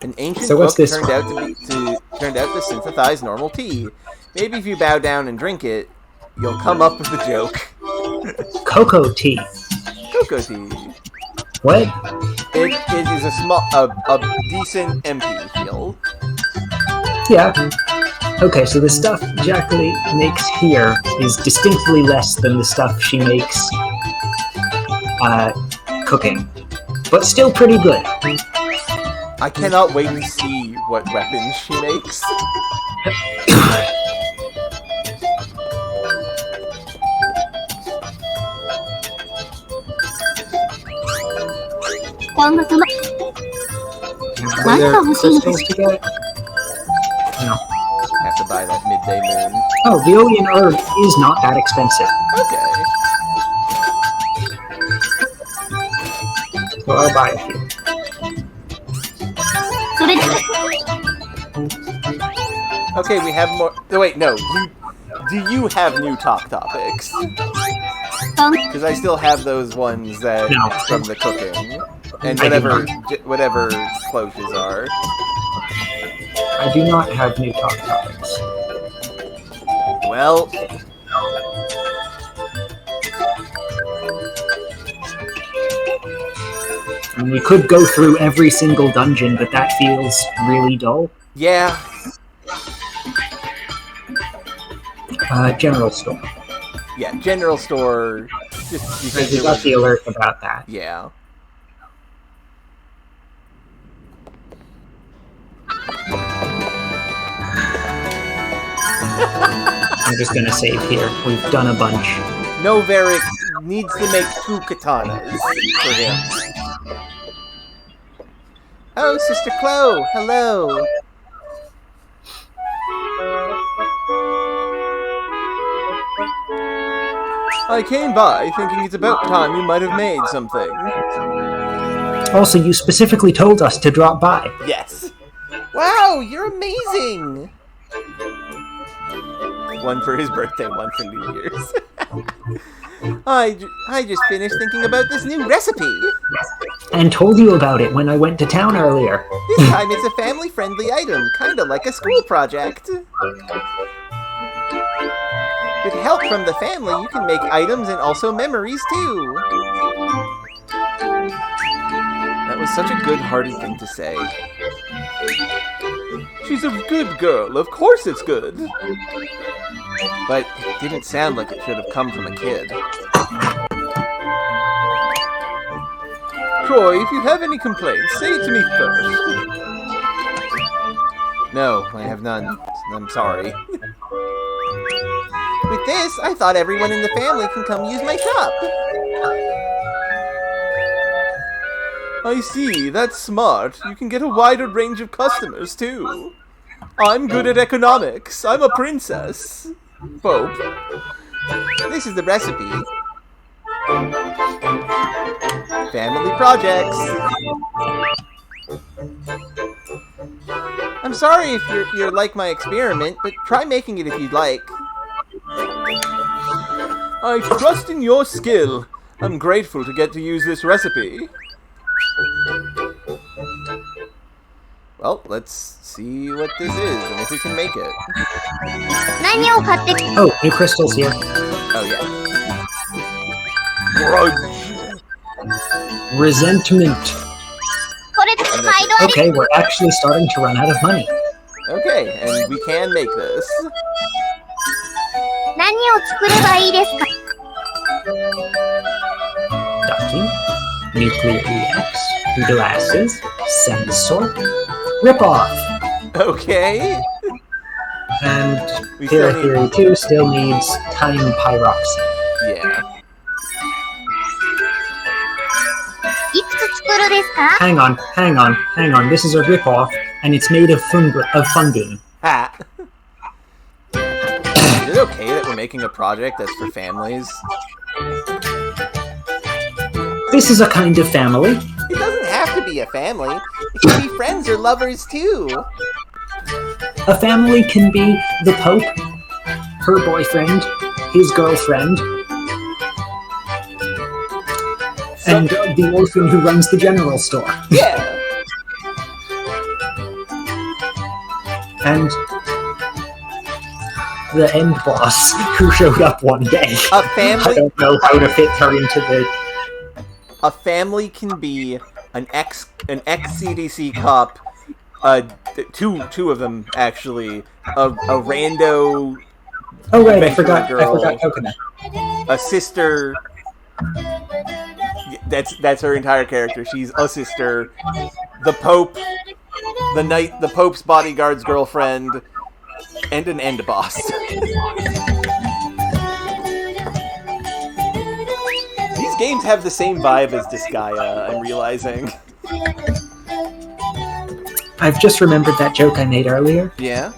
An ancient So what's book this turned out to synthesize normal tea. Maybe if you bow down and drink it, you'll come up with a joke. Cocoa tea. Cocoa tea. What? It is a decent MP field. Yeah. Okay, so the stuff Jakuri makes here is distinctly less than the stuff she makes cooking. But still pretty good. I cannot wait to see what weapons she makes. Are there crystals to get? No. Have to buy that midday moon. Oh, the Odeon herb is not that expensive. Okay. So I'll buy a few. Okay, we have more. Oh, wait, no. Do you have new talk topics? Because I still have those ones that from the cooking and whatever cloches are. I do not have new talk topics. Well, And we could go through every single dungeon, but that feels really dull. yeah. General store. Yeah, general store. Just because You got the alert about that. Yeah. I'm just gonna save here. We've done a bunch. Noveric needs to make 2 katanas for him. Oh, Sister Chloe, hello. I came by thinking it's about time you might have made something. Also, you specifically told us to drop by. Yes. Wow, you're amazing. One for his birthday, one for New Year's. I just finished thinking about this new recipe. And told you about it when I went to town earlier. This time it's a family-friendly item, kinda like a school project. With help from the family, you can make items and also memories too. That was such a good-hearted thing to say. She's a good girl, of course it's good. But it didn't sound like it should have come from a kid. Troy, if you have any complaints, say it to me first. No, I have none. I'm sorry. With this, I thought everyone in the family can come use my shop. I see, that's smart. You can get a wider range of customers, too. I'm good at economics. I'm a princess. Pope. This is the recipe. Family projects. I'm sorry if you're like my experiment, but try making it if you'd like. I trust in your skill. I'm grateful to get to use this recipe. Well, let's see what this is and if we can make it. Oh, new crystals here. Oh, yeah. Grudge. Resentment. Okay, we're actually starting to run out of money. Okay, and we can make this. Ducking, nuclear EX, glasses, sensor, rip-off. Okay. And Theory Theory 2 still needs time pyroxene. Yeah. Hang on. This is a rip-off, and it's made of funding. Ha! Is it okay that we're making a project that's for families? This is a kind of family. It doesn't have to be a family. It can be friends or lovers, too. A family can be the Pope, her boyfriend, his girlfriend, and the orphan who runs the general store. Yeah. And the end boss who showed up one day. A family? I don't know how to fit her into the... A family can be an ex-CDC cop, two of them, actually, a rando... Oh right, I forgot Coconut. A sister... That's her entire character. She's a sister. The Pope, the Pope's bodyguard's girlfriend, and an end boss. These games have the same vibe as Disgaea, I'm realizing. I've just remembered that joke I made earlier. Yeah?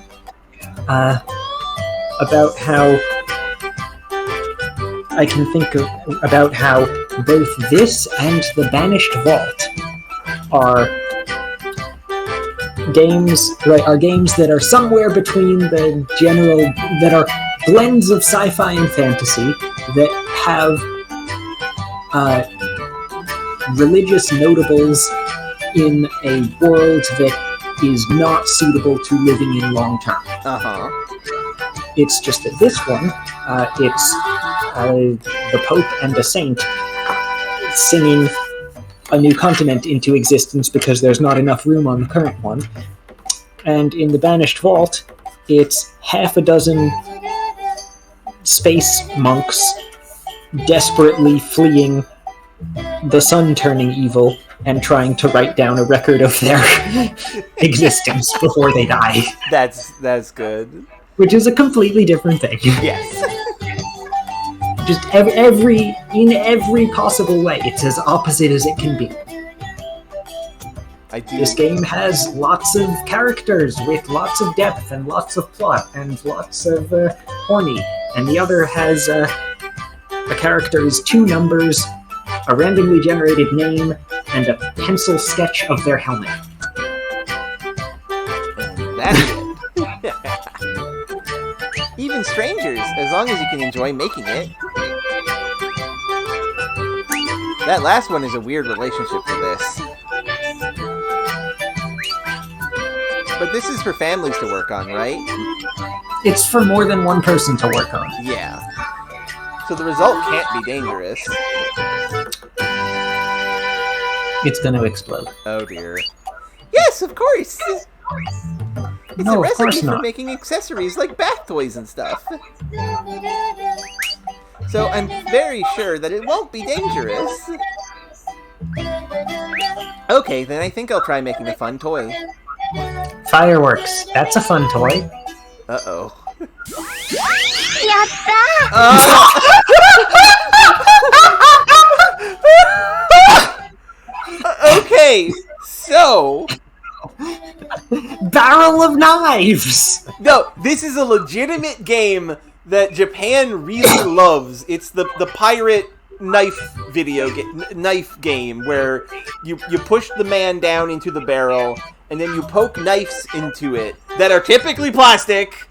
About how I can think about how both this and the Banished Vault are games that are somewhere between the general, that are blends of sci-fi and fantasy, that have religious notables in a world that is not suitable to living in long term. Uh-huh. It's just that this one, it's the Pope and a saint singing a new continent into existence because there's not enough room on the current one. And in the Banished Vault, it's half a dozen space monks desperately fleeing the sun turning evil and trying to write down a record of their existence before they die. That's good. Which is a completely different thing. Yes. Just in every possible way, it's as opposite as it can be. This game has lots of characters with lots of depth and lots of plot and lots of horny, and the other has a character's 2 numbers, a randomly generated name, and a pencil sketch of their helmet. That's it. Even strangers, as long as you can enjoy making it. That last one is a weird relationship for this. But this is for families to work on, right? It's for more than one person to work on. Yeah. So the result can't be dangerous. It's going to explode. Oh dear. Yes, of course! It's No, a of recipe course for not. making accessories like bath toys and stuff. So I'm very sure that it won't be dangerous. Okay, then I think I'll try making a fun toy. Fireworks. That's a fun toy. Uh-oh. やった Okay, so... Barrel of knives! No, this is a legitimate game that Japan really loves. It's the pirate knife knife game where you push the man down into the barrel and then you poke knives into it that are typically plastic,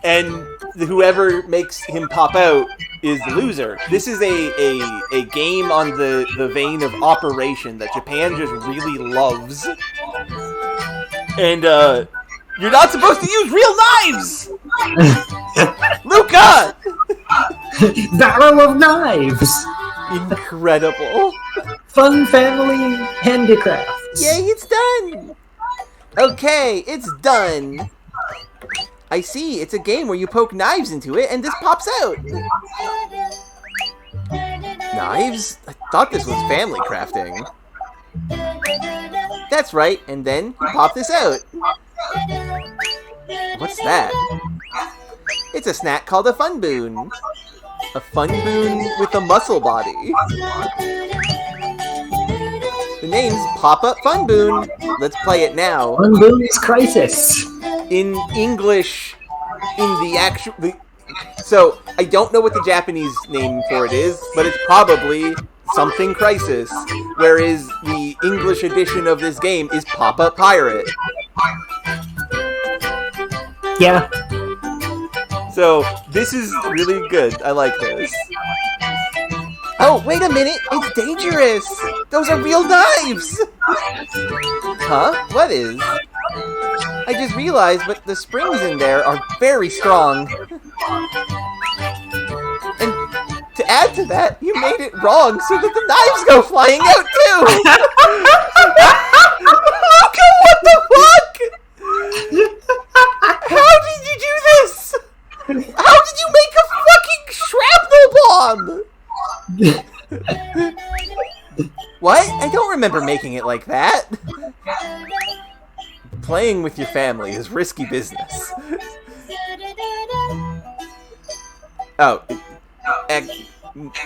and whoever makes him pop out is the loser. This is a game on the vein of Operation that Japan just really loves. And you're not supposed to use real knives! Luca! Barrel of knives! Incredible. Fun family handicrafts. Yay, it's done! Okay, it's done. I see, it's a game where you poke knives into it and this pops out. Knives? I thought this was family crafting. That's right, and then you pop this out. What's that? It's a snack called a Fun Boon. A Fun Boon with a muscle body. The name's Pop-Up Fun Boon. Let's play it now. Fun Boon's Crisis. In English, in the actual... So, I don't know what the Japanese name for it is, but it's probably something Crisis, whereas the English edition of this game is Pop-Up Pirate. Yeah. So, this is really good. I like this. Oh, wait a minute! It's dangerous! Those are real knives! Huh? What is? I just realized, but the springs in there are very strong. And to add to that, you made it wrong so that the knives go flying out too! Luca, what the fuck?! How did you do this?! How did you make a fucking shrapnel bomb?! What? I don't remember making it like that. Playing with your family is risky business. Oh,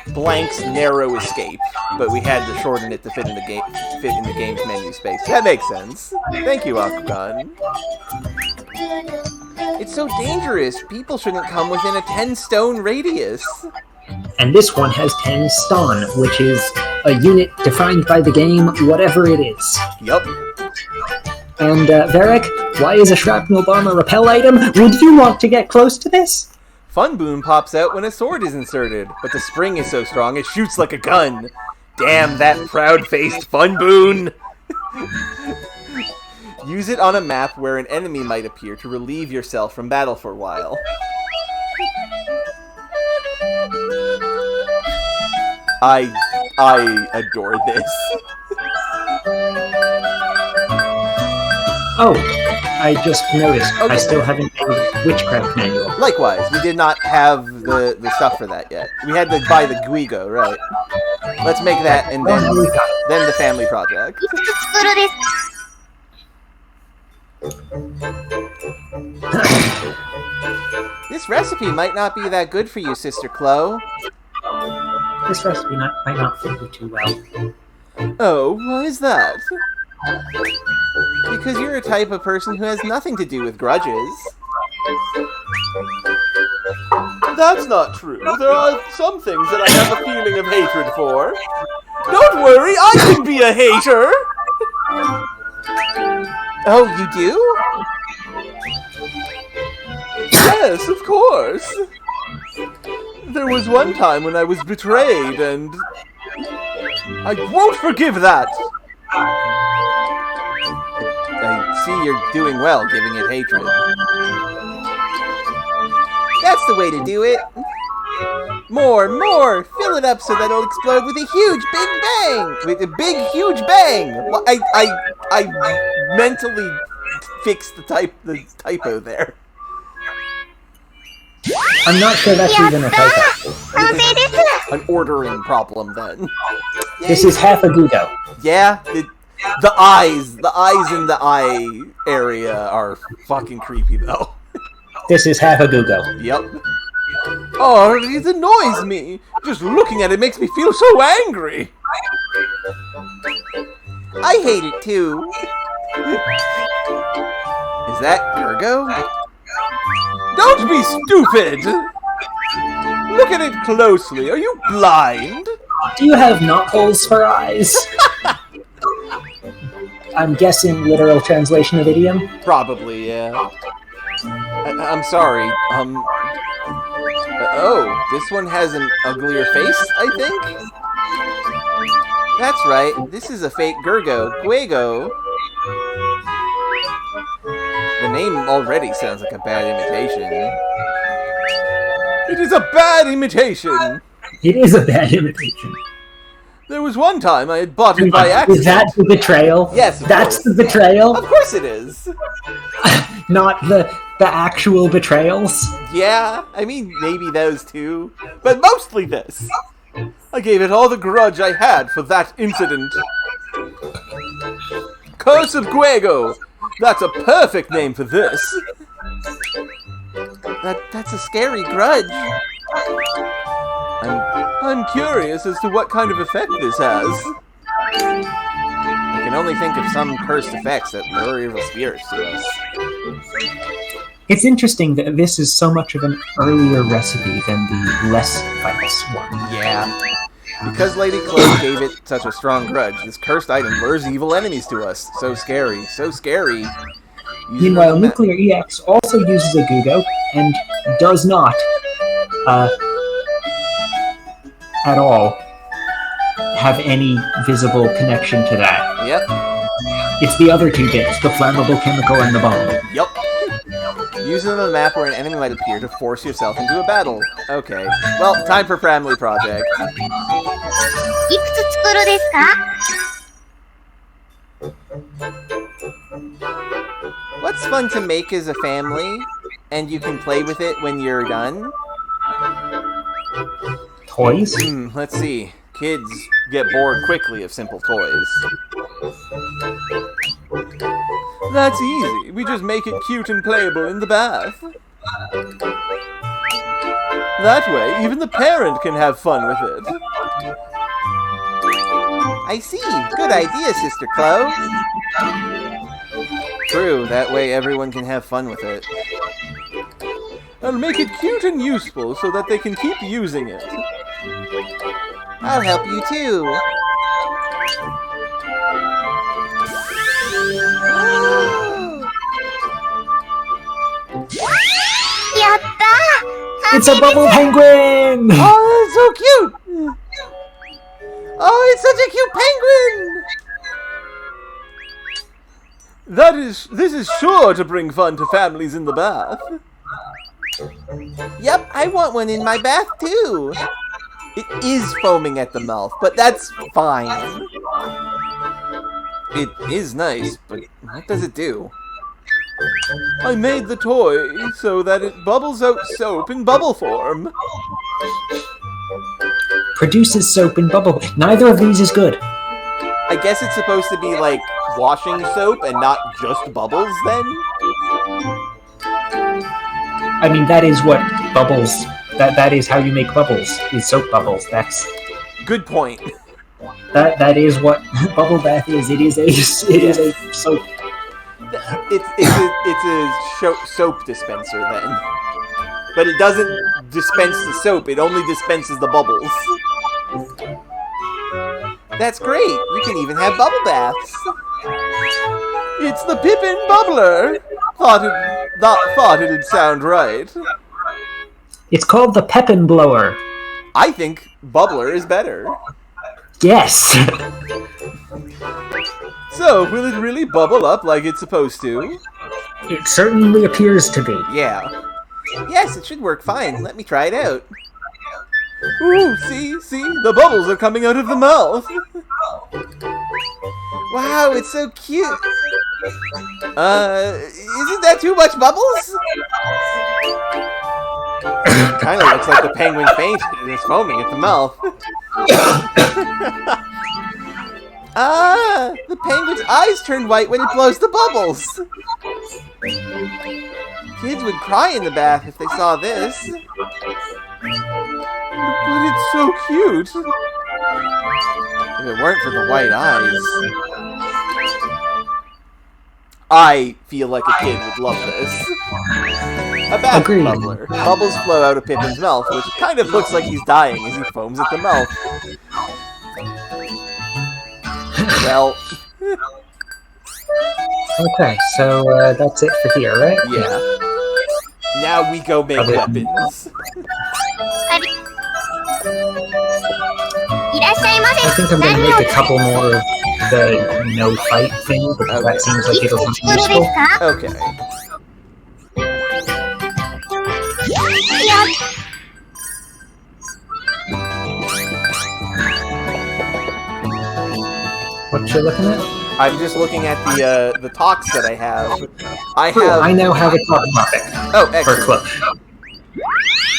blank's narrow escape, but we had to shorten it to fit in the game's menu space. That makes sense. Thank you, Akukan. It's so dangerous. People shouldn't come within a 10-stone radius. And this one has 10 stun, which is a unit defined by the game, whatever it is. Yup. And, Varric, why is a shrapnel bomb a repel item? Would you want to get close to this? Fun Boon pops out when a sword is inserted, but the spring is so strong it shoots like a gun. Damn that proud-faced Fun Boon! Use it on a map where an enemy might appear to relieve yourself from battle for a while. I adore this. Oh, I just noticed. Okay. I still haven't made Witchcraft Manual. Likewise, we did not have the stuff for that yet. We had to buy the Guigo, right? Let's make that and then the family project. 作るです This recipe might not be that good for you, Sister Chloe. This recipe might not fit you too well. Oh, why is that? Because you're a type of person who has nothing to do with grudges. That's not true. There are some things that I have a feeling of hatred for. Don't worry, I can be a hater! Oh, you do? Yes, of course. There was one time when I was betrayed and... I won't forgive that! I see you're doing well giving it hatred. That's the way to do it! More! Fill it up so that it'll explode with a huge big bang! With a big huge bang! Well, I mentally fixed the typo there. I'm not sure that's even a typo. An ordering problem then. This is half a Gudo. Yeah, the eyes in the eye area are fucking creepy though. This is half a Gudo. Yep. Oh, it annoys me. Just looking at it makes me feel so angry. I hate it too. Is that Gergo? Don't be stupid! Look at it closely. Are you blind? Do you have knotholes for eyes? I'm guessing literal translation of idiom? Probably, yeah. I'm sorry. Oh, this one has an uglier face, I think? That's right. This is a fake Gergo. Guego. The name already sounds like a bad imitation. It is a bad imitation! It is a bad imitation. There was one time I had bought it by accident. Is that the betrayal? Yes, that's the betrayal? Of course it is! Not the actual betrayals? Yeah, I mean, maybe those too. But mostly this. I gave it all the grudge I had for that incident. Curse of Guego! That's a perfect name for this. That's a scary grudge. I'm curious as to what kind of effect this has. I can only think of some cursed effects that lure evil spirits to us. It's interesting that this is so much of an earlier recipe than the less famous one. Yeah. Because Lady Chloe gave it such a strong grudge, this cursed item lures evil enemies to us. So scary, so scary. Meanwhile, Nuclear EX also uses a Gugo and does not, at all, have any visible connection to that. Yep. It's the other two bits, the flammable chemical and the bomb. Yep. Use it on a map where an enemy might appear to force yourself into a battle. Okay. Well, time for family project. いくつ作るですか? What's fun to make as a family, and you can play with it when you're done? Toys? Let's see. Kids get bored quickly of simple toys. That's easy. We just make it cute and playable in the bath. That way, even the parent can have fun with it. I see. Good idea, Sister Chloe. True, that way everyone can have fun with it. I'll make it cute and useful so that they can keep using it. I'll help you too. It's a bubble penguin! Oh, that's so cute! Oh, it's such a cute penguin! This is sure to bring fun to families in the bath. Yep, I want one in my bath too. It is foaming at the mouth, but that's fine. It is nice, but what does it do? I made the toy so that it bubbles out soap in bubble form. Produces soap in bubble. Neither of these is good. I guess it's supposed to be like washing soap and not just bubbles then? I mean, that is what bubbles... That is how you make bubbles, is soap bubbles. That's... Good point. That is what bubble bath is. It is a soap. It's a soap dispenser then. But it doesn't dispense the soap, it only dispenses the bubbles. That's great! You can even have bubble baths! It's the Pippin Bubbler! Thought it'd sound right. It's called the Pepin Blower. I think Bubbler is better. Yes. So, will it really bubble up like it's supposed to? It certainly appears to be. Yeah. Yes, it should work fine. Let me try it out. Ooh, see? The bubbles are coming out of the mouth. Wow, it's so cute. Isn't that too much bubbles? Kind of looks like the penguin fainted and is foaming at the mouth. Ah, the penguin's eyes turn white when he blows the bubbles. Kids would cry in the bath if they saw this. But it's so cute. If it weren't for the white eyes. I feel like a kid would love this. A bath Agreed. bubbler. Bubbles flow out of Pippin's mouth, which kind of looks like he's dying as he foams at the mouth. Well. Okay, so that's it for here, right? Yeah. Now we go make weapons. I think I'm going to make a couple more of the no fight thing, because that seems like it'll be useful. Okay. What you're looking at? I'm just looking at the talks that I have. I now have a talk topic. Oh, for excellent.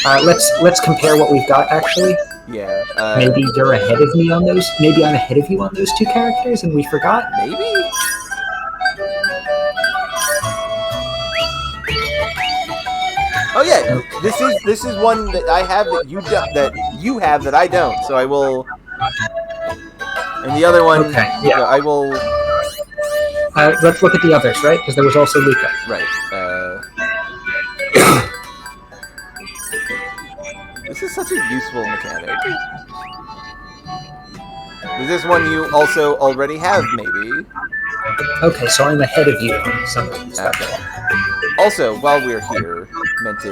Close. Let's compare what we've got actually. Yeah. Maybe you're ahead of me on those. Maybe I'm ahead of you on those two characters, and we forgot. Maybe. Oh yeah, this is one that I have that you have that I don't. So I will. And the other one, okay, yeah, I will. Let's look at the others, right? Because there was also Luca. Right. This is such a useful mechanic. Is this one you also already have, maybe? Okay, so I'm ahead of you on some of these stuff. Okay. Also, while we're here, meant to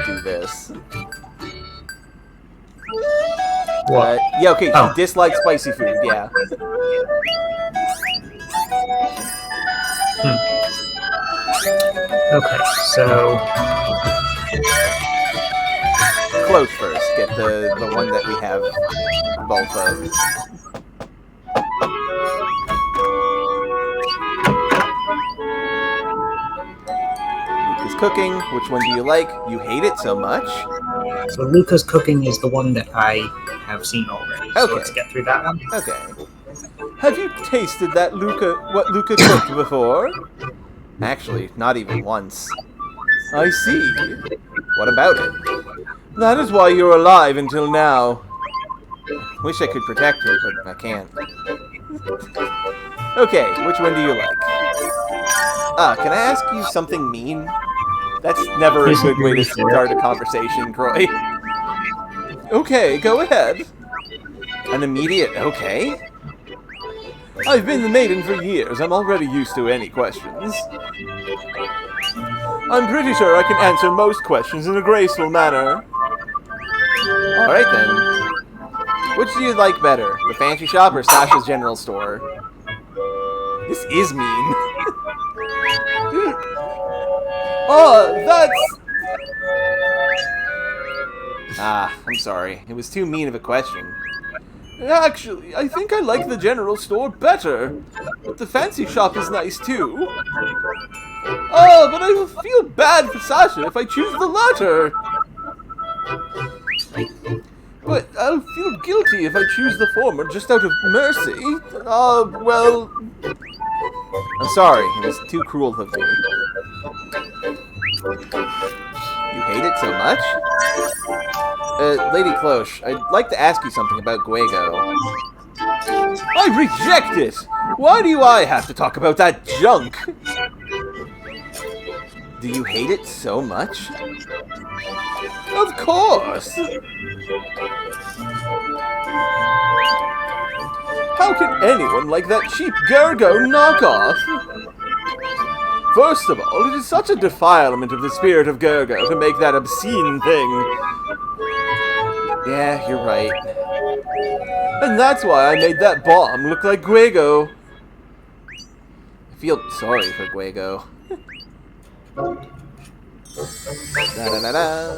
do this. What? Yeah, okay, Oh. you dislike spicy food, yeah. Okay, so Close first. Get the one that we have both of. Luca's cooking. Which one do you like? You hate it so much? So Luca's cooking is the one that I have seen already. So Okay. let's get through that one. Okay. Have you tasted what Luca cooked before? Actually, not even once. I see. What about it? That is why you're alive until now. Wish I could protect her, but I can't. Okay, which one do you like? Can I ask you something mean? That's never a good way to start a conversation, Croy. Okay, go ahead. An immediate okay? I've been the maiden for years. I'm already used to any questions. I'm pretty sure I can answer most questions in a graceful manner. Alright then. Which do you like better? The fancy shop or Sasha's general store? This is mean. Oh, that's... I'm sorry. It was too mean of a question. Actually, I think I like the general store better. But the fancy shop is nice too. Oh, but I will feel bad for Sasha if I choose the latter. But I'll feel guilty if I choose the former just out of mercy. Well... I'm sorry, it was too cruel of me. You hate it so much? Lady Cloche, I'd like to ask you something about Guego. I reject it! Why do I have to talk about that junk? Do you hate it so much? Of course! How can anyone like that cheap Gergo knockoff? First of all, it is such a defilement of the spirit of Gergo to make that obscene thing. Yeah, you're right. And that's why I made that bomb look like Guego. I feel sorry for Guego. Da-da-da-da.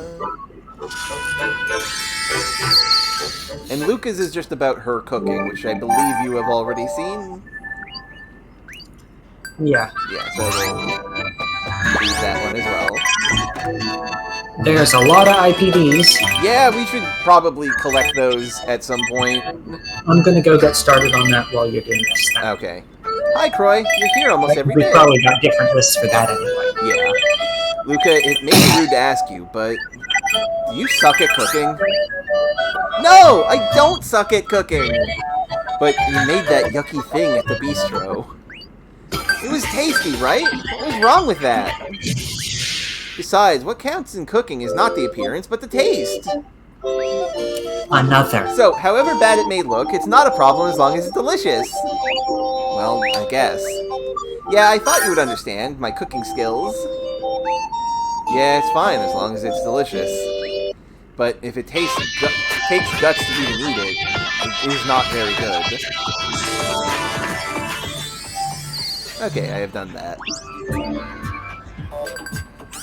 And Lucas is just about her cooking, which I believe you have already seen. Yeah. Yeah, so we'll use that one as well. There's a lot of IPDs. Yeah, we should probably collect those at some point. I'm gonna go get started on that while you're doing this. Okay. Hi, Croy. You're here almost every We've day. probably got different lists for that anyway. Yeah. Luca, it may be rude to ask you, but do you suck at cooking? No, I don't suck at cooking. But you made that yucky thing at the bistro. It was tasty, right? What was wrong with that? Besides, what counts in cooking is not the appearance, but the taste. Another. So, however bad it may look, it's not a problem as long as it's delicious. Well, I guess. Yeah, I thought you would understand my cooking skills. Yeah, it's fine as long as it's delicious. But if it takes guts to even eat it, it is not very good. Okay, I have done that.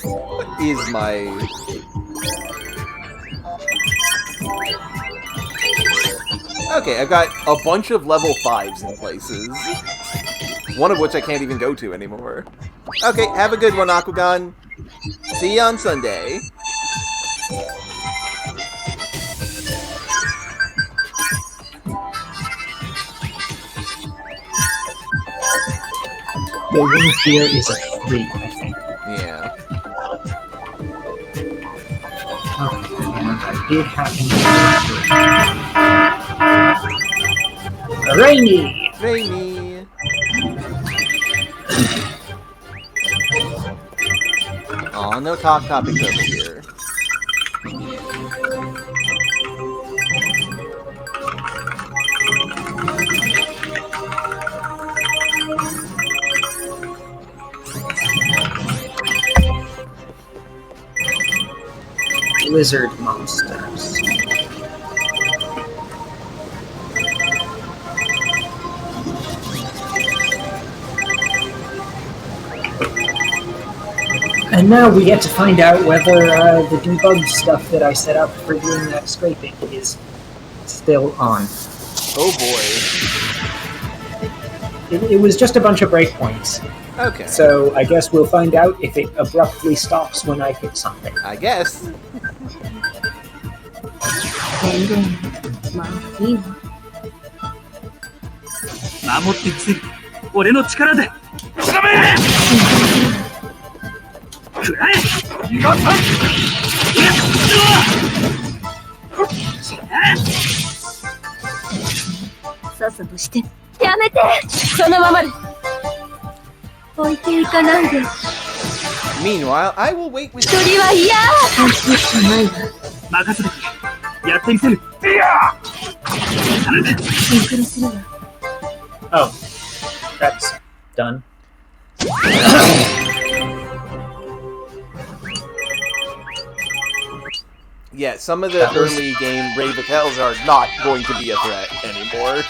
What is my... Okay, I've got a bunch of level 5s in places. One of which I can't even go to anymore. Okay, have a good one, Aquagon. See you on Sunday. The room here is a 3, I think. Yeah. Okay, and I did happen to... Rainy! Rainy. Aw, no talk topics over here. Lizard monsters. And now we get to find out whether the debug stuff that I set up for doing that scraping is still on. Oh boy. It was just a bunch of breakpoints. Okay. So I guess we'll find out if it abruptly stops when I hit something. I guess. まあいいわ。守ってみせる。俺の力で。つかめ！くらえ！逃がさん！さっさとして。やめて！そのままで。置いていかないで。 Meanwhile, I will wait with 一人は嫌！安心しかないわ。任せてくれ。やってみせる。いや！シンクロするわ。 Oh, that's done. Yeah, some of the early game Ravitels are not going to be a threat anymore.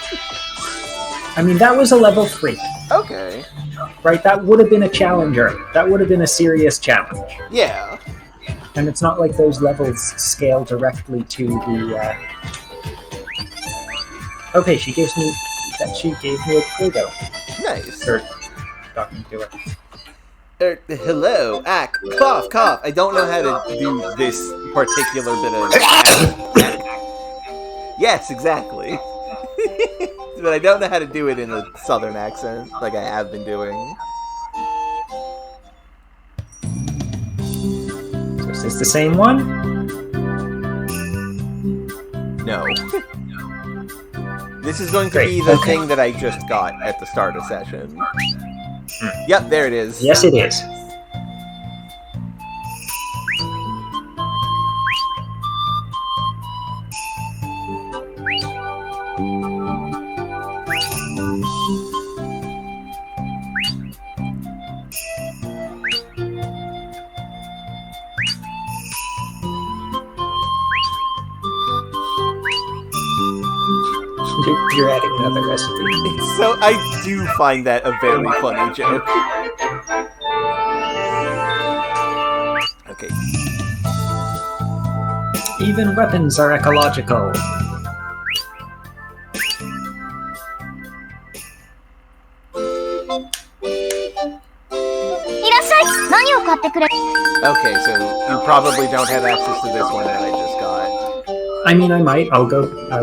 I mean, that was a level 3. Okay. Right, that would have been a challenger. That would have been a serious challenge. Yeah. And it's not like those levels scale directly to the... Okay, she gave me a Pluto. Nice. Or talking to her. Hello, cough, cough. I don't know how to do this particular bit of... Yes, exactly. But I don't know how to do it in a southern accent, like I have been doing. So is this the same one? No. This is going to be the thing that I just got at the start of session. Yep, there it is. Yes, it is. You're adding another recipe. It's so I do find that a very funny joke. Okay. Even weapons are ecological. Okay, so you probably don't have access to this one that I just got. I mean, I might. I'll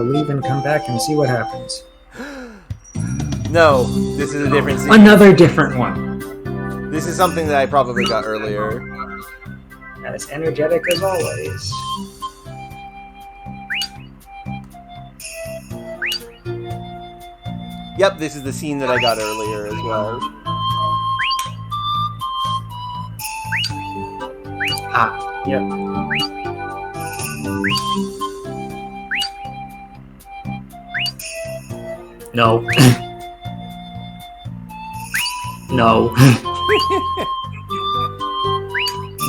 leave and come back and see what happens. No, this is a different scene. Another different one. This is something that I probably got earlier. As energetic as always. Yep, this is the scene that I got earlier as well. Ah, yep. No. No.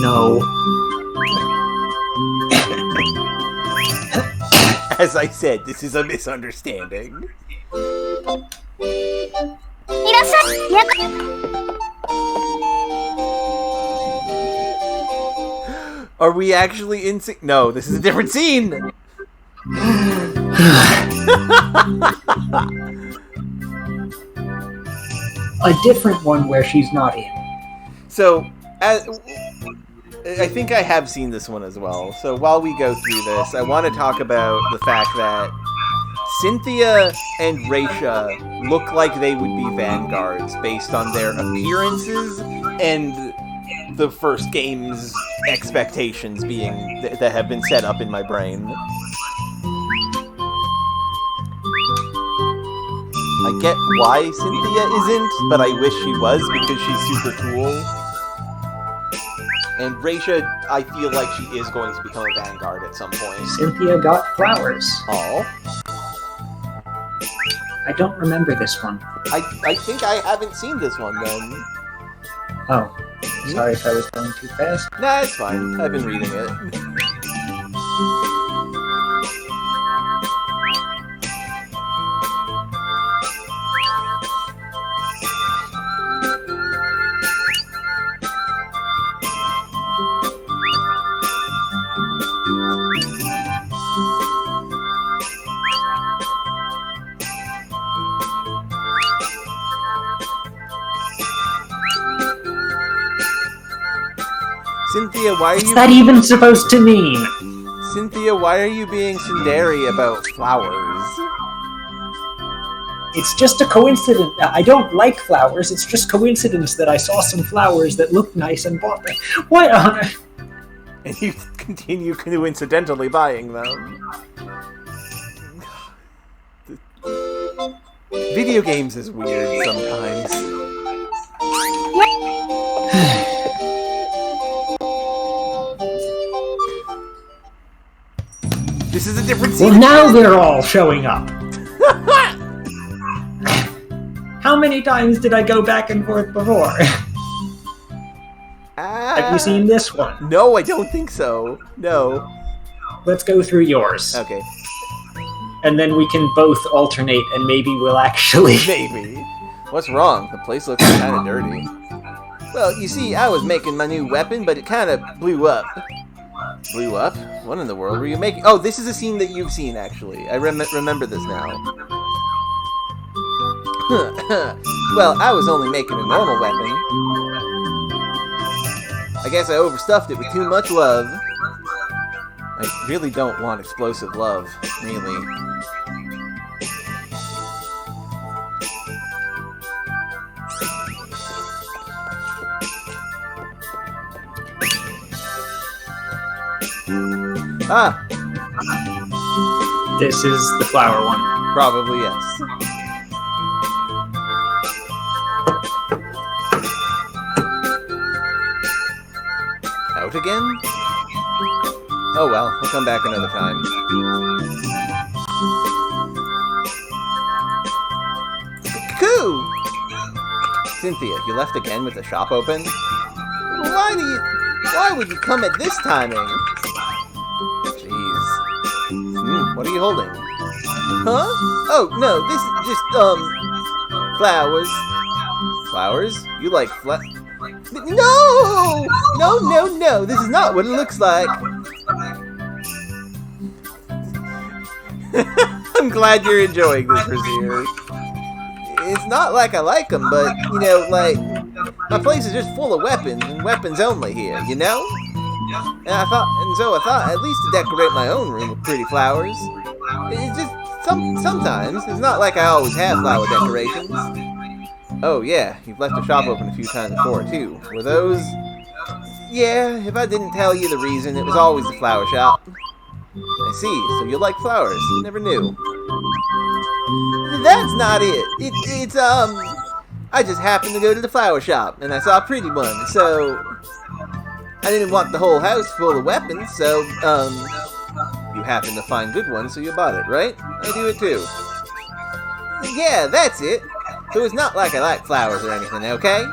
No. As I said, this is a misunderstanding. Are we actually in sync? No, this is a different scene! A different one where she's not in. So, I think I have seen this one as well. So while we go through this, I want to talk about the fact that Cynthia and Raisha look like they would be vanguards based on their appearances and the first game's expectations being that have been set up in my brain. I get why Cynthia isn't, but I wish she was because she's super cool. And Raisha, I feel like she is going to become a vanguard at some point. Cynthia got flowers. Oh. I don't remember this one. I think I haven't seen this one then. Oh. Sorry if I was going too fast. Nah, it's fine. I've been reading it. Cynthia, why are you... What's that even supposed to mean? Cynthia, why are you being tsundere about flowers? It's just a coincidence. I don't like flowers. It's just coincidence that I saw some flowers that looked nice and bought them. What on earth? And you continue coincidentally buying them. Video games is weird sometimes. This is a different scene. Well, now they're all showing up. How many times did I go back and forth before? Have you seen this one? No, I don't think so. No. Let's go through yours. Okay. And then we can both alternate, and maybe we'll actually... Maybe. What's wrong? The place looks kind of dirty. Well, you see, I was making my new weapon, but it kind of blew up. Blew up? What in the world were you making? Oh, this is a scene that you've seen, actually. I remember this now. Well, I was only making a normal weapon. I guess I overstuffed it with too much love. I really don't want explosive love, really. Ah! This is the flower one. Probably, yes. Out again? Oh well, I'll come back another time. Cuckoo! Cynthia, you left again with the shop open? Why would you come at this timing? Jeez. What are you holding? Huh? Oh, no, this is just, flowers. Flowers? You like No! No, no, no, this is not what it looks like. I'm glad you're enjoying this, Brazier. It's not like I like them, but, you know, like, my place is just full of weapons, and weapons only here, you know? So I thought at least to decorate my own room with pretty flowers. It's just, sometimes, it's not like I always have flower decorations. Oh yeah, you've left the shop open a few times before, too. Were those... Yeah, if I didn't tell you the reason, it was always the flower shop. I see, so you like flowers. Never knew. That's not it. It's I just happened to go to the flower shop, and I saw a pretty one, so... I didn't want the whole house full of weapons, so, you happened to find good ones, so you bought it, right? I do it too. Yeah, that's it. So it's not like I like flowers or anything, okay?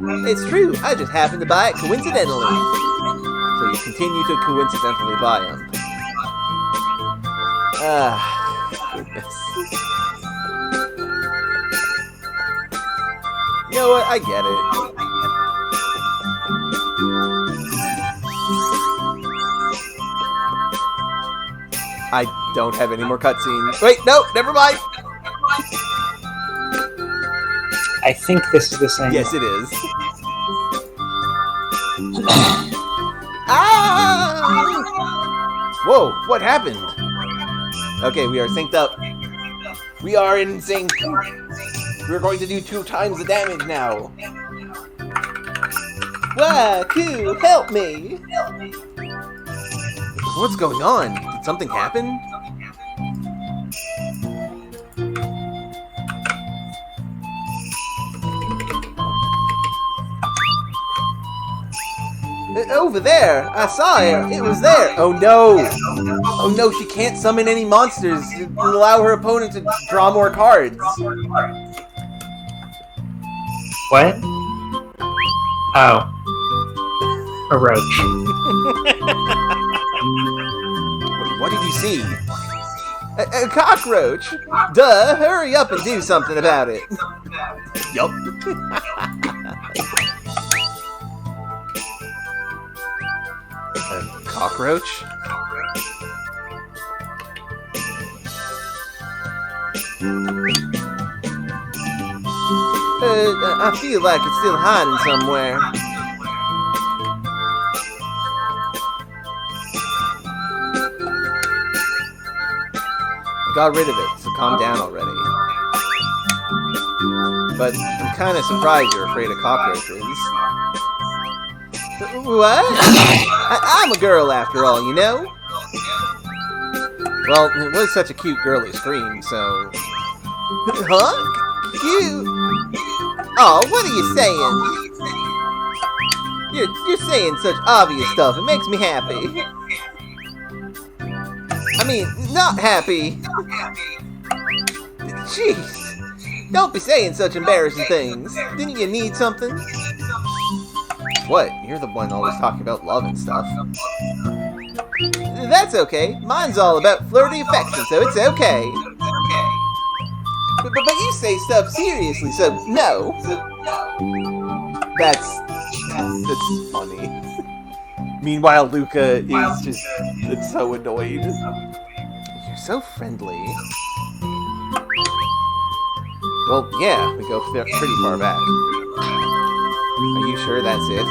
It's true, I just happened to buy it coincidentally. So you continue to coincidentally buy them. Ah, goodness. You know what, I get it. I don't have any more cutscenes. Wait, no, never mind. I think this is the same. Yes, it is. Ah! Whoa, what happened? Okay, we are synced up. We are in sync. We're going to do 2 times the damage now. Waku, help me! What's going on? Did something happen? Over there! I saw her! It was there! Oh no! Oh no, she can't summon any monsters to allow her opponent to draw more cards! What? Oh. A roach. Wait, what did you see? A cockroach? Duh! Hurry up and do something about it! Yup. A cockroach? I feel like it's still hiding somewhere. Got rid of it, so calm down already. But I'm kind of surprised you're afraid of cockroaches. What? I'm a girl after all, you know? Well, it was such a cute girly scream, so... Huh? Cute? Oh, what are you saying? You're saying such obvious stuff. It makes me happy. I mean, not happy. Jeez. Don't be saying such embarrassing things. Didn't you need something? What? You're the one always talking about love and stuff. That's okay. Mine's all about flirty affection, so it's okay. But you say stuff seriously, so no. That's funny. Meanwhile, Luca is just so annoyed. You're so friendly. Well, yeah, we go pretty far back. Are you sure that's it?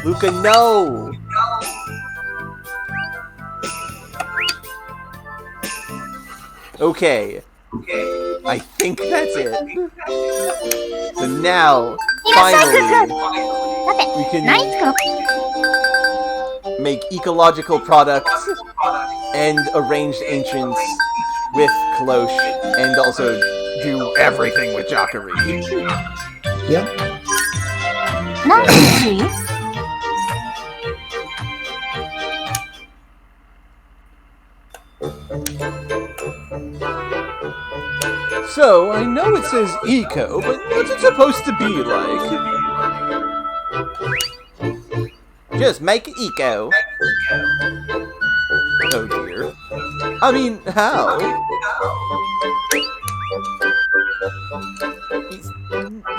Luca, no! Okay. I think that's it. So now, finally, we can make ecological products and arranged ancients with Kalosh, and also do everything with Jakuri. Yeah. So, I know it says eco, but what's it supposed to be like? Just make it eco. Oh dear. I mean, how?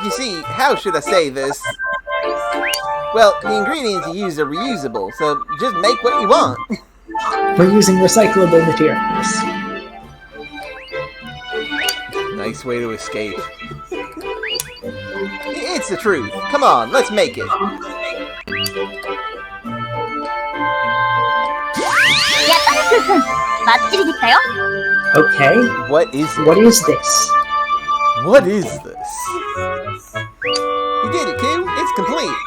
You see, how should I say this? Well, the ingredients you use are reusable, so just make what you want. We're using recyclable materials. Nice way to escape. It's the truth. Come on, let's make it. Okay. What is it? What is this? What is this? You did it, kid. It's complete.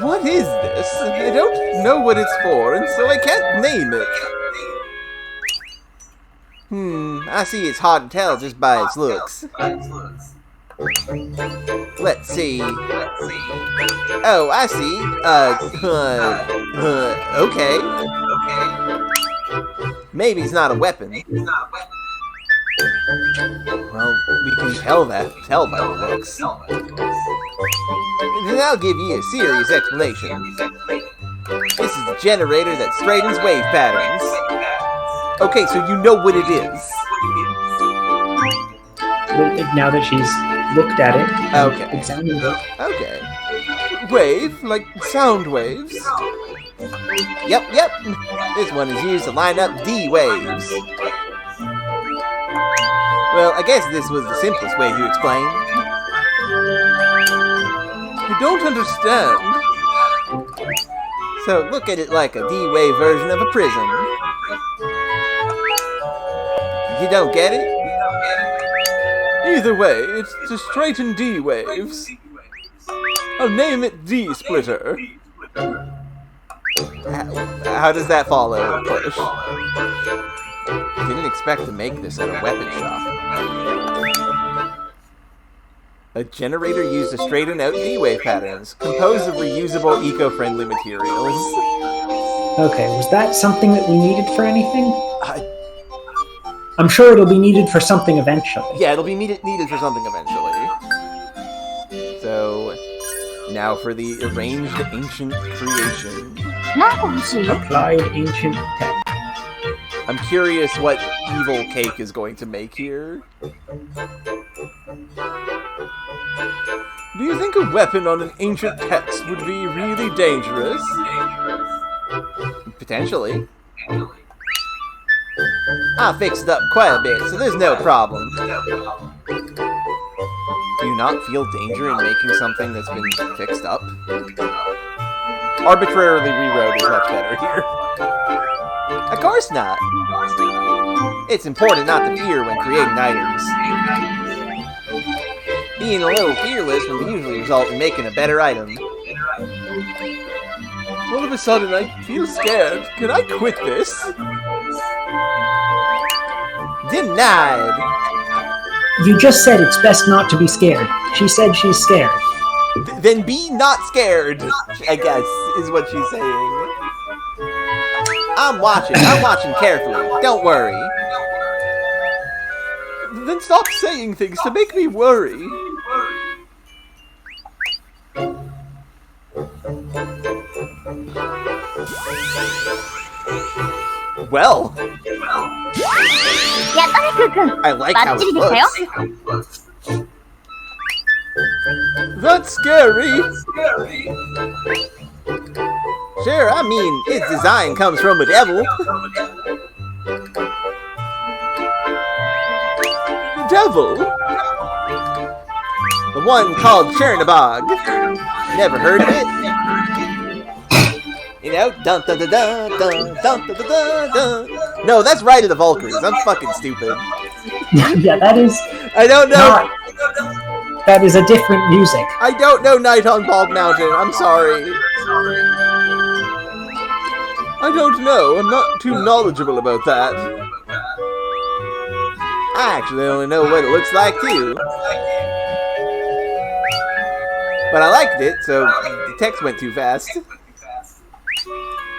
What is this? I don't know what it's for, and so I can't name it. I see it's hard to tell just by its looks. Let's see. Oh, I see. Okay. Maybe it's not a weapon. Well, we can tell by the looks. Then I'll give you a serious explanation. This is the generator that straightens wave patterns. Okay, so you know what it is. Now that she's looked at it, okay, examined it. Okay. Wave, like sound waves. Yep. This one is used to line up D waves. Well, I guess this was the simplest way to explain. You don't understand. So look at it like a D-wave version of a prism. You don't get it? Either way, it's to straighten D waves. I'll name it D-splitter. How does that follow, Push? Didn't expect to make this at a weapon shop. A generator used to straighten out D-wave patterns, composed of reusable, eco-friendly materials. Okay, was that something that we needed for anything? I'm sure it'll be needed for something eventually. Yeah, it'll be needed for something eventually. So, now for the arranged ancient creation. Applied ancient tech. I'm curious what evil cake is going to make here. Do you think a weapon on an ancient text would be really dangerous? Potentially. I fixed it up quite a bit, so there's no problem. Do you not feel danger in making something that's been fixed up? Arbitrarily rewrote is much better here. Of course not. It's important not to fear when creating items. Being a little fearless will usually result in making a better item. All of a sudden, I feel scared. Can I quit this? Denied! You just said it's best not to be scared. She said she's scared. Then be not scared, I guess, is what she's saying. I'm watching carefully. Don't worry. Then stop saying things to make me worry. Well, I like how it looks. That's scary. Sure, I mean, its design comes from a devil. The devil? The one called Chernabog. Never heard of it? You know, dun dun dun dun dun dun dun dun dun. No, that's Ride of the Valkyries. I'm fucking stupid. Yeah, that is. I don't know. That is a different music. I don't know Night on Bald Mountain. I'm sorry. I don't know. I'm not too knowledgeable about that. I actually only know what it looks like too. But I liked it, so the text went too fast.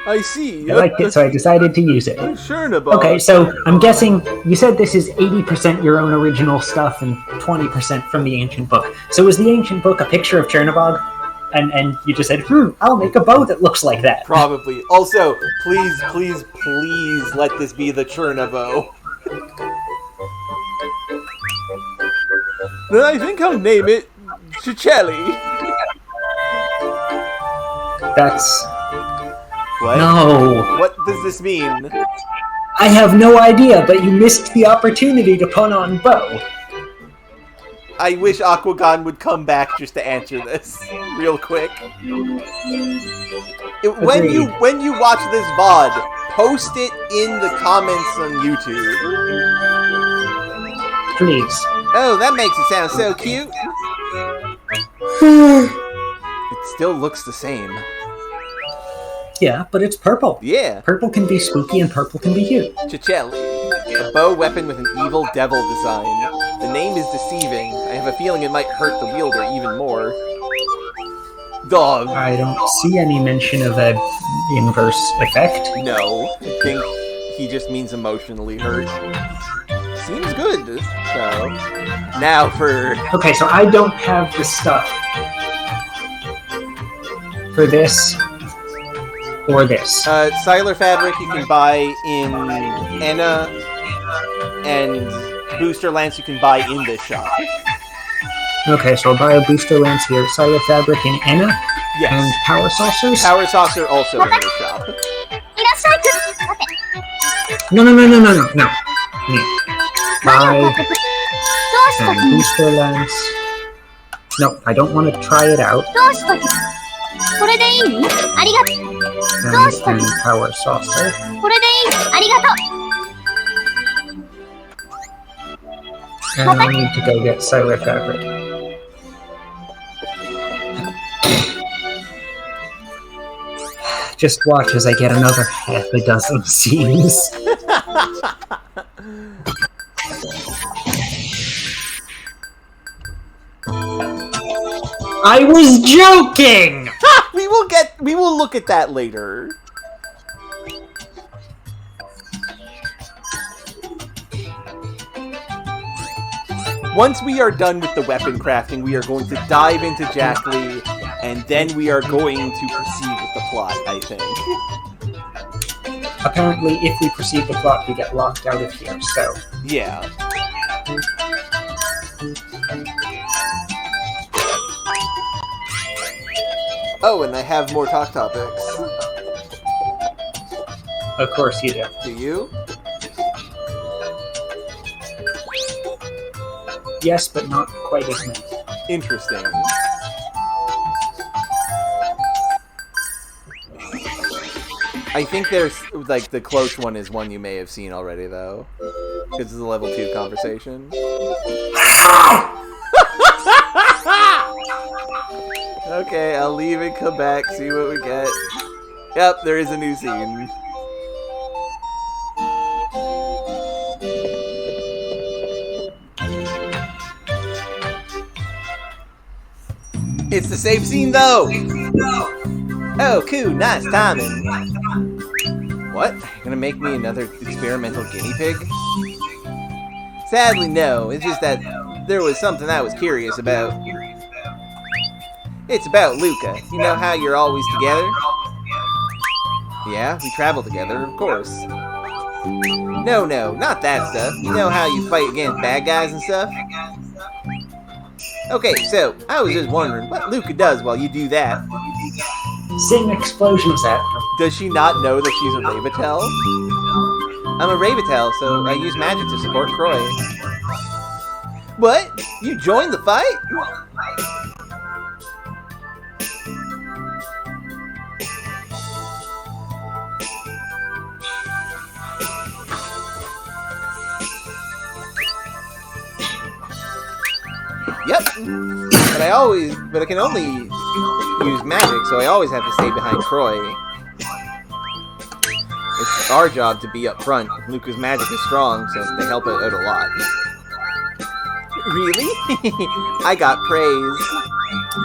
I see. I liked it, so I decided to use it. Chernabog. Okay, so I'm guessing you said this is 80% your own original stuff and 20% from the ancient book. So was the ancient book a picture of Chernabog? And you just said, I'll make a bow that looks like that. Probably. Also, please, please, please let this be the Chernabo. Then I think I'll name it Chicelli. That's... What? No. What does this mean? I have no idea, but you missed the opportunity to pun on Bo. I wish Aquagon would come back just to answer this real quick. When you watch this VOD, post it in the comments on YouTube. Please. Oh, that makes it sound so cute. It still looks the same. Yeah, but it's purple. Yeah. Purple can be spooky and purple can be cute. Chicelli. A bow weapon with an evil devil design. The name is deceiving. I have a feeling it might hurt the wielder even more. Dog. I don't see any mention of an inverse effect. No. I think he just means emotionally hurt. Seems good. So, now for... Okay, so I don't have the stuff for this or this. Siler fabric you can buy in Enna, and booster lance you can buy in this shop. Okay, so I'll buy a booster lance here, Silo fabric in Enna, Yes. and power saucers. Power saucer also in this shop. No. Buy and booster lance. No, I don't want to try it out. And power saucer. And I need to go get Siler fabric. Just watch as I get another half a dozen scenes. I was joking! We will look at that later. Once we are done with the weapon crafting, we are going to dive into Jakuri, and then we are going to proceed with the plot, I think. Apparently, if we proceed the plot, we get locked out of here, so... Yeah. Oh, and I have more talk topics. Of course you do. Do you? Yes, but not quite as many. Interesting. I think there's, like, the close one is one you may have seen already, though. Because it's a level 2 conversation. Okay, I'll leave and come back, see what we get. Yep, there is a new scene. It's the same scene, though! Oh, cool, nice timing. What? You're gonna make me another experimental guinea pig? Sadly, no. It's just that there was something I was curious about. It's about Luca. You know how you're always together? Yeah, we travel together, of course. No, not that stuff. You know how you fight against bad guys and stuff? Okay, so, I was just wondering what Luca does while you do that. Sing explosions at them. Does she not know that she's a Ravetel? I'm a Ravetel, so I use magic to support Croy. What? You joined the fight? Yep. But I can only use magic, so I always have to stay behind Croy. It's our job to be up front. Luca's magic is strong, so they help it out a lot. Really? I got praise.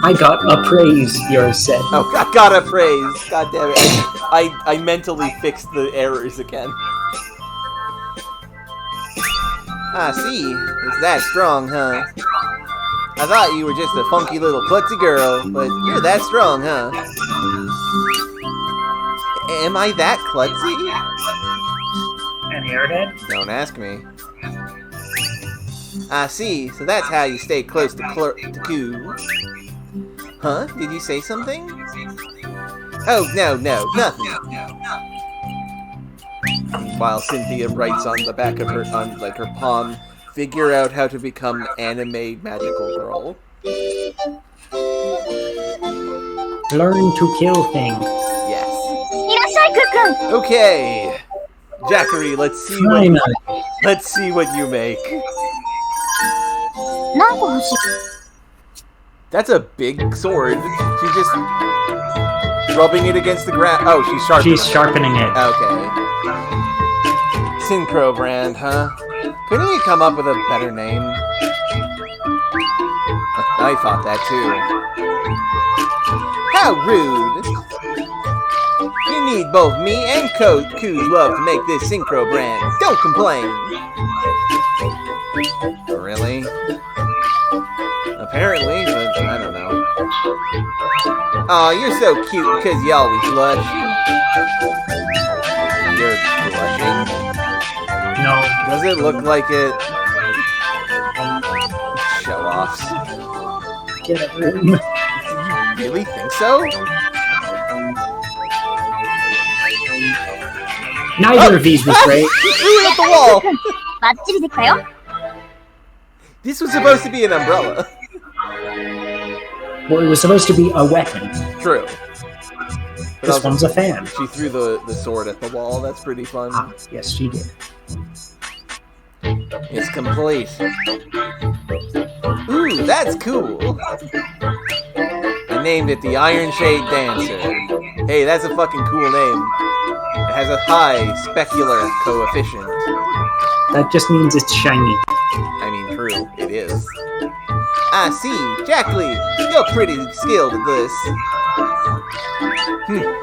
I got a praise, yours said. Oh, I got a praise. God damn it. I mentally fixed the errors again. I see. It's that strong, huh? I thought you were just a funky little klutzy girl, but you're that strong, huh? Am I that klutzy? An airhead? Don't ask me. I see. So that's how you stay close to Ku. Huh? Did you say something? Oh, no, nothing. While Cynthia writes on the back of her palm, figure out how to become anime magical girl. Learn to kill things. Yes. いらっしゃい、クックン。 Okay, Jakuri, let's see what you make. 何個欲しい？ That's a big sword. She's just rubbing it against the ground. Oh, she's sharpening it. Okay. Synchro brand, huh? Couldn't you come up with a better name? I thought that too. How rude! You need both me and Ku's love to make this synchro brand. Don't complain! Really? Apparently, but I don't know. Aw, you're so cute because you always blush. You're blushing? No. Does it look like it? Show-offs. Get a room. You really think so? Neither of these was great. He threw it at the wall! バッチリできたよ。 This was supposed to be an umbrella. Well, it was supposed to be a weapon. True. But This one's a fan. She threw the sword at the wall. That's pretty fun. Ah, yes, she did. It's complete. Ooh, that's cool. I named it the Iron Shade Dancer. Hey, that's a fucking cool name. It has a high specular coefficient. That just means it's shiny. I mean, true, it is. I see. Jakuri, you're pretty skilled at this.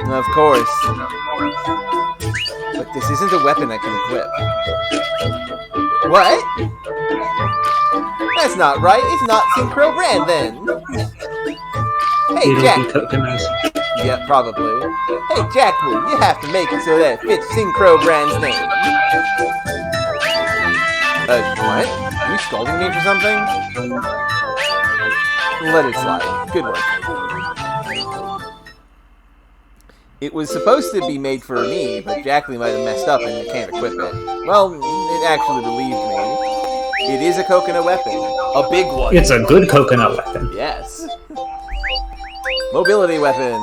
Of course. But this isn't a weapon I can equip. What? That's not right. It's not Synchro Brand then. Hey, It'll Jack. be coconuts. Yeah, probably. Hey, Jakuri, you have to make it so that it fits Synchro Brand's name. What? Are you scolding me for something? Let it slide. Good work. It was supposed to be made for me, but Jakuri might have messed up and can't equip it. Well, it actually relieved me. It is a coconut weapon. A big one. It's a good coconut weapon. Yes. Mobility weapon.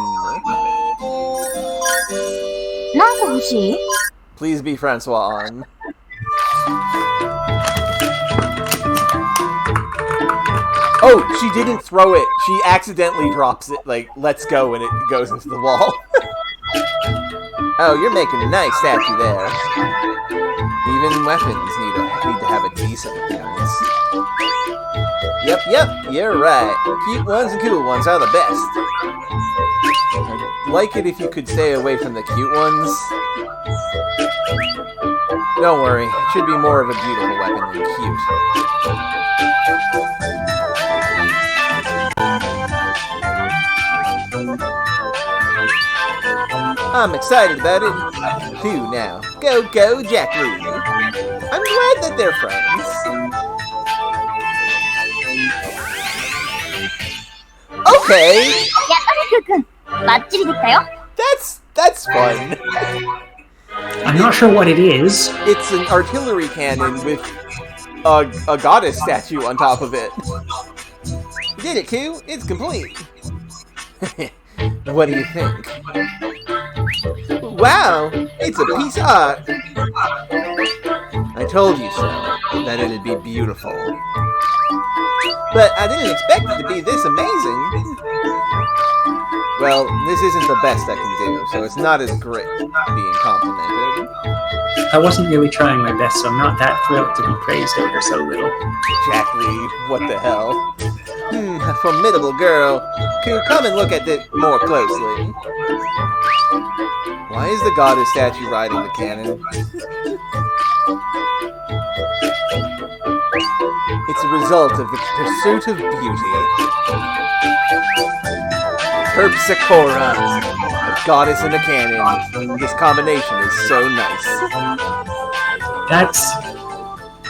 何個欲しい？ Please be Francois on. Oh, she didn't throw it. She accidentally drops it, like, lets go, and it goes into the wall. Oh, you're making a nice statue there. Even weapons need to have a decent appearance. Yep, you're right. Cute ones and cool ones are the best. I'd like it if you could stay away from the cute ones. Don't worry, it should be more of a beautiful weapon than cute. I'm excited about it. Who now? Go, Jakuri. I'm glad that they're friends. Okay. やったね、クックン。バッチリできたよ。 That's fun. I'm not sure what it is. It's an artillery cannon with a goddess statue on top of it. You did it, Ku. It's complete. What do you think? Wow, it's a piece of art. I told you so, that it'd be beautiful. But I didn't expect it to be this amazing. Well, this isn't the best I can do, so it's not as great being complimented. I wasn't really trying my best, so I'm not that thrilled to be praised ever so little. Jakuri, what the hell? A formidable girl. Ku, come and look at it more closely. Why is the goddess statue riding the cannon? It's a result of the pursuit of beauty. Terpsichora, a goddess and a cannon. This combination is so nice.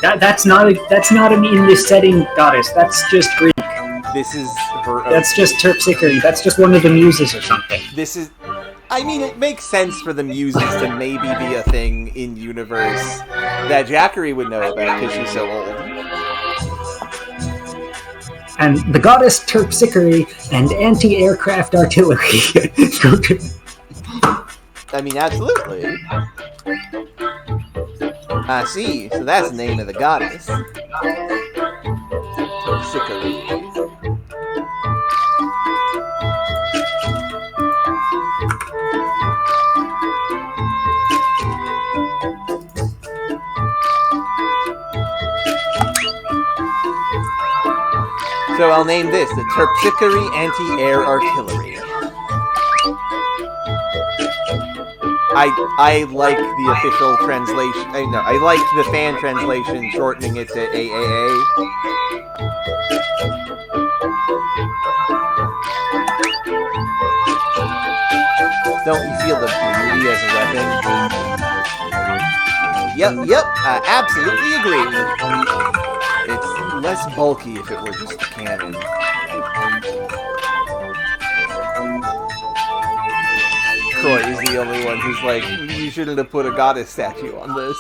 That's not an in this setting goddess. That's just Greek. This is her. That's just Terpsichore. That's just one of the muses or something. This is. I mean, it makes sense for the muses to maybe be a thing in universe that Jakuri would know about because she's so old. And the goddess Terpsichore and anti-aircraft artillery. I mean, absolutely. I see. So that's the name of the goddess. Terpsichore. So I'll name this the Terpsichore Anti-Air Artillery. I like the official translation. I like the fan translation, shortening it to AAA. Don't you feel the beauty as a weapon? Yep, I absolutely agree. It's less bulky if it were just a cannon. Troy is the only one who's like, you shouldn't have put a goddess statue on this.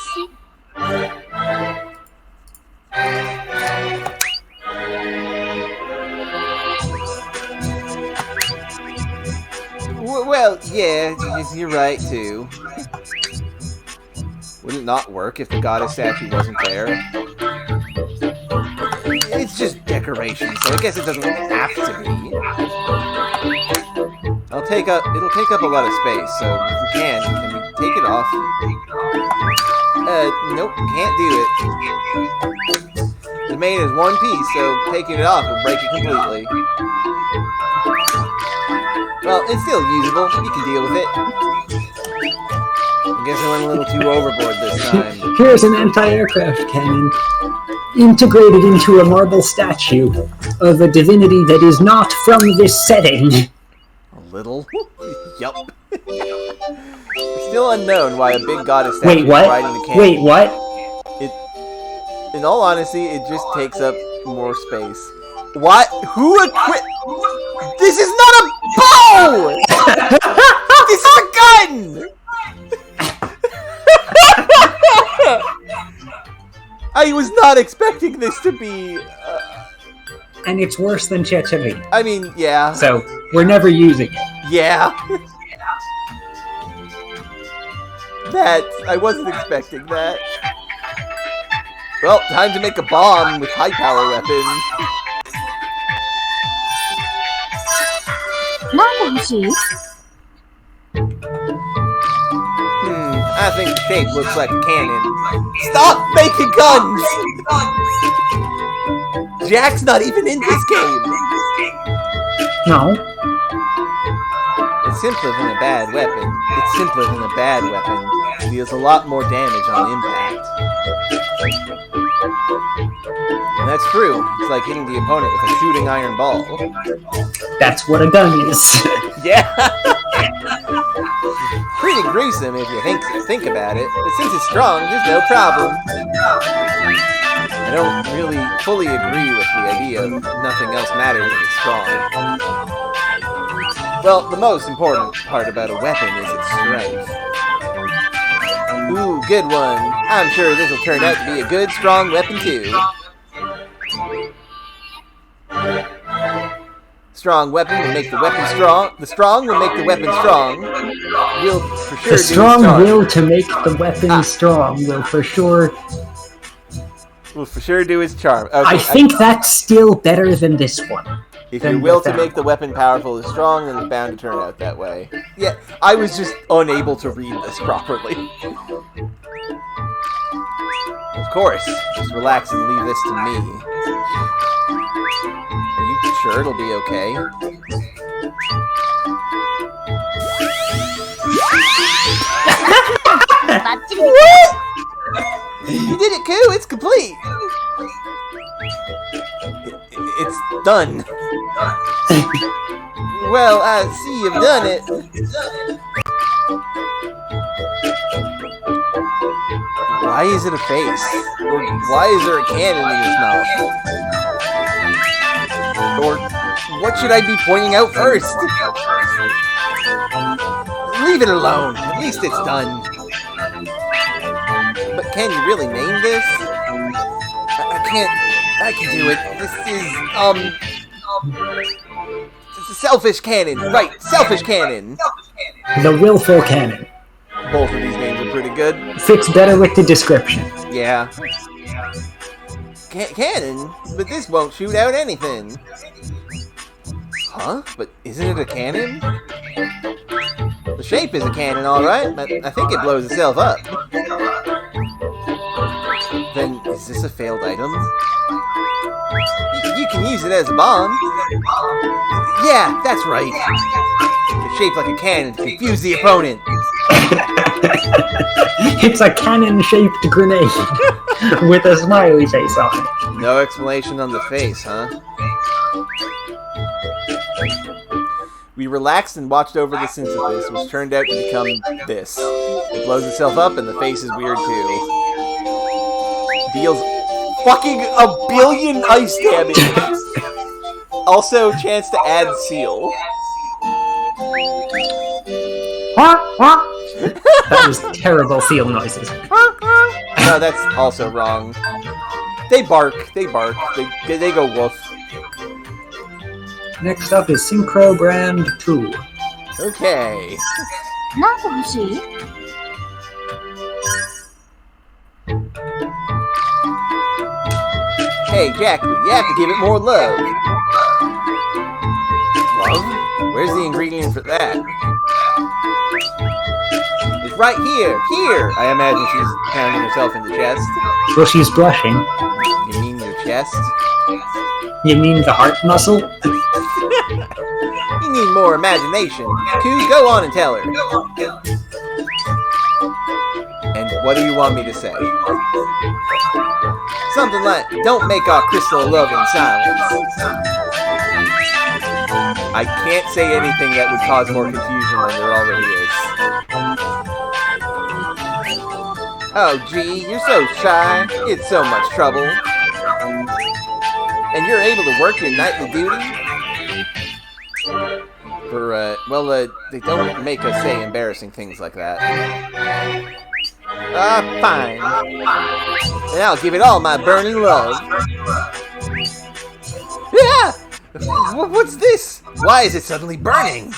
Well, yeah, you're right too. Would it not work if the goddess statue wasn't there? It's just decoration, so I guess it doesn't have to be. It'll take up a lot of space, so if we can we take it off? Nope, can't do it. It's made as one piece, so taking it off will break it completely. Well, it's still usable. You can deal with it. I guess I went a little too overboard this time. Here's an anti-aircraft cannon, integrated into a marble statue of a divinity that is not from this setting. A little? Yup. It's still unknown why a big goddess statue is riding the cannon. Wait, what? In all honesty, it just takes up more space. What? Who equipped? This is not a bow! This is a gun! I was not expecting this to be... And it's worse than Checheri. I mean, yeah. So, we're never using it. Yeah. I wasn't expecting that. Well, time to make a bomb with high power weapon. I think the shape looks like a cannon. Stop making guns! Jack's not even in this game. No. It's simpler than a bad weapon. It deals a lot more damage on impact. And that's true. It's like hitting the opponent with a shooting iron ball. That's what a gun is. Yeah. Pretty gruesome if you think about it, but since it's strong, there's no problem. I don't really fully agree with the idea of nothing else matters if it's strong. Well, the most important part about a weapon is its strength. Ooh, good one. I'm sure this will turn out to be a good, strong weapon too. Strong weapon will make the weapon strong. The strong will make the weapon strong. Will for sure the strong will to make the weapon strong will for sure... Will for sure do its charm. Okay, I think that's still better than this one. If your will to make the weapon powerful is strong, then it's bound to turn out that way. Yeah, I was just unable to read this properly. Of course, just relax and leave this to me. Are you sure it'll be okay? What? You did it, Koo! It's complete! It's done. Well, I see you've done it. Why is it a face? Or why is there a cannon in his mouth? Or what should I be pointing out first? Leave it alone. At least it's done. But can you really name this? I can't. I can do it. This is, it's a selfish cannon. Right, selfish cannon. The willful cannon. Both of these names are pretty good. Fits better with the description. Yeah. Cannon? But this won't shoot out anything. Huh? But isn't it a cannon? The shape is a cannon, alright, but I think it blows itself up. Then, is this a failed item? You can use it as a bomb. Yeah, that's right. It's shaped like a cannon to confuse the opponent. It's a cannon-shaped grenade with a smiley face on it. No explanation on the face, huh? We relaxed and watched over the synthesis, which turned out to become this. It blows itself up and the face is weird too. Deals fucking 1 billion ice damage. Also, chance to add seal. That was terrible seal noises. No, that's also wrong. They bark. They go woof. Next up is Synchro Brand 2. Okay. 何個欲しい Hey, Jakuri, you have to give it more love. Love? Where's the ingredient for that? It's right here. Here! I imagine she's pounding herself in the chest. Well, she's blushing. You mean your chest? You mean the heart muscle? You need more imagination. Two, go on and tell her. And what do you want me to say? Something like, don't make our crystal love in silence. I can't say anything that would cause more confusion than there already is. Oh, gee, you're so shy. It's so much trouble. And you're able to work your nightly duty? They don't make us say embarrassing things like that. Fine. And I'll give it all my burning love. Yeah! What's this? Why is it suddenly burning?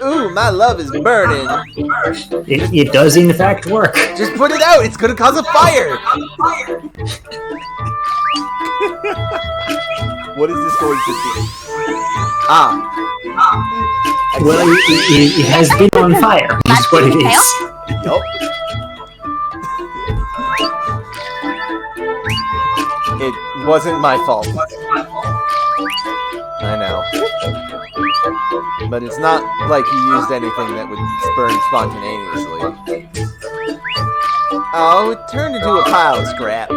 Ooh, my love is burning. It does in fact work. Just put it out, it's gonna cause a fire! What is this going to be? Well, it has been on fire, is what it is. Yup. It wasn't my fault. I know. But it's not like you used anything that would burn spontaneously. Oh, it turned into a pile of scrap.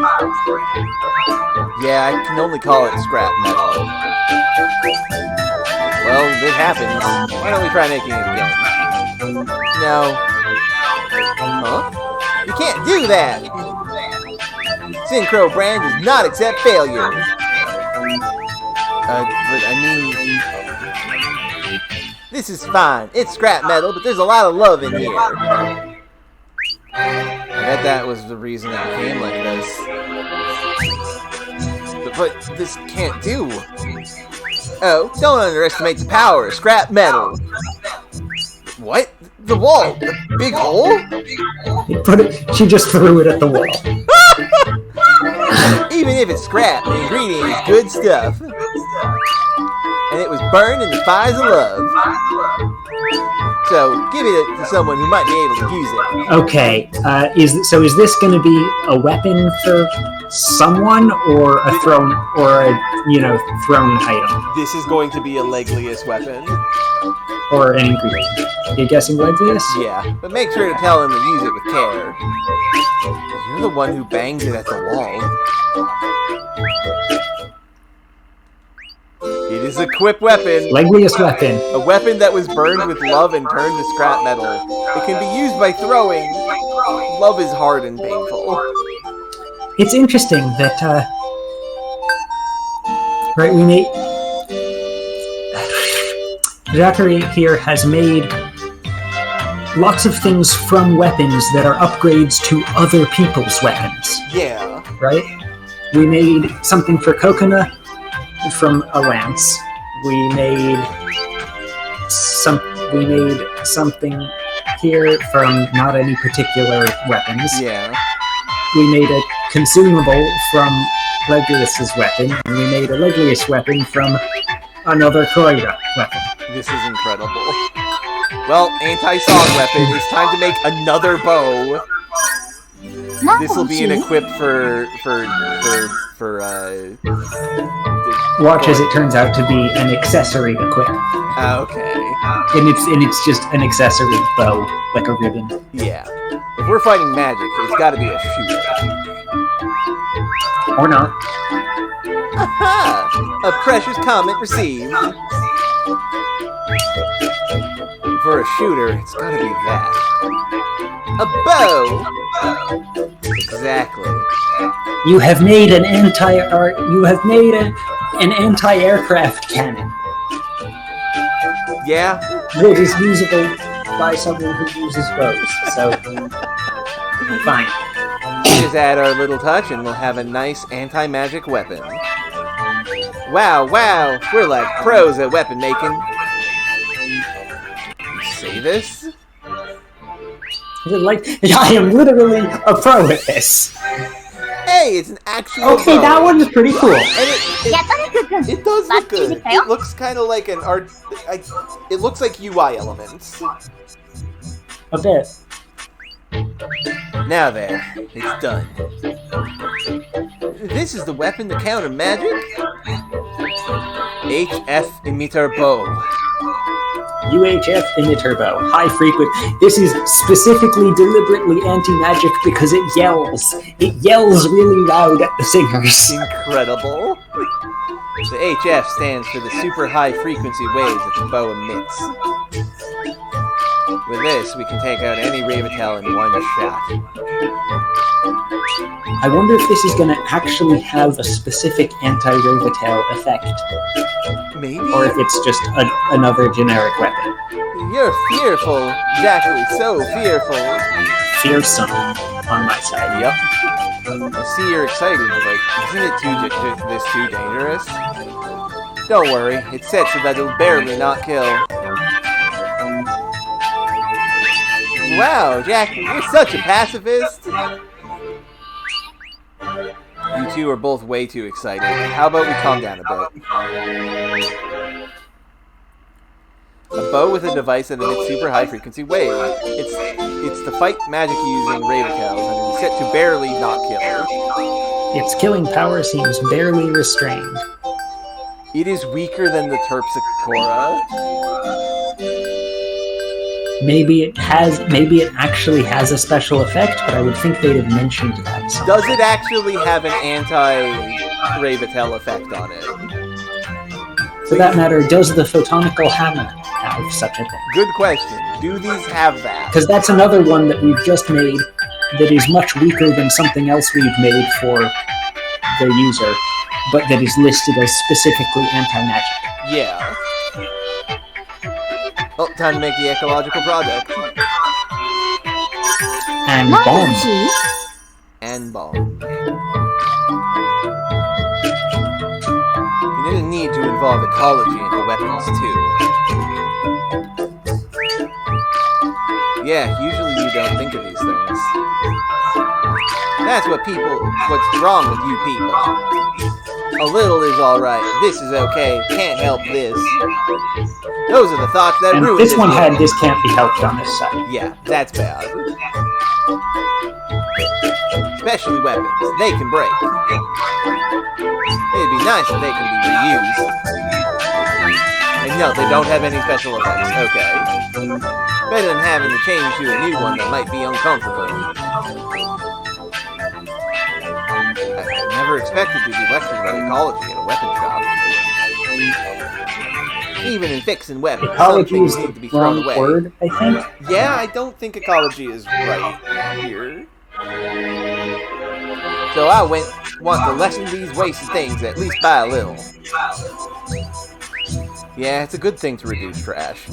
Yeah, I can only call it scrap metal. Well, it happens. Why don't we try making it again? No. Huh? You can't do that! Synchro Brand does not accept failure. But I mean... This is fine. It's scrap metal, but there's a lot of love in here. I bet that was the reason it became like this. But this can't do. Oh, don't underestimate the power of scrap metal. What? The wall? The big hole? She just threw it at the wall. Even if it's scrap, the ingredient is good stuff. And it was burned in the fires of love. So, give it to someone who might be able to use it. Okay, is this going to be a weapon for someone, or a thrown item? This is going to be a legliest weapon. Or an ingredient. You're guessing legliest? Yeah, but make sure to tell him to use it with care. You're the one who banged it at the wall. It is This is a quip weapon. Legliest weapon. A weapon that was burned with love and turned to scrap metal. It can be used by throwing. Love is hard and painful. It's interesting that, right, we made... Jakuri here has made lots of things from weapons that are upgrades to other people's weapons. Yeah. Right? We made something for Kokona from a lance. We made something here from not any particular weapons. Yeah. We made a consumable from Leglius's weapon, and we made a Leglius weapon from another Koira weapon. This is incredible. Well, anti-song weapon. It's time to make another bow. This will be an equip for Watch as it turns out to be an accessory equip. Okay. And it's just an accessory bow, like a ribbon. Yeah. If we're fighting magic, it's gotta be a shooter. Or not. Aha! A precious comment received. For a shooter, it's gotta be that. A bow! Exactly. You have made an anti-aircraft cannon. Yeah? That is usable by someone who uses bows, so... fine. Just add our little touch and we'll have a nice anti-magic weapon. Wow, we're like pros at weapon making. You say this? Like, I am literally a pro at this. Hey, it's an actual Okay, bow. that one's pretty cool. And it does look good. It looks kind of like an art... it looks like UI elements. A bit. Now there, it's done. This is the weapon to counter magic? HF emitter bow. UHF emitter bow. High frequency. This is specifically deliberately anti-magic because it yells. It yells really loud at the singers. Incredible. The HF stands for the super high frequency waves that the bow emits. With this, we can take out any Ravitel in one shot. I wonder if this is going to actually have a specific anti-Ravitel effect. Maybe? Or if it's just another generic weapon. You're fearful, Jakuri, so fearful. Fearsome on my side. Yep. I see you're excited, but isn't it too dangerous? Don't worry, it's set so that it'll barely not kill. Wow, Jakuri, you're such a pacifist! You two are both way too excited. How about we calm down a bit? A bow with a device that emits super high frequency waves. It's to fight magic using Ravitels, and it's set to barely not kill. Its killing power seems barely restrained. It is weaker than the Terpsichora. Maybe it actually has a special effect, but I would think they'd have mentioned that somewhere. Does it actually have an anti-Ravitel effect on it? For that matter, does the photonical hammer have such a thing? Good question. Do these have that? Because that's another one that we've just made that is much weaker than something else we've made for the user, but that is listed as specifically anti-magic. Yeah. Well, time to make the ecological product. And bomb. And bomb. You're gonna need to involve ecology into weapons, too. Yeah, usually you don't think of these things. That's what's wrong with you people. A little is alright, this is okay, can't help this. Those are the thoughts that ruin this one had game. this can't be helped on this side. Yeah, that's bad. Especially weapons, they can break. It'd be nice if they can be reused. And no, they don't have any special effects, okay. Better than having to change to a new one that might be uncomfortable. I never expected to be lectured about ecology at a weapon shop. Even in fixing weapons, some Ecology things is need to the be thrown wrong away. word, I think. Yeah, I don't think ecology is right here. So I want to lessen these wasted things, at least by a little. Yeah, it's a good thing to reduce trash.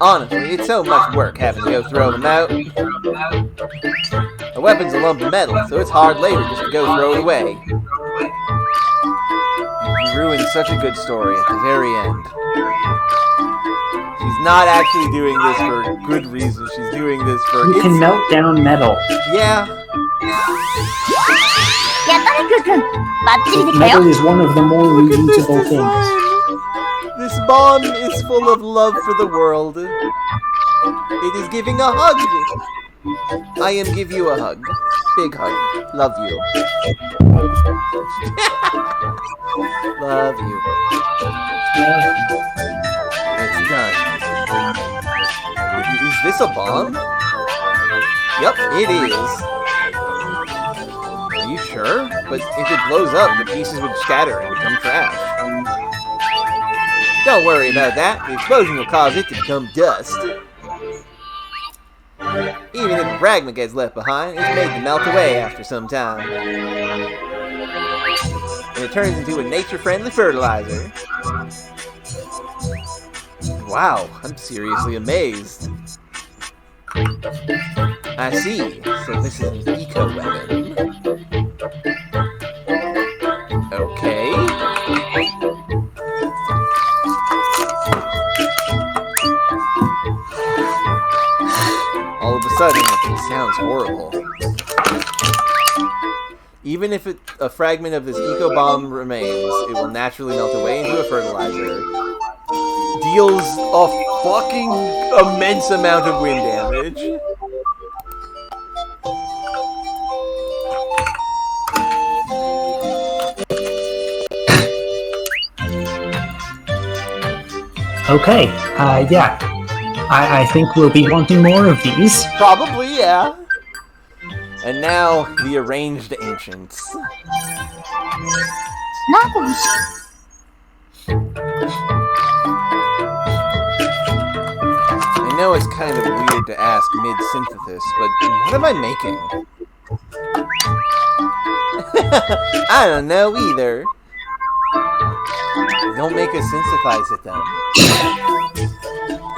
Honestly, it's so much work having to go throw them out. A weapon's a lump of metal, so it's hard labor just to go throw it away. You ruined such a good story at the very end. She's not actually doing this for good reason. She's doing this for... You can melt down metal. Yeah. やったね、クーくん。バッチリできたよ。 Metal is one of the more Look at this reusable things. design. This bomb is full of love for the world. It is giving a hug. I am give you a hug. Big hug. Love you. Love you. It's done. Is this a bomb? Yep, it is. Are you sure? But if it blows up, the pieces would scatter and become trash. Don't worry about that. The explosion will cause it to become dust. Even if the fragment gets left behind, it's made to melt away after some time. And it turns into a nature-friendly fertilizer. Wow, I'm seriously amazed. I see. So this is an eco-weapon. Okay. All of a sudden, it sounds horrible. Even if a fragment of this eco-bomb remains, it will naturally melt away into a fertilizer. Deals a fucking immense amount of wind damage. Okay, yeah. I think we'll be wanting more of these. Probably, yeah. And now, the arranged ancients. なんか欲しい。 I know it's kind of weird to ask mid-synthesis, but what am I making? I don't know either. Don't make us synthesize it then.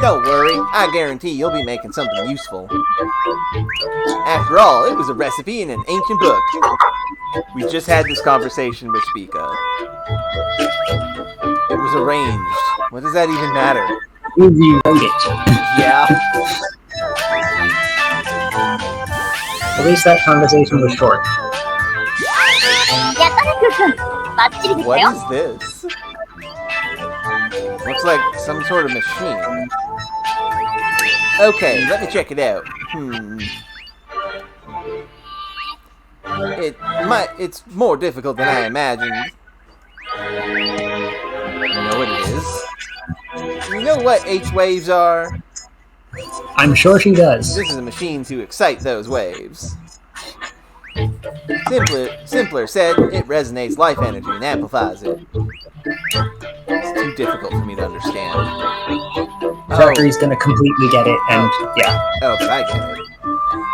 Don't worry, I guarantee you'll be making something useful. After all, it was a recipe in an ancient book. We just had this conversation with Spica. It was arranged. What does that even matter? You rewrote it. Yeah. At least that conversation was short. やったね、クーくん。バッチリできた What よ。 is this? Looks like some sort of machine. Okay, let me check it out. It's more difficult than I imagined. You know what it is? You know what H-waves are? I'm sure she does. This is a machine to excite those waves. Simpler said, it resonates life energy and amplifies it. It's too difficult for me to understand. Jakury's gonna completely get it, and yeah. Oh, but I get it.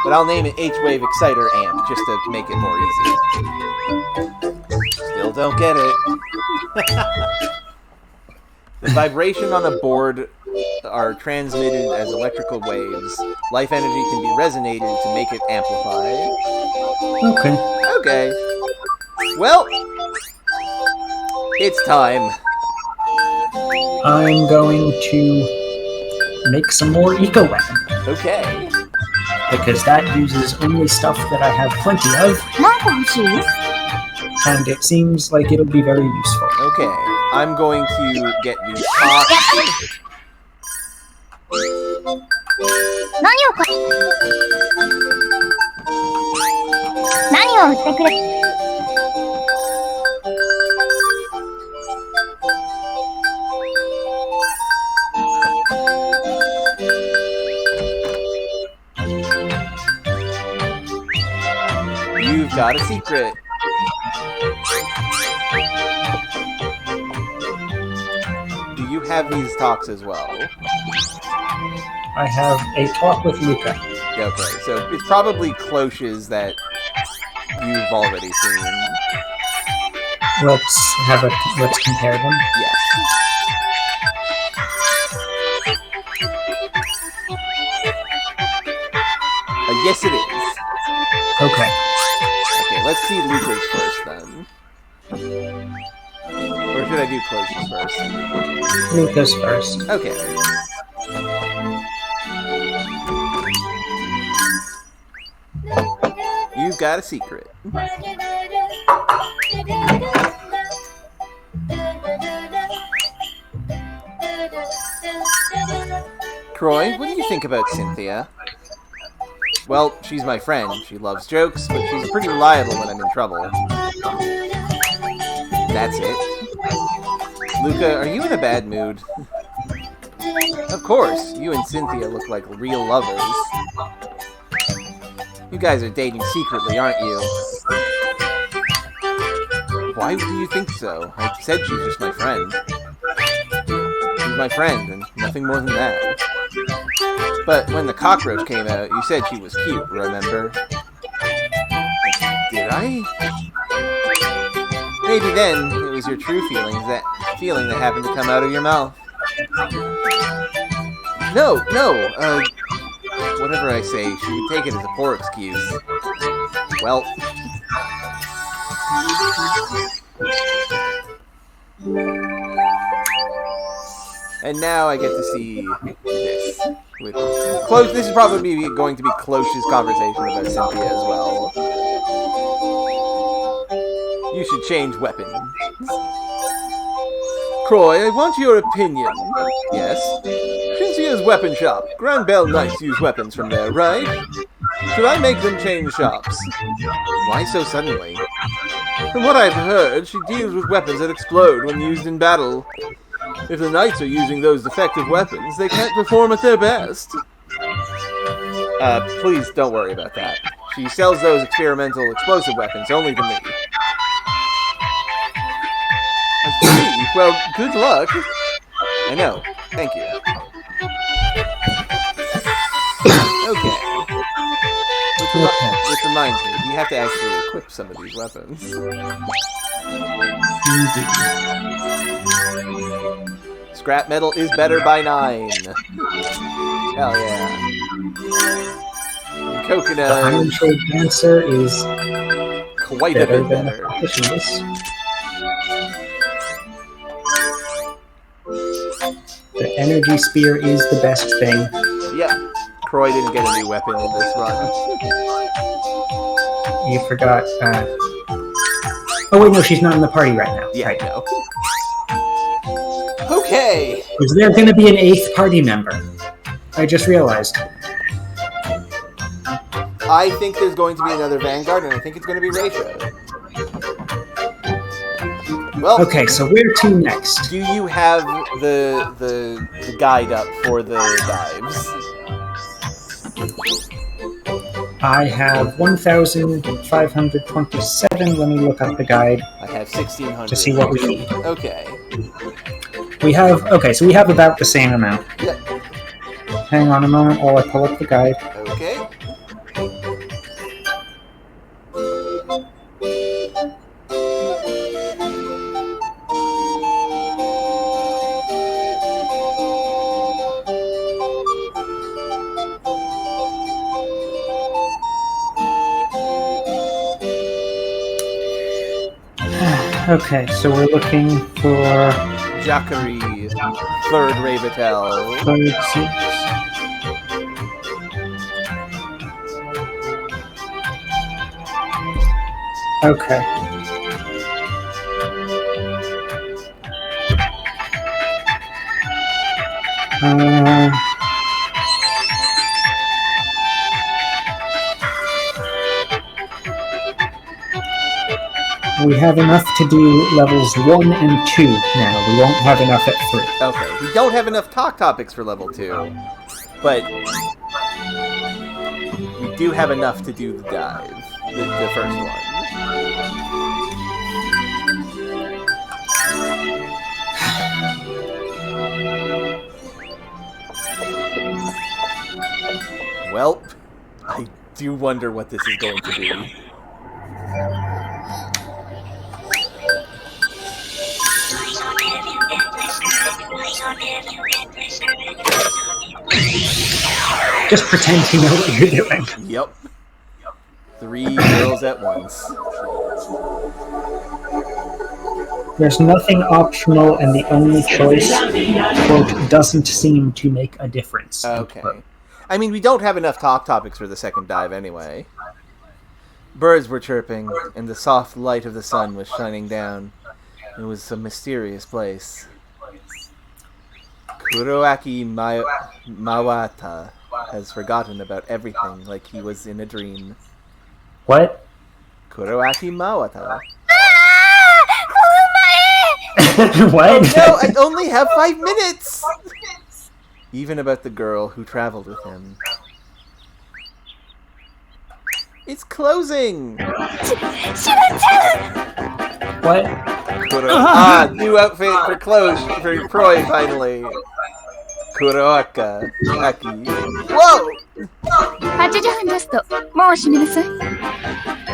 But I'll name it H-Wave Exciter Amp, just to make it more easy. Still don't get it. The vibration on a board are transmitted as electrical waves. Life energy can be resonated to make it amplify. Okay. Okay. Well, it's time. I'm going to make some more eco-weapon. Okay. Because that uses only stuff that I have plenty of, なんか欲しい？ and it seems like it'll be very useful. Okay. I'm going to get the top. 何を買い？何を売ってくれ？ You've got a secret. have these talks as well? I have a talk with Luca. Okay, so it's probably cloches that you've already seen. Let's compare them. Yes. Yes, it is. Okay. Okay, let's see Luca's first then. Or should I do cloches first? Luca's first. Okay. You've got a secret. Croy, what do you think about Cynthia? Well, she's my friend. She loves jokes, but she's pretty reliable when I'm in trouble. That's it. Luca, are you in a bad mood? Of course, you and Cynthia look like real lovers. You guys are dating secretly, aren't you? Why do you think so? I said she's just my friend. She's my friend, and nothing more than that. But when the cockroach came out, you said she was cute, remember? Did I? Maybe then it was your true feelings, that feeling that happened to come out of your mouth. No, whatever I say, she would take it as a poor excuse. Well... And now I get to see this. This is probably going to be Cloche's conversation about Cynthia as well. You should change weapons. Croy, I want your opinion. Yes? Cynthia's weapon shop. Grand Bell Knights use weapons from there, right? Should I make them change shops? Why so suddenly? From what I've heard, she deals with weapons that explode when used in battle. If the knights are using those defective weapons, they can't perform at their best. Please don't worry about that. She sells those experimental explosive weapons only to me. Well, good luck. I know. Thank you. Okay. Which reminds me, you have to actually equip some of these weapons. Scrap metal is better by 9. Hell yeah. Coconut. The Iron Shade Dancer is quite a bit better. The Energy Spear is the best thing. Yeah. Croy didn't get a new weapon in this run. You forgot, Oh wait, no, she's not in the party right now. Yeah, right. I know. Okay! Is there gonna be an 8th party member? I just realized. I think there's going to be another Vanguard, and I think it's going to be Ratio. Well, okay, so where to next? Do you have the guide up for the dives? I have 1,527. Let me look up the guide. I have 1,600. To see what we need. Okay. We have, so we have about the same amount. Yep. Hang on a moment while I pull up the guide. Okay. Okay, so we're looking for Jakuri, 3rd Ravitel. 3rd six. Okay. We have enough to do levels 1 and 2 now. We won't have enough at 3. Okay, we don't have enough talk topics for level 2, but we do have enough to do the dive, the first one. Well, I do wonder what this is going to be. Just pretend you know what you're doing. Yep. 3 girls at once. There's nothing optional, and the only choice, quote, doesn't seem to make a difference. Okay. I mean, we don't have enough talk topics for the second dive anyway. Birds were chirping, and the soft light of the sun was shining down. It was a mysterious place. Kuroaki Mawata has forgotten about everything like he was in a dream. What? Kuroaki Mawata. What? Oh no, I only have 5 minutes! Even about the girl who traveled with him. It's closing! What? New outfit for clothes for Croy finally. Kuroaka Aki. Whoa! 8時半ジャスト。もう閉めなさい。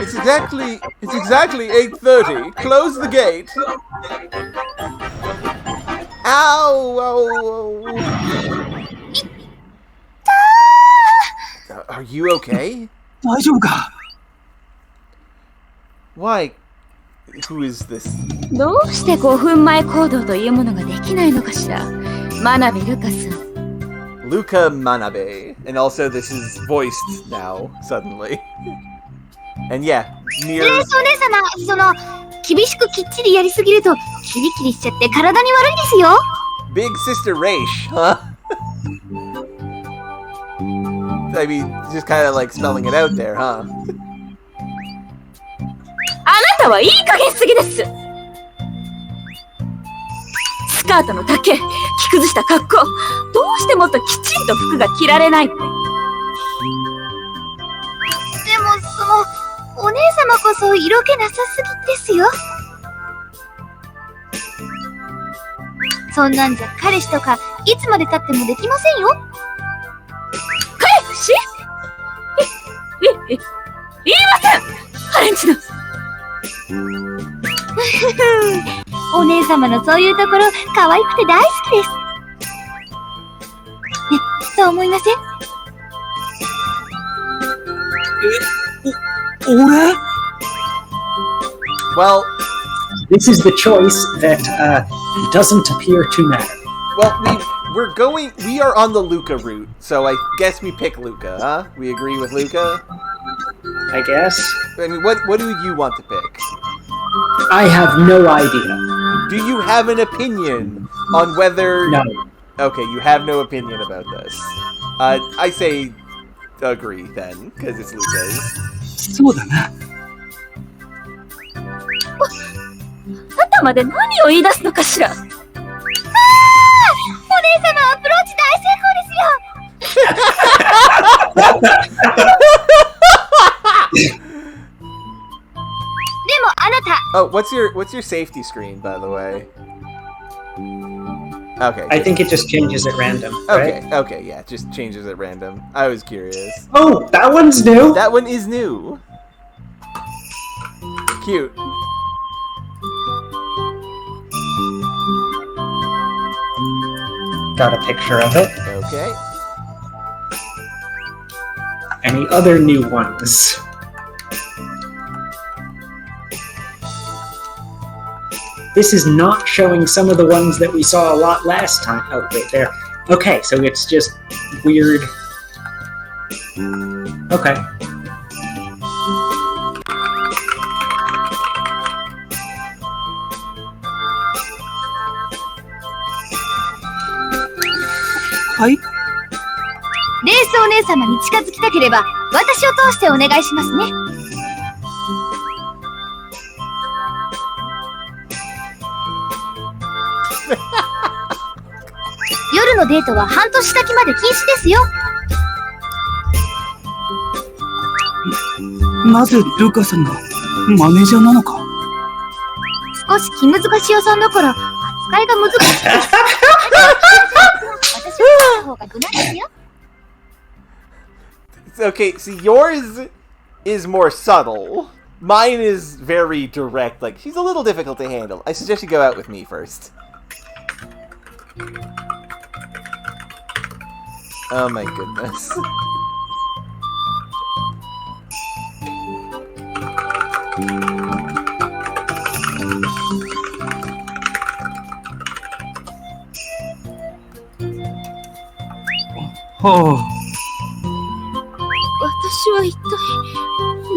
It's exactly 8:30. Close the gate. Ow! Are you okay? 大丈夫か Why? Who is this? どうして5分前行動というものができないのかしら。真鍋ルカさん。Luca Manabe. And also this is voiced now, suddenly. And yeah, near... お姉様、厳しくきっちりやりすぎると、キリキリしちゃって体に悪いですよ。Big Sister Raish, huh? I mean, just kind of like spelling it out there, huh? あなたはいい加減すぎです。スカートの丈、着崩した格好、どうしてもっときちんと服が着られないって。でもお姉様こそ色気なさすぎですよ。そんなんじゃ彼氏とかいつまで経ってもできませんよ。彼氏？言いません！ハレンチの。お姉様のそういうところ可愛くて大好きです。ね、そう思いません？俺 Well, this is the choice that doesn't appear to matter. Well, we are on the Luca route, so I guess we pick Luca, huh? We agree with Luca? I guess. I mean, what do you want to pick? I have no idea. Do you have an opinion on whether... No. Okay, you have no opinion about this. I say agree, then, because it's Luca's. そうだな。頭で何を言い出すのかしら。お姉様アプローチ大成功ですよ。でもあなた。Oh, what's your safety screen, by the way? Okay. I think it just changes at random. Okay, Right? okay, yeah, it just changes at random. I was curious. Oh, that one's new. That one is new. Cute. Got a picture of it. Okay. Any other new ones? This is not showing some of the ones that we saw a lot last time. Oh, wait, there. Okay, so it's just weird. Okay. Hi. レースお姉様に近づきたければ私を通してお願いしますね。夜のデートは半年先まで禁止ですよ。なぜルカさんがマネージャーなのか。少し気難し屋さんだから扱いが難しいです。私はした方が無難ですよ。Okay, see, yours is more subtle. Mine is very direct. Like, she's a little difficult to handle. I suggest you go out with me first. Oh my goodness. Oh. 私は一体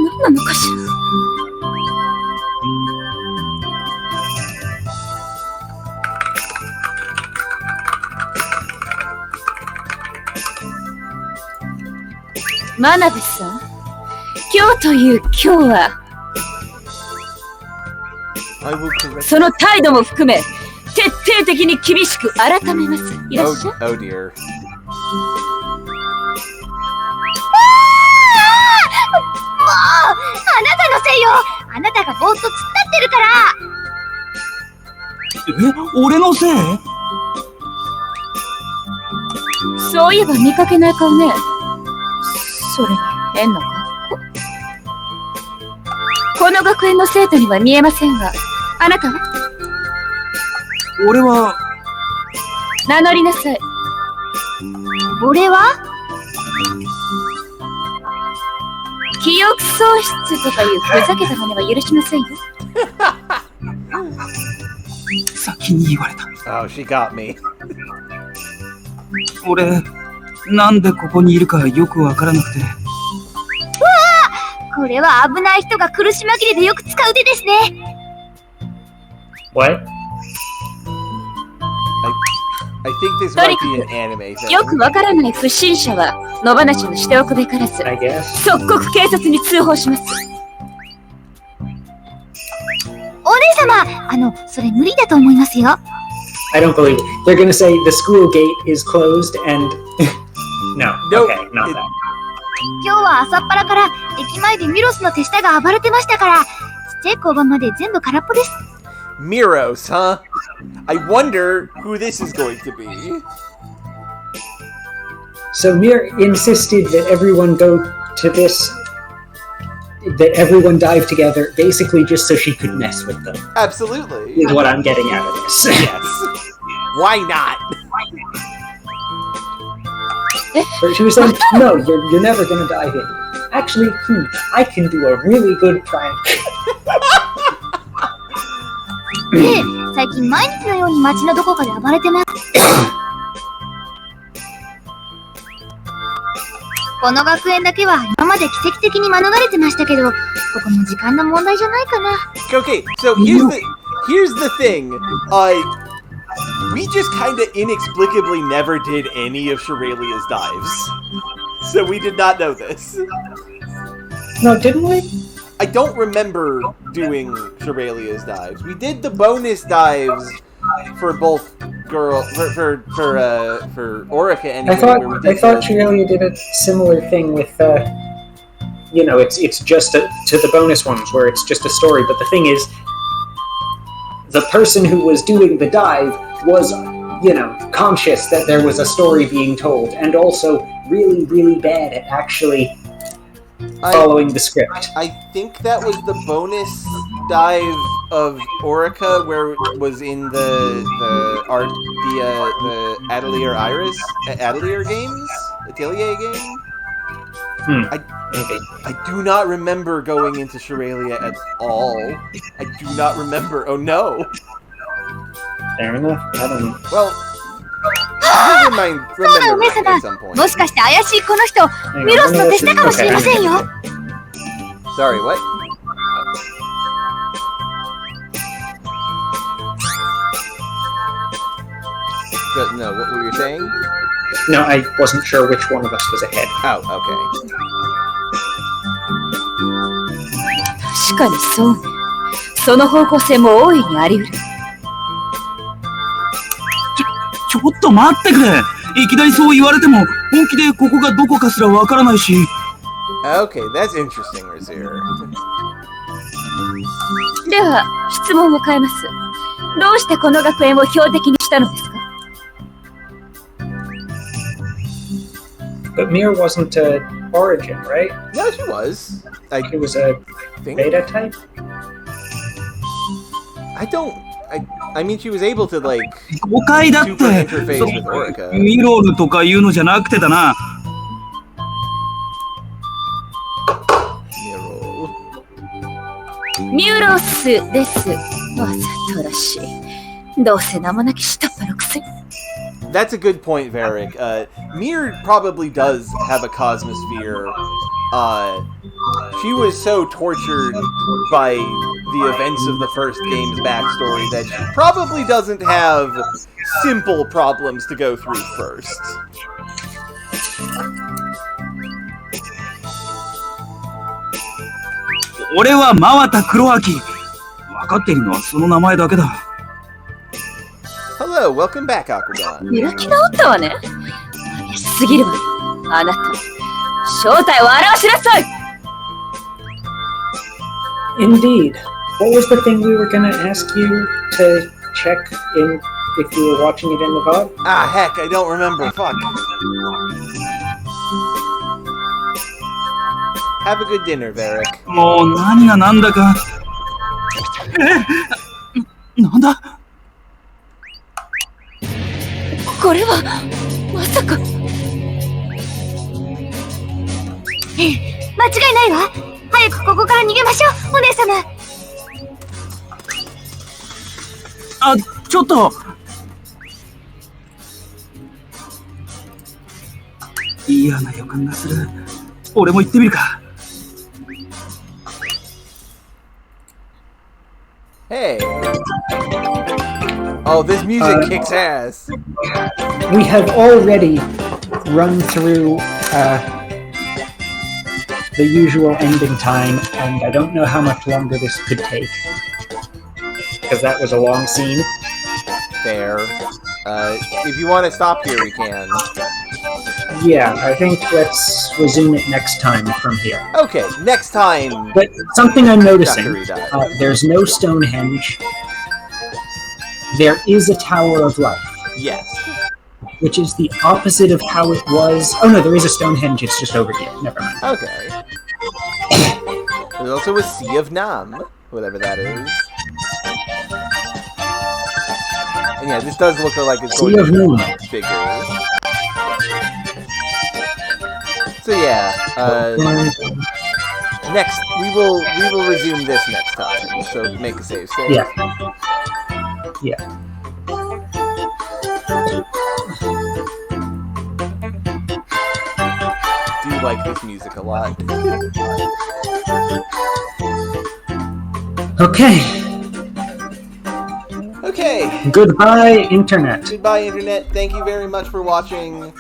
何なのかしら。真鍋さん、今日という今日は、その態度も含め、徹底的に厳しく改めます。いらっしゃい。Oh dear. あなたのせいよ。あなたがぼーっと突っ立ってるから。俺のせい？そういえば見かけない顔ね。それに変な格好。この学園の生徒には見えませんが、あなたは？俺は。名乗りなさい。俺は？記憶喪失とかいうふざけた真似は許しませんよ。先に言われた。Oh, she got me. 俺、なんでここにいるかよくわからなくて。これは危ない人が苦し紛れでよく使う手ですね。What? I think this might be an anime thing. よくわからない不審者は野放しにしておくべからず、 I guess. 即刻警察に通報します。お姉様、それ無理だと思いますよ。I don't believe it. They're gonna say the school gate is closed and... no, Nope. okay, not that. 今日は朝っぱらから駅前でミロスの手下が暴れてましたから、ちっちゃい交番まで全部空っぽです。Miros, huh? I wonder who this is going to be. So Mir insisted that everyone go to this... that everyone dive together, basically just so she could mess with them. Absolutely. Is what I'm getting out of this. Yes. Why not? But she was saying, no, you're never gonna dive in. Actually, I can do a really good prank. で、最近毎日のように街のどこかで暴れてます。この学園だけは今まで奇跡的に免れてましたけど、ここも時間の問題じゃないかな。Okay, so here's the thing. We just kind of inexplicably never did any of Shirelia's dives. So we did not know this. No, didn't we? I don't remember doing Shirelia's dives. We did the bonus dives for both for Orica and I thought Shirelia did a similar thing with it's just to the bonus ones where it's just a story, but the thing is the person who was doing the dive was conscious that there was a story being told and also really, really bad at actually following the script. I think that was the bonus dive of Orica, where it was in the Atelier Iris Atelier games, Atelier game. I do not remember going into Shirelia at all. I do not remember. Oh no. Fair enough. I don't know. Well, remember mine at some point. もしかして怪しいこの人、ミロスの手下かもしれませんよ。Sorry, what? No, what were you saying? No, I wasn't sure which one of us was ahead. Oh, okay. 確かにそうね。その方向性も大いにあり得る。ちょっと待ってくれ。いきなりそう言われても本気でここがどこかすらわからないし。Okay, that's interesting, Razir. では質問を変えます。どうしてこの学園を標的にしたのですか？ But Mir wasn't origin, right? No, she was. She was a beta type? I mean, she was able to, like, 誤解だって super interface with Orica. ミロルとかいうのじゃなくてだな。ミュロスです。わざとらしい。どうせ名もなき下っ端のくせに。That's a good point, Varric. Mir probably does have a cosmosphere. She was so tortured by the events of the first game's backstory that she probably doesn't have simple problems to go through first. 俺は真綿黒明。分かっているのはその名前だけだ。Hello, welcome back, Aquagon. 開き直ったわね。怪しすぎるわ。あなた、正体を表しなさい。 Indeed. What was the thing we were gonna ask you to check in if you were watching it in the VOD? Ah, heck, I don't remember. Fuck. Have a good dinner, Varric. もう何が何だか。なんだ？これはまさか。間違いないわ。早くここから逃げましょう、お姉様。あ、ちょっと。嫌な予感がする。俺も行ってみるか。Hey. Oh, this music kicks ass. We have already run through the usual ending time, and I don't know how much longer this could take. Because that was a long scene. Fair. If you want to stop here, we can. Yeah, I think let's resume it next time from here. Okay, next time. But something I'm noticing, Jakuri dies. there's no Stonehenge. There is a Tower of Life, Yes. which is the opposite of how it was. Oh no, there is a Stonehenge, it's just over here. Never mind. Okay. There's also a Sea of Nam, whatever that is. And yeah, this does look like it's going Sea of to be Moon. bigger. So yeah, next we will resume this next time. So make a save state. Yeah. Yeah. Do like this music a lot. Okay. Okay. Goodbye, Internet. Goodbye, Internet. Thank you very much for watching.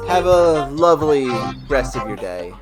Have a lovely rest of your day.